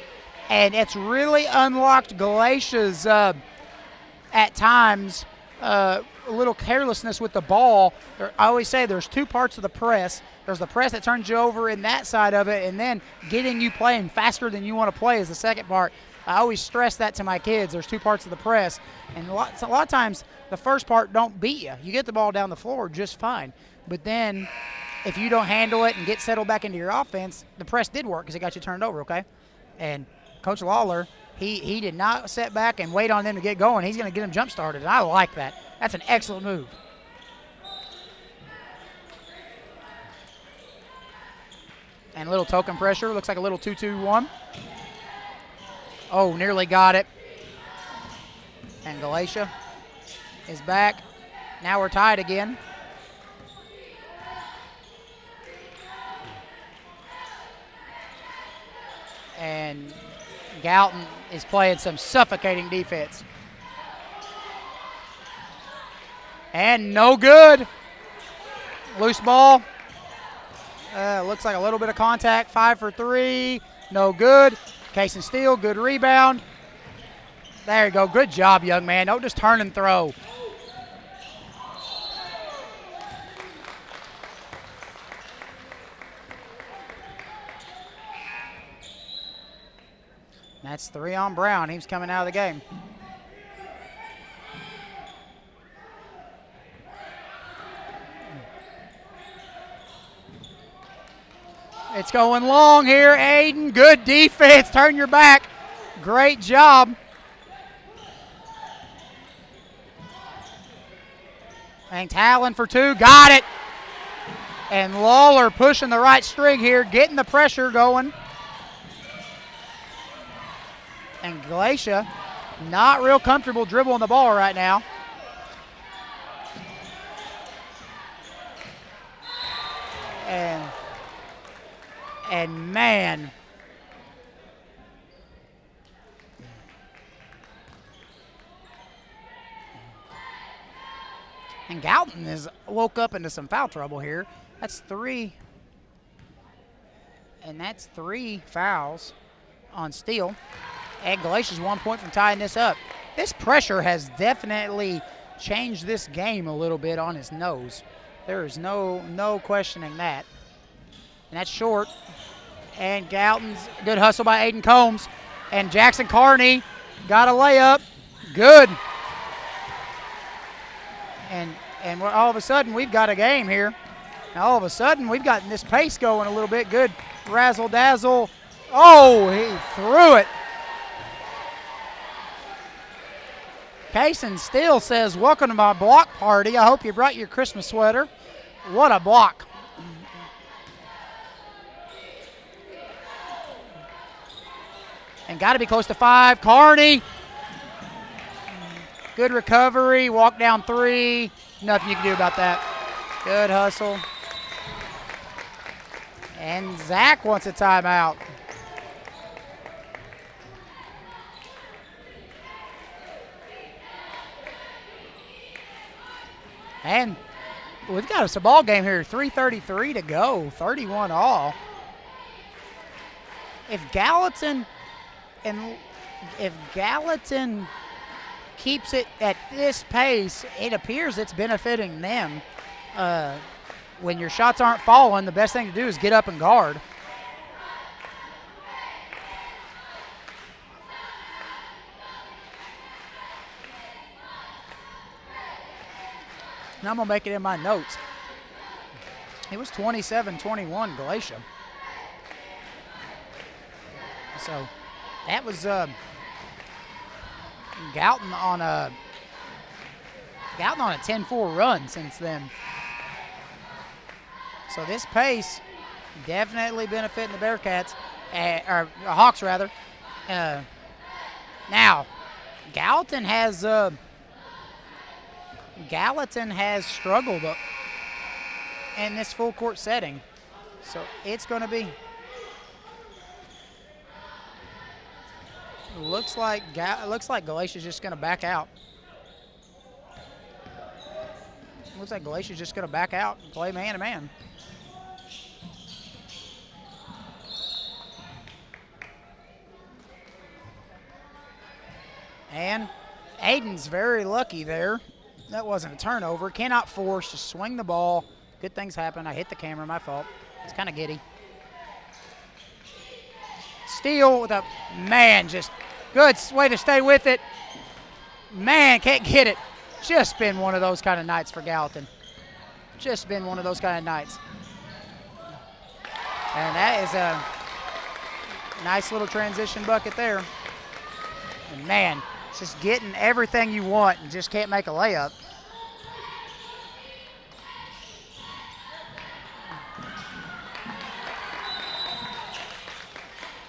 and it's really unlocked Galatia's, at times, a little carelessness with the ball. I always say there's 2 parts of the press. There's the press that turns you over in that side of it, and then getting you playing faster than you want to play is the second part. I always stress that to my kids. There's 2 parts of the press, and a lot of times the first part don't beat you. You get the ball down the floor just fine. But then if you don't handle it and get settled back into your offense, the press did work because it got you turned over, okay? And Coach Lawler, he did not sit back and wait on them to get going. He's going to get them jump started, and I like that. That's an excellent move. And a little token pressure. Looks like a little 2-2-1. Oh, nearly got it. And Galatia is back. Now we're tied again. And Gallatin is playing some suffocating defense. And no good. Loose ball. Looks like a little bit of contact. 5 for 3. No good. Case and steal. Good rebound. There you go. Good job, young man. Don't just turn and throw. That's 3 on Brown. He's coming out of the game. It's going long here, Aiden. Good defense. Turn your back. Great job. And Talon for two. Got it. And Lawler pushing the right string here, getting the pressure going. And Galatia not real comfortable dribbling the ball right now. And man, and Gallatin has woke up into some foul trouble here. That's three, and that's 3 fouls on Steele. And Galatia's 1 point from tying this up. This pressure has definitely changed this game a little bit on his nose. There is no questioning that. And that's short. And Gallatin's good hustle by Aiden Combs. And Jackson Carney got a layup. Good. And all of a sudden we've got a game here. Now all of a sudden we've gotten this pace going a little bit. Good razzle dazzle. Oh, he threw it. Kaysen Steele says, welcome to my block party. I hope you brought your Christmas sweater. What a block. And got to be close to 5. Carney. Good recovery. Walk down 3. Nothing you can do about that. Good hustle. And Zach wants a timeout. And we've got us a ball game here. 3:33 to go. 31 all. If Gallatin keeps it at this pace, it appears it's benefiting them. When your shots aren't falling, the best thing to do is get up and guard. Now I'm going to make it in my notes. It was 27-21 Galatia. So that was Gallatin on a 10-4 run since then. So this pace definitely benefiting the Bearcats, or Hawks rather. Now, Gallatin has struggled in this full court setting. So it's going to be, looks like Galatia's just going to back out. Looks like Galatia's just going to back out and play man-to-man. And Aiden's very lucky there. That wasn't a turnover. Cannot force, just swing the ball. Good things happen. I hit the camera, my fault. It's kind of giddy. Steele with a, man, just good way to stay with it. Man, can't get it. Just been one of those kind of nights for Gallatin. Just been one of those kind of nights. And that is a nice little transition bucket there. And man, it's just getting everything you want and just can't make a layup.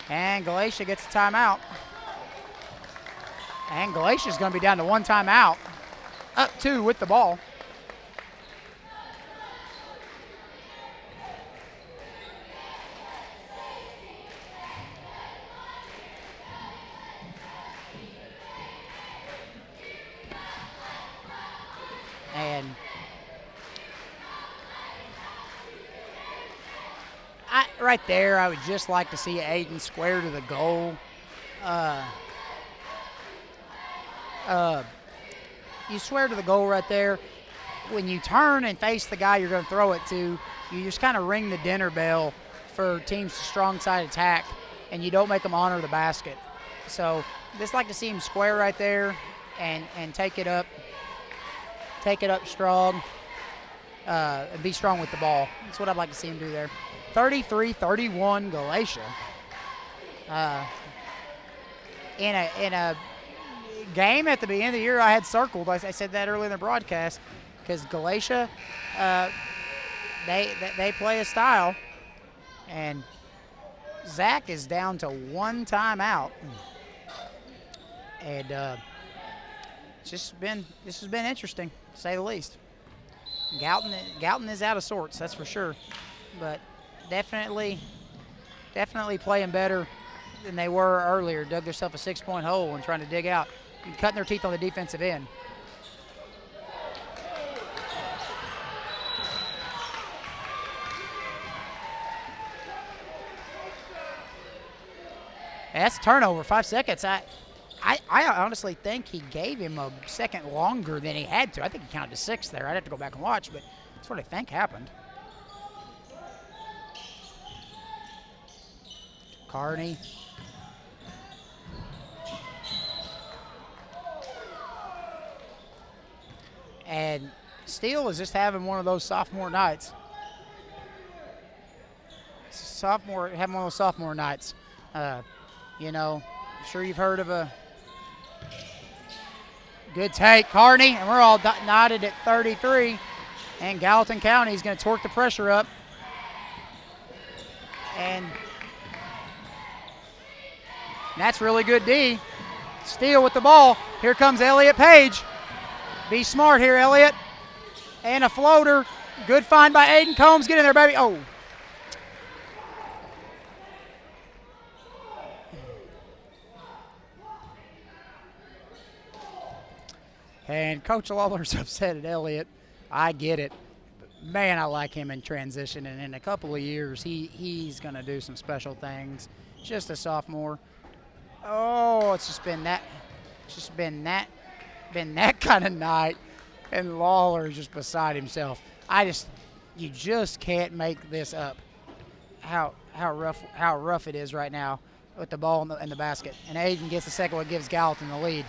And Galatia gets a timeout. And Galatia's going to be down to 1 timeout. Up 2 with the ball. And right there, I would just like to see Aiden square to the goal. You swear to the goal right there. When you turn and face the guy you're going to throw it to, you just kind of ring the dinner bell for teams to strong side attack, and you don't make them honor the basket. So just like to see him square right there and take it up strong, and be strong with the ball. That's what I'd like to see him do there. 33-31 Galatia. In a game at the beginning of the year I had circled. I said that earlier in the broadcast because Galatia, they play a style, and Zach is down to one timeout, and this has been interesting to say the least. Gallatin is out of sorts, that's for sure, but definitely playing better than they were earlier. Dug themselves a 6-point hole and trying to dig out and cutting their teeth on the defensive end. That's a turnover, 5 seconds. I honestly think he gave him a second longer than he had to. I think he counted to 6 there. I'd have to go back and watch, but that's what I think happened. Carney. And Steele is just having one of those sophomore nights. Having one of those sophomore nights. You know, I'm sure you've heard of a good take, Carney, and we're all knotted at 33. And Gallatin County is going to torque the pressure up. And that's really good D. Steele with the ball. Here comes Elliott Page. Be smart here, Elliott. And a floater. Good find by Aiden Combs. Get in there, baby. Oh. And Coach Lawler's upset at Elliott. I get it. But man, I like him in transition. And in a couple of years, he's going to do some special things. Just a sophomore. Oh, it's just been that kind of night, and Lawler is just beside himself. You just can't make this up. How rough it is right now with the ball in the basket. And Aiden gets the second one, gives Gallatin the lead.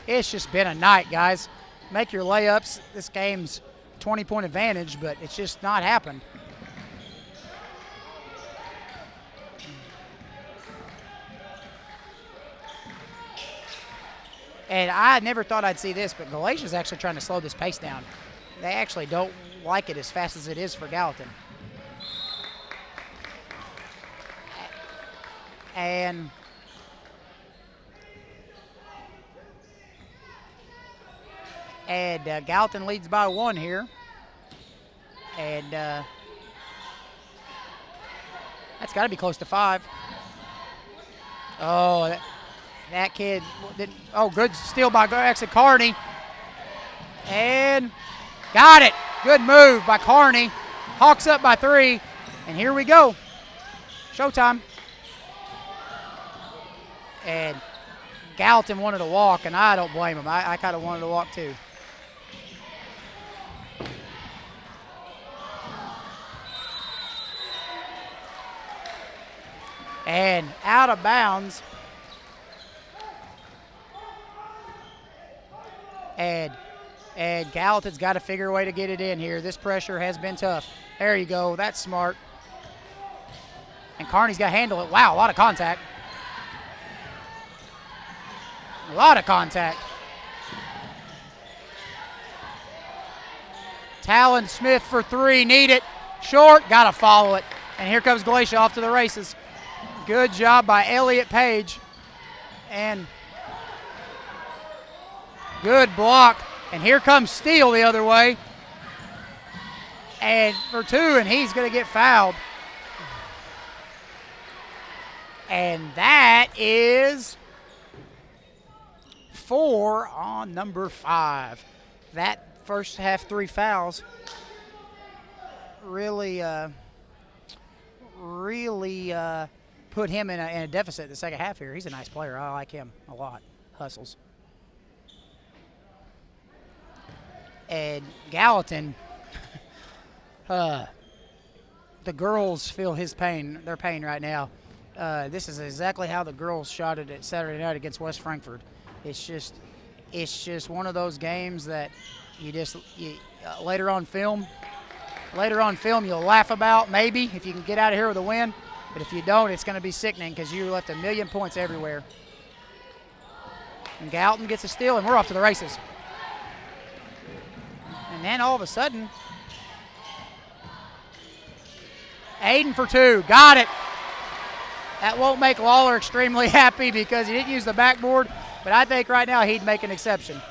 It's just been a night, guys. Make your layups. This game's 20-point advantage, but it's just not happened. And I never thought I'd see this, but Galatia's actually trying to slow this pace down. They actually don't like it as fast as it is for Gallatin. And Gallatin leads by 1 here. And that's got to be close to 5. Oh, that kid didn't. Oh, good steal by Carney. And got it. Good move by Carney. Hawks up by 3. And here we go. Showtime. And Gallatin wanted to walk, and I don't blame him. I kind of wanted to walk too. And out of bounds. And Gallatin's got to figure a way to get it in here. This pressure has been tough. There you go. That's smart. And Carney's got to handle it. Wow, a lot of contact. A lot of contact. Talon Smith for 3. Need it. Short. Got to follow it. And here comes Galatia off to the races. Good job by Elliott Page. And good block. And here comes Steele the other way. And for 2, and he's going to get fouled. And that is 4 on number 5. That first half 3 fouls really put him in a deficit the second half here. He's a nice player. I like him a lot. Hustles. And Gallatin, the girls feel his pain, their pain right now. This is exactly how the girls shot it at Saturday night against West Frankfort. It's just one of those games that you later on film, later on film you'll laugh about, maybe, if you can get out of here with a win. But if you don't, it's going to be sickening because you left a million points everywhere. And Gallatin gets a steal, and we're off to the races. And then all of a sudden, Aiden for 2. Got it. That won't make Lawler extremely happy because he didn't use the backboard, but I think right now he'd make an exception.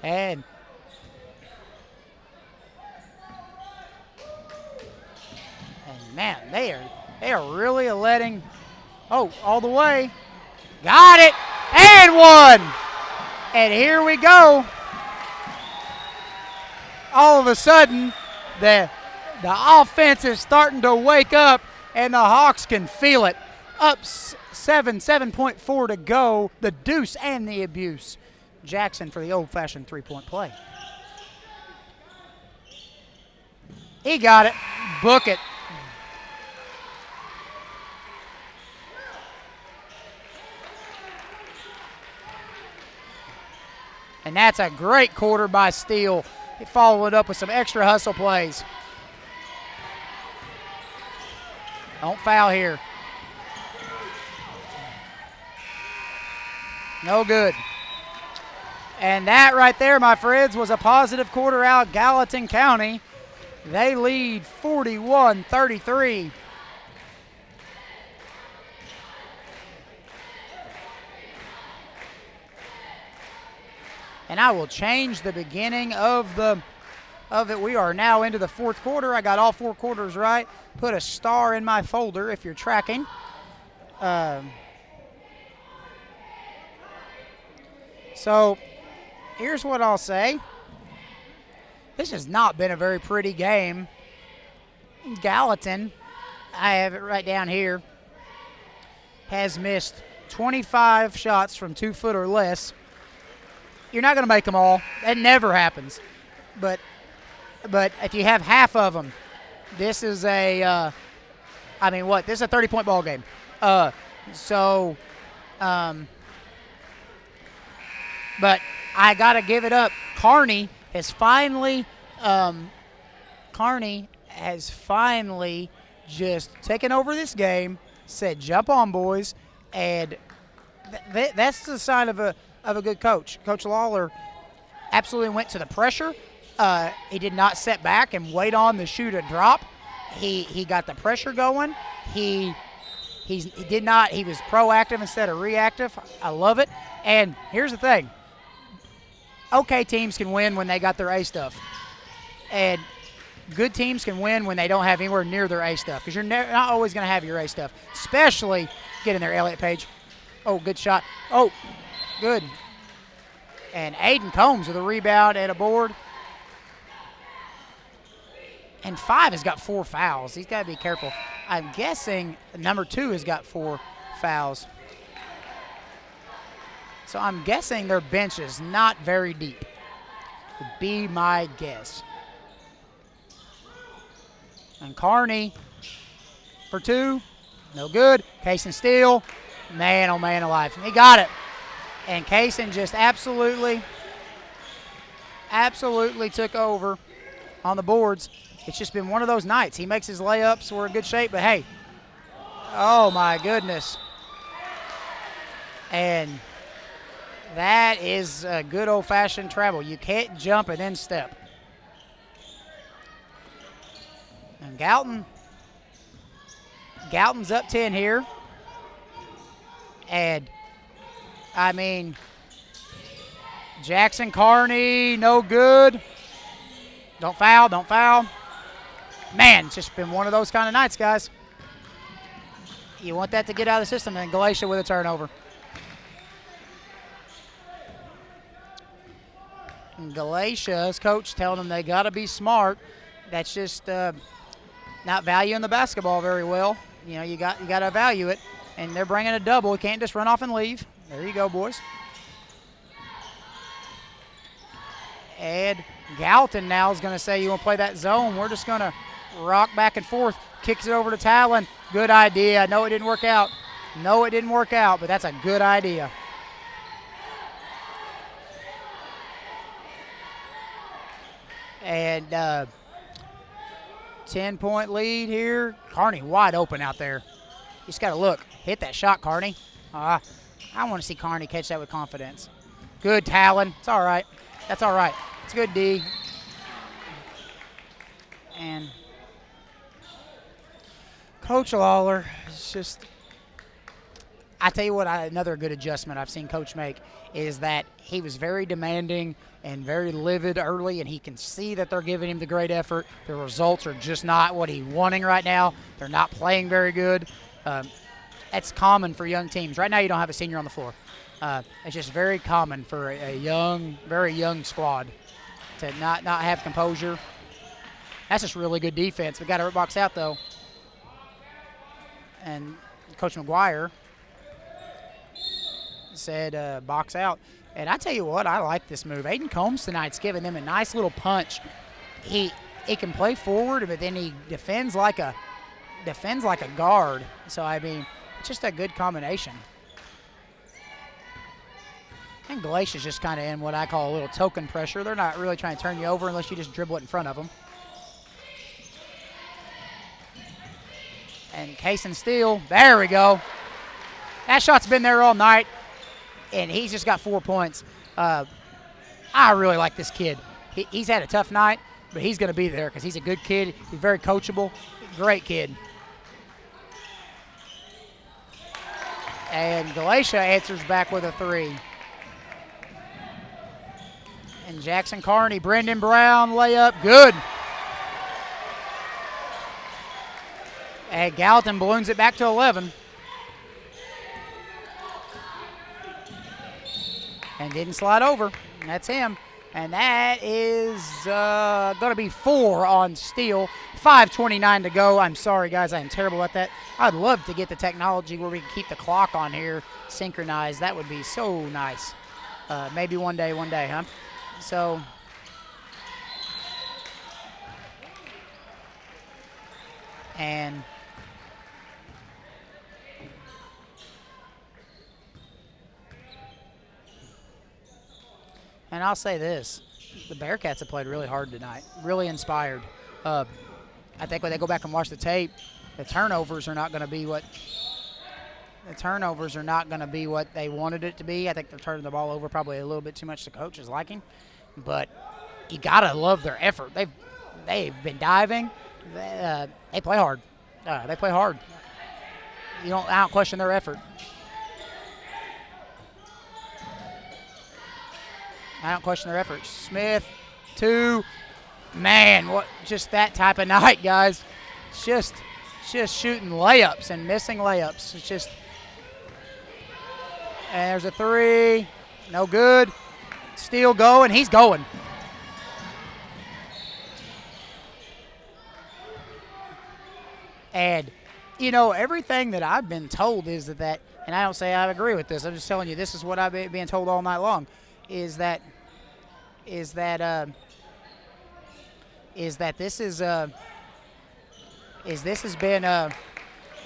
And man, they are really letting, all the way. Got it, and one. And here we go. All of a sudden, the offense is starting to wake up, and the Hawks can feel it. Up 7.4 to go, the deuce and the abuse. Jackson for the old-fashioned three-point play. He got it. Book it. And that's a great quarter by Steele. He followed it up with some extra hustle plays. Don't foul here. No good. And that right there, my friends, was a positive quarter out. Gallatin County, they lead 41-33. And I will change the beginning of it. We are now into the fourth quarter. I got all 4 quarters right. Put a star in my folder if you're tracking. So here's what I'll say. This has not been a very pretty game. Gallatin, I have it right down here, has missed 25 shots from 2 foot or less. You're not going to make them all. That never happens. But if you have half of them, this is a, this is a 30-point ball game. But I got to give it up. Kearney has finally just taken over this game, said, jump on, boys. And that's the sign of a good coach. Coach Lawler absolutely went to the pressure. He did not set back and wait on the shoe to drop. He got the pressure going. He was proactive instead of reactive. I love it. And here's the thing. Okay, teams can win when they got their A stuff. And good teams can win when they don't have anywhere near their A stuff, because you're not always going to have your A stuff, especially get in there, Elliott Page. Oh, good shot. Oh, good. And Aiden Combs with a rebound and a board. And 5 has got 4 fouls. He's got to be careful. I'm guessing number 2 has got 4 fouls. So I'm guessing their bench is not very deep, would be my guess. And Kearney for 2, no good. Kaysen Steele, man, oh man alive. He got it. And Kaysen just absolutely took over on the boards. It's just been one of those nights. He makes his layups. We're in good shape, but hey, oh my goodness. And that is a good old-fashioned travel. You can't jump and then step. And Gallatin's up 10 here. And, Jackson Kearney, no good. Don't foul. Man, it's just been one of those kind of nights, guys. You want that to get out of the system, and Galatia with a turnover. And Galatia's coach telling them they got to be smart. That's just not valuing the basketball very well. You know, you got to value it. And they're bringing a double. You can't just run off and leave. There you go, boys. And Gallatin now is going to say, you want to play that zone? We're rock back and forth, kicks it over to Talon. Good idea. No, it didn't work out. No, it didn't work out, but that's a good idea. And 10-point lead here. Kearney wide open out there. You just got to look. Hit that shot, Kearney. I want to see Kearney catch that with confidence. Good, Talon. It's all right. That's all right. It's good, D. And Coach Lawler is just, I tell you what, another good adjustment I've seen Coach make is that he was very demanding and very livid early, and he can see that they're giving him the great effort. The results are just not what he's wanting right now. They're not playing very good. That's common for young teams. Right now you don't have a senior on the floor. It's just very common for a young, very young squad to not have composure. That's just really good defense. We got to box out, though. And Coach McGuire said box out. And I tell you what, I like this move. Aiden Combs tonight's giving them a nice little punch. He can play forward, but then he defends like a guard. So, I mean, it's just a good combination. And Galatia's just kind of in what I call a little token pressure. They're not really trying to turn you over unless you just dribble it in front of them. And Case and Steele, there we go. That shot's been there all night, and he's just got 4 points. I really like this kid. He's had a tough night, but he's going to be there because he's a good kid. He's very coachable. Great kid. And Galatia answers back with a 3. And Jackson Kearney, Brendan Brown, layup, good. And Gallatin balloons it back to 11. And didn't slide over. And that's him. And that is going to be 4 on Steele. 5:29 to go. I'm sorry, guys. I am terrible at that. I'd love to get the technology where we can keep the clock on here synchronized. That would be so nice. Maybe one day, huh? So, and I'll say this, the Bearcats have played really hard tonight, really inspired. I think when they go back and watch the tape, the turnovers are not going to be what they wanted it to be. I think they're turning the ball over probably a little bit too much to coach's liking. But you gotta love their effort. They've been diving. They play hard. They play hard. I don't question their effort. I don't question their effort. Smith, 2. Man, what just that type of night, guys. It's just shooting layups and missing layups. It's just, and there's a 3. No good. Steele going. He's going. And, everything that I've been told is that, and I don't say I agree with this. I'm just telling you this is what I've been being told all night long, is that this has been a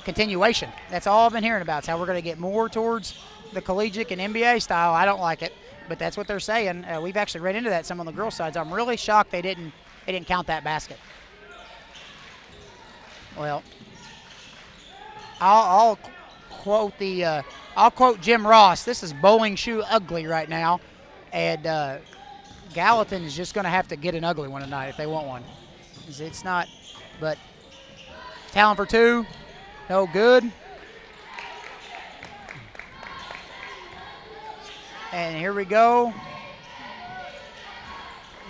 continuation. That's all I've been hearing about. It's how we're going to get more towards the collegiate and NBA style. I don't like it, but that's what they're saying. We've actually read into that some on the girls' sides. I'm really shocked they didn't count that basket. Well, I'll quote Jim Ross. This is bowling shoe ugly right now, and Gallatin is just going to have to get an ugly one tonight if they want one. It's not, but Talon for 2, no good. And here we go.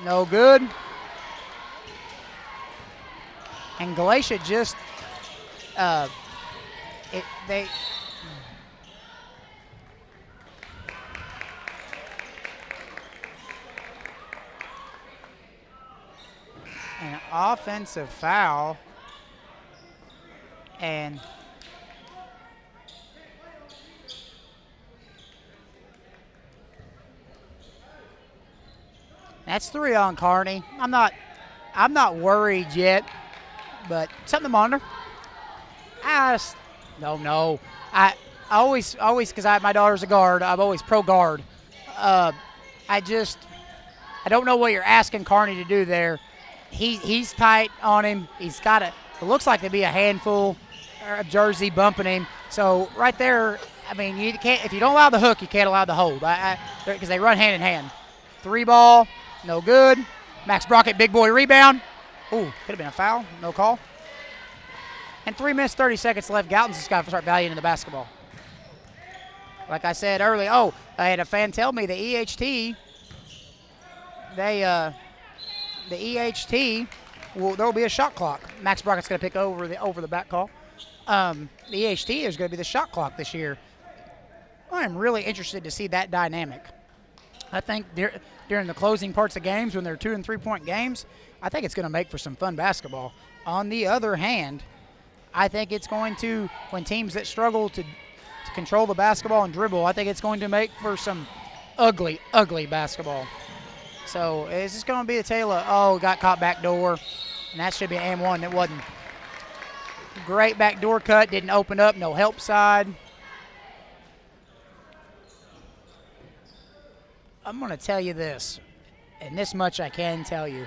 No good. And Galatia just, they. An offensive foul. And that's 3 on Kearney. I'm not worried yet but something to monitor. I just don't know. I always, because my daughter's a guard, I'm always pro guard. I don't know what you're asking Carney to do there. He's tight on him. He's got it looks like to be a handful of jersey bumping him. So right there, I mean, you can't, if you don't allow the hook, you can't allow the hold, because they run hand in hand. 3 ball, no good. Max Brockett, big boy rebound. Ooh, could have been a foul, no call. And 3 minutes, 30 seconds left. Gallatin's just got to start valuing the basketball. Like I said earlier, I had a fan tell me the EHT, the EHT, there will be a shot clock. Max Brockett's going to pick over the back call. The EHT is going to be the shot clock this year. I'm really interested to see that dynamic. I think during the closing parts of games when they're 2 and 3 point games, I think it's going to make for some fun basketball. On the other hand, I think it's going to, when teams that struggle to control the basketball and dribble, I think it's going to make for some ugly, ugly basketball. So is this going to be a tale of, got caught backdoor, and that should be an and one. It wasn't. Great backdoor cut, didn't open up, no help side. I'm going to tell you this, and this much I can tell you.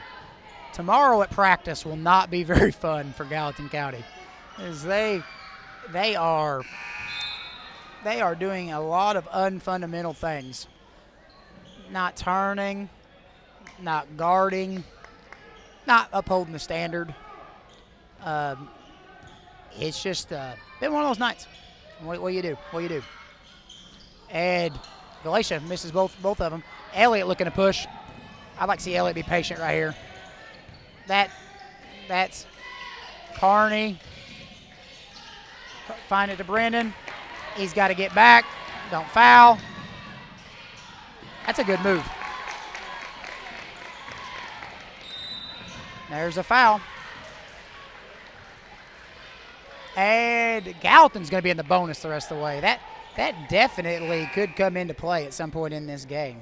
Tomorrow at practice will not be very fun for Gallatin County, as they are doing a lot of unfundamental things. Not turning, not guarding, not upholding the standard. It's just been one of those nights. What do you do? What do you do? And Galatia misses both of them. Elliott looking to push. I'd like to see Elliott be patient right here. That's Carney. Find it to Brendan. He's got to get back. Don't foul. That's a good move. There's a foul. And Gallatin's going to be in the bonus the rest of the way. That definitely could come into play at some point in this game.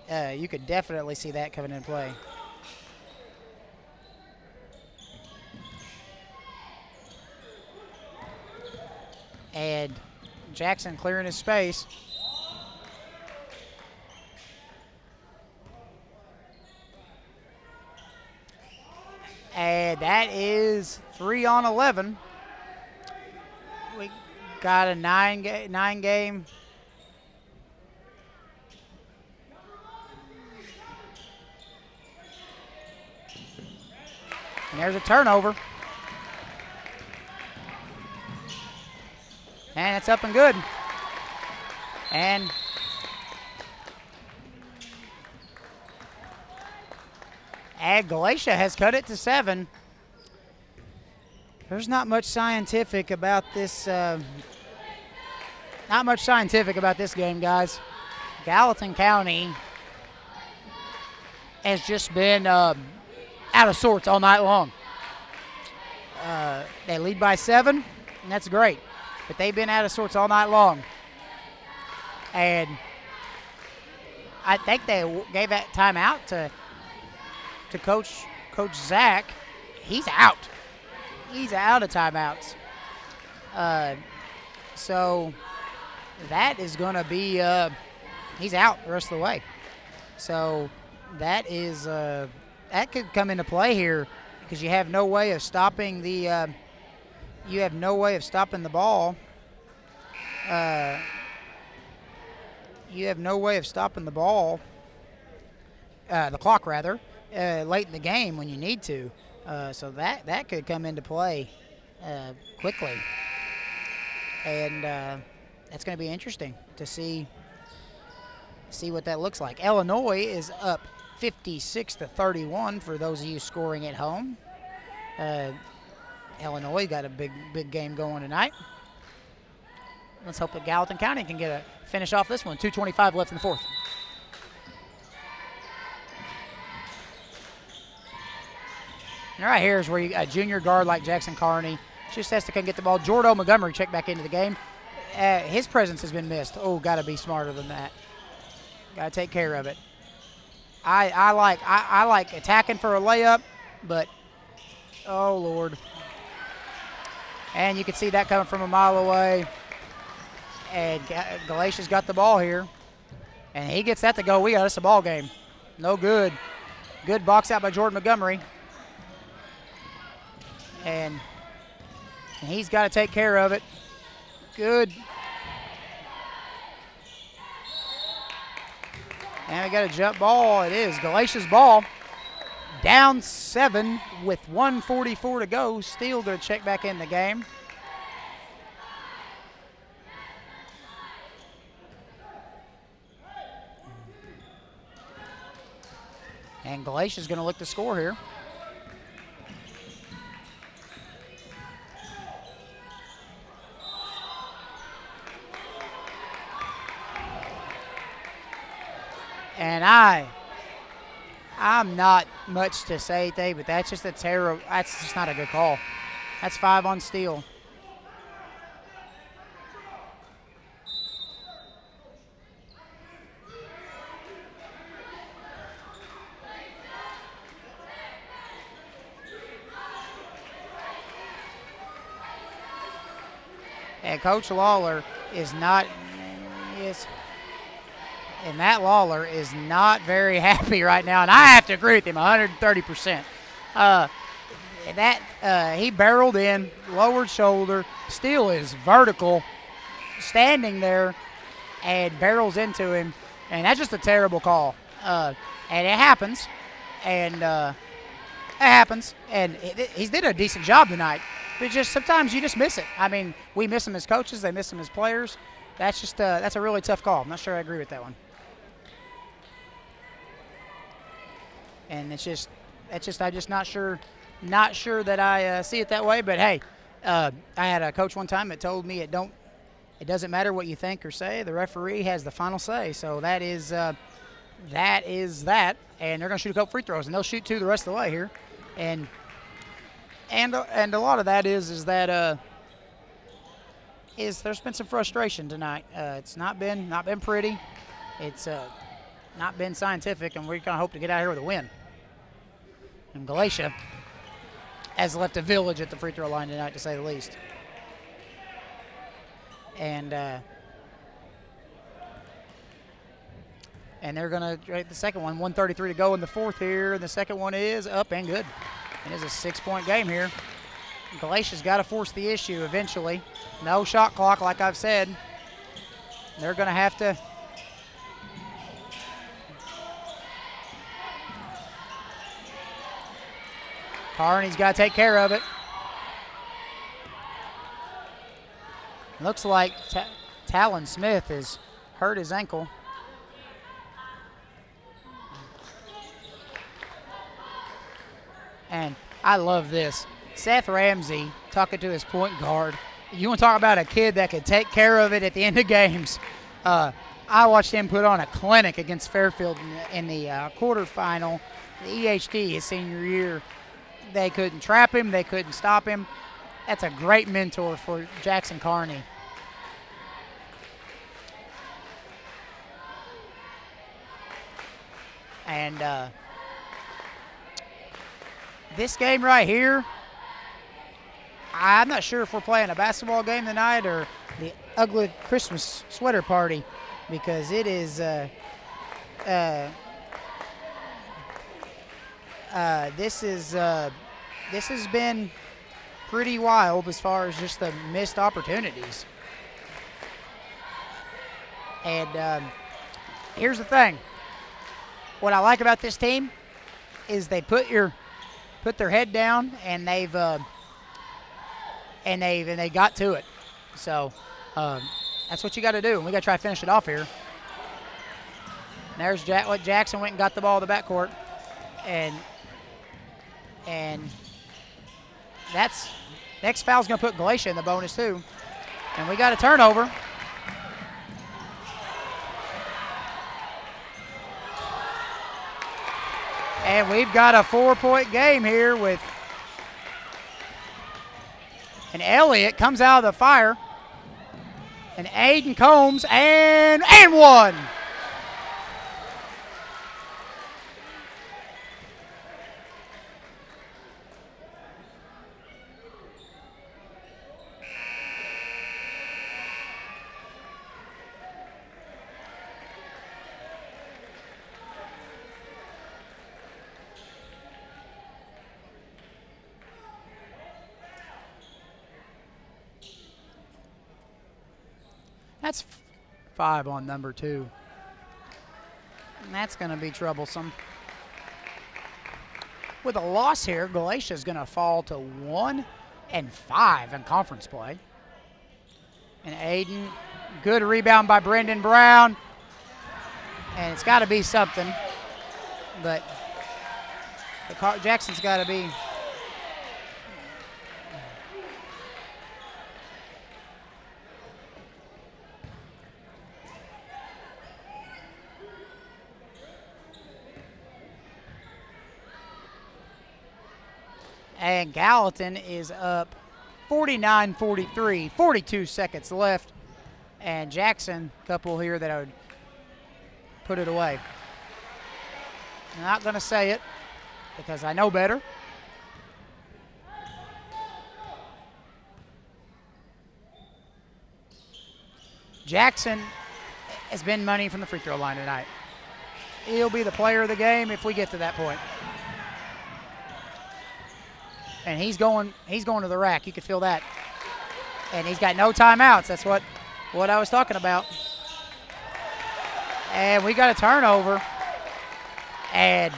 You could definitely see that coming into play. And Jackson clearing his space. And that is 3 on 11. We got a nine game. And there's a turnover. And it's up and good. And Galatia has cut it to 7. There's not much scientific about this. Not much scientific about this game, guys. Gallatin County has just been out of sorts all night long. They lead by 7, and that's great. But they've been out of sorts all night long. And I think they gave that timeout to Coach Zach. He's out. He's out of timeouts. So that is going to be he's out the rest of the way. So that is that could come into play here because you have no way of stopping the you have no way of stopping the ball. You have no way of stopping the ball, the clock rather, late in the game when you need to. So that could come into play quickly. And that's going to be interesting to see what that looks like. Illinois is up 56-31 for those of you scoring at home. Illinois got a big game going tonight. Let's hope that Gallatin County can get a finish off this one. 2:25 left in the fourth. All right, here's where a junior guard like Jackson Carney just has to come get the ball. Jordo Montgomery checked back into the game. His presence has been missed. Oh, got to be smarter than that. Got to take care of it. I like attacking for a layup, but Oh, Lord. And you can see that coming from a mile away. And Galatia's got the ball here. And he gets that to go. We got us a ball game. No good. Good box out by Jordan Montgomery. And he's got to take care of it. Good. And we got a jump ball. It is Galatia's ball. Down 7 with 1:44 to go. Steele going to check back in the game. And Galatia's going to look to score here. And I'm not much to say today, but that's just that's just not a good call. That's 5 on Steele. And Coach Lawler is not and Matt Lawler is not very happy right now, and I have to agree with him 130%. He barreled in, lowered shoulder. Steele is vertical, standing there, and barrels into him, and that's just a terrible call. And it happens, and he did a decent job tonight. But just sometimes you just miss it. I mean, we miss him as coaches, they miss him as players. That's just that's a really tough call. I'm not sure I agree with that one. And I'm just not sure that I see it that way. But hey, I had a coach one time that told me it doesn't matter what you think or say. The referee has the final say. So that is that. And they're going to shoot a couple free throws, and they'll shoot 2 the rest of the way here. And a lot of that is that there's been some frustration tonight. It's not been pretty. It's not been scientific, and we're going to hope to get out here with a win. And Galatia has left a village at the free throw line tonight, to say the least. And they're going to rate the second one. 1:33 to go in the fourth here, and the second one is up and good. It is a 6-point game here. Galatia's got to force the issue eventually. No shot clock, like I've said. They're going to have to. Carney's got to take care of it. Looks like Talon Smith has hurt his ankle. And I love this. Seth Ramsey talking to his point guard. You want to talk about a kid that could take care of it at the end of games. I watched him put on a clinic against Fairfield in the quarterfinal, the EHT, his senior year. They couldn't trap him. They couldn't stop him. That's a great mentor for Jackson Carney. And this game right here, I'm not sure if we're playing a basketball game tonight or the ugly Christmas sweater party, because it is this has been pretty wild as far as just the missed opportunities. And here's the thing. What I like about this team is they put their head down, and they got to it. So that's what you got to do, and we got to try to finish it off here. And there's Jackson went and got the ball in the backcourt, and that's next foul's going to put Galatia in the bonus too, and we got a turnover. And we've got a 4-point game here with and Elliott comes out of the fire. And Aiden Combs and one. That's 5 on number 2. And that's going to be troublesome. With a loss here, Galatia is going to fall to 1-5 in conference play. And Aiden, good rebound by Brendan Brown. And it's got to be something. But Jackson's got to be. And Gallatin is up 49-43, 42 seconds left. And Jackson, couple here that I would put it away. I'm not going to say it because I know better. Jackson has been money from the free throw line tonight. He'll be the player of the game if we get to that point. And he's going to the rack. You can feel that. And he's got no timeouts. That's what I was talking about. And we got a turnover. And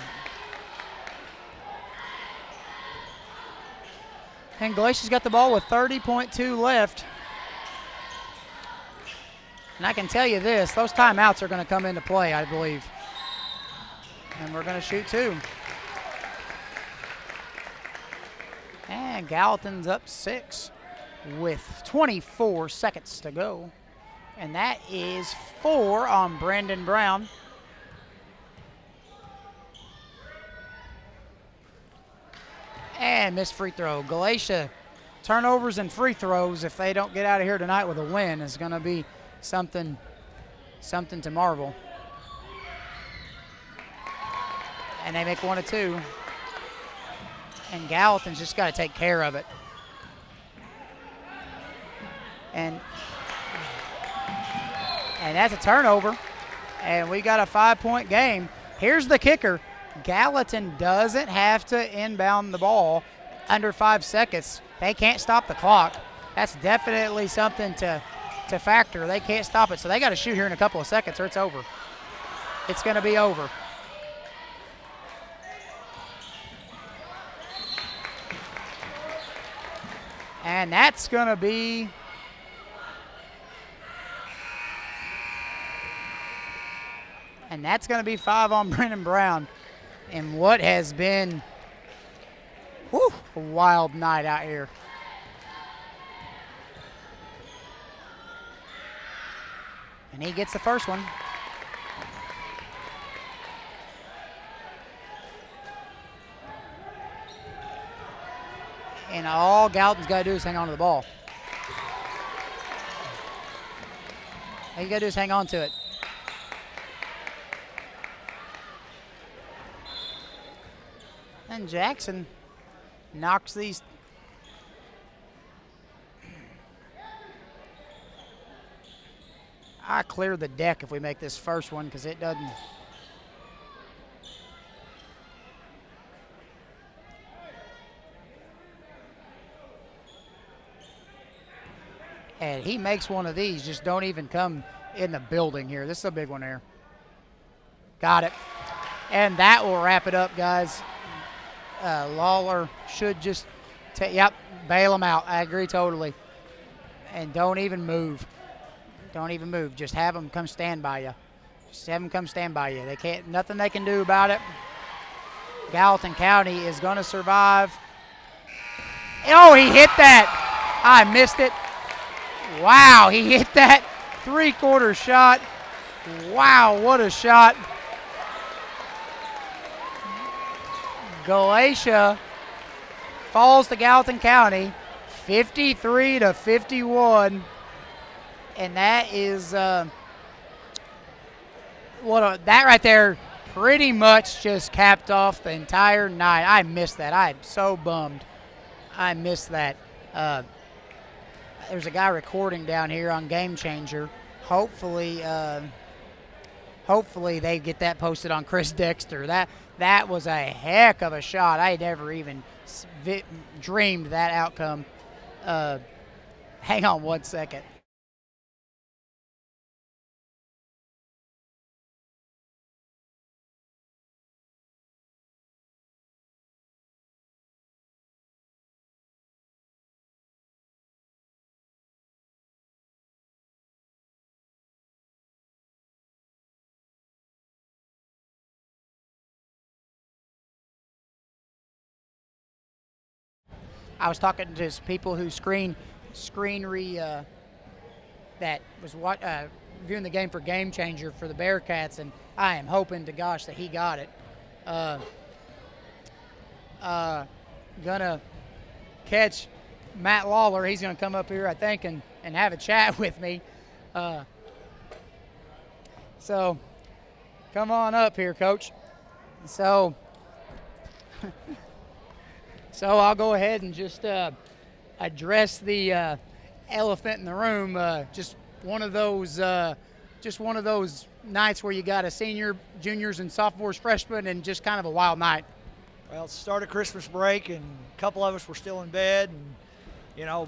Galatia's got the ball with 30.2 left. And I can tell you this, those timeouts are going to come into play, I believe. And we're going to shoot 2. And Gallatin's up 6 with 24 seconds to go. And that is 4 on Brendan Brown. And missed free throw. Galatia turnovers and free throws, if they don't get out of here tonight with a win, is going to be something to marvel. And they make 1 of 2. And Gallatin's just got to take care of it. And that's a turnover. And we got a 5-point game. Here's the kicker. Gallatin doesn't have to inbound the ball under 5 seconds. They can't stop the clock. That's definitely something to factor. They can't stop it. So they got to shoot here in a couple of seconds or it's over. It's going to be over. And that's going to be And that's going to be 5 on Brendan Brown in what has been a wild night out here. And he gets the first one. And all Gallatin's got to do is hang on to the ball. All you got to do is hang on to it. And Jackson knocks these. I clear the deck if we make this first one because it doesn't. And he makes one of these, just don't even come in the building here. This is a big one here. Got it. And that will wrap it up, guys. Lawler should just, bail him out. I agree totally. And don't even move. Don't even move. Just have them come stand by you. Just have them come stand by you. They can't, nothing they can do about it. Gallatin County is going to survive. Oh, he hit that. I missed it. Wow, he hit that three-quarter shot. Wow, what a shot. Galatia falls to Gallatin County 53-51. And that is that right there pretty much just capped off the entire night. I missed that. I'm so bummed. I missed that. There's a guy recording down here on Game Changer. Hopefully they get that posted on Chris Dexter. That was a heck of a shot. I never even dreamed that outcome. Hang on one second. I was talking to some people who that was viewing the game for Game Changer for the Bearcats, and I am hoping to gosh that he got it. Gonna catch Matt Lawler. He's gonna come up here, I think, and have a chat with me. So come on up here, Coach. So I'll go ahead and just address the elephant in the room. Just one of those nights where you got a senior, juniors, and sophomores, freshmen, and just kind of a wild night. Well, it's the start of Christmas break, and a couple of us were still in bed, and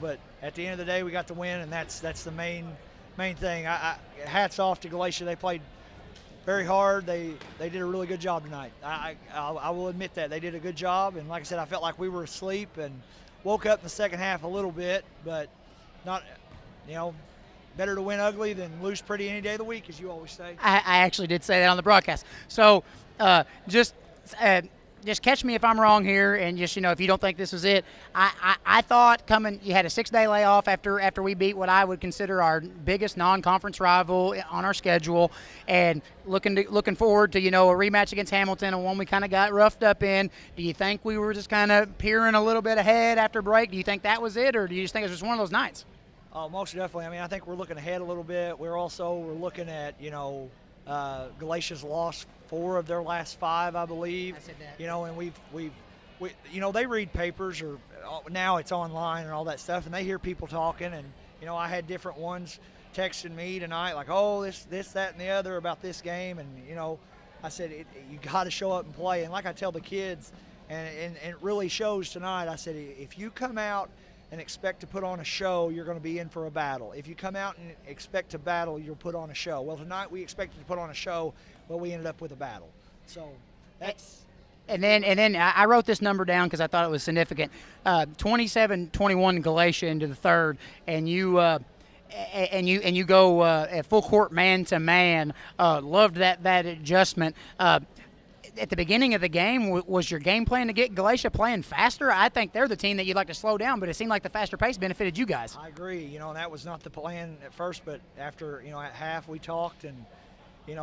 but at the end of the day, we got the win, and that's the main thing. Hats off to Galatia. They played very hard. They did a really good job tonight. I will admit that they did a good job, and like I said, I felt like we were asleep and woke up in the second half a little bit, but not, better to win ugly than lose pretty any day of the week, as you always say. I actually did say that on the broadcast. So just catch me if I'm wrong here, and just if you don't think this was it. I thought you had a 6-day layoff after we beat what I would consider our biggest non-conference rival on our schedule, and looking forward to a rematch against Hamilton, and one we kind of got roughed up in. Do you think we were just kind of peering a little bit ahead after break? Do you think that was it, or do you just think it was just one of those nights? Oh, most definitely. I mean, I think we're looking ahead a little bit. We're looking at Galatia's lost 4 of their last 5, I believe. I said that. And we they read papers, or now it's online and all that stuff, and they hear people talking, and I had different ones texting me tonight like, oh, this, that, and the other about this game, and I said you got to show up and play, and like I tell the kids, and it really shows tonight. I said if you come out and expect to put on a show, you're going to be in for a battle. If you come out and expect to battle, you'll put on a show. Well, tonight we expected to put on a show, but we ended up with a battle. So that's. And then I wrote this number down because I thought it was significant. 27-21 Galatia into the third, and you go at full court man to man. Loved that adjustment. At the beginning of the game, was your game plan to get Galatia playing faster? I think they're the team that you'd like to slow down, but it seemed like the faster pace benefited you guys. I agree. And that was not the plan at first, but after, at half we talked, and,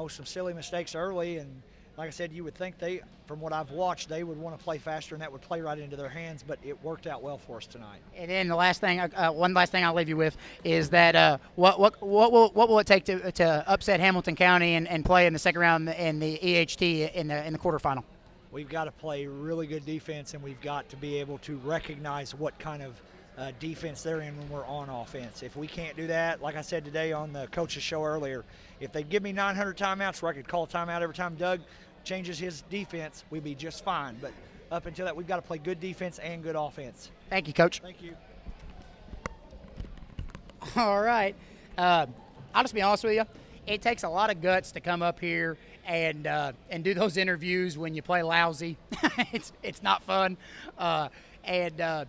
some silly mistakes early, and like I said, you would think from what I've watched, they would want to play faster, and that would play right into their hands, but it worked out well for us tonight. And then one last thing I'll leave you with is that what will it take to upset Hamilton County and play in the second round in the EHT in the quarterfinal? We've got to play really good defense, and we've got to be able to recognize what kind of defense they're in when we're on offense. If we can't do that, like I said today on the coach's show earlier, if they give me 900 timeouts where I could call a timeout every time Doug changes his defense, we'd be just fine. But up until that, we've got to play good defense and good offense. Thank you, Coach. Thank you. All right. I'll just be honest with you. It takes a lot of guts to come up here and do those interviews when you play lousy. It's not fun. The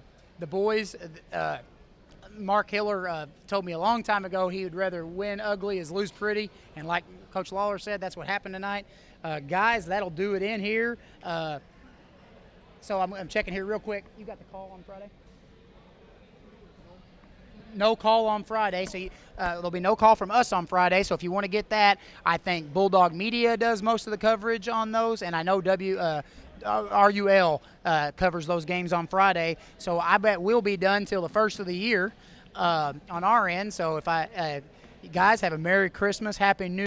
boys, Mark Hiller told me a long time ago he would rather win ugly as lose pretty, and like Coach Lawler said, that's what happened tonight. Guys, that'll do it in here. So I'm checking here real quick. You got the call on Friday? No call on Friday, so there'll be no call from us on Friday. So if you want to get that, I think Bulldog Media does most of the coverage on those, and I know RUL covers those games on Friday. So I bet we'll be done till the first of the year on our end. So if you guys have a Merry Christmas, Happy New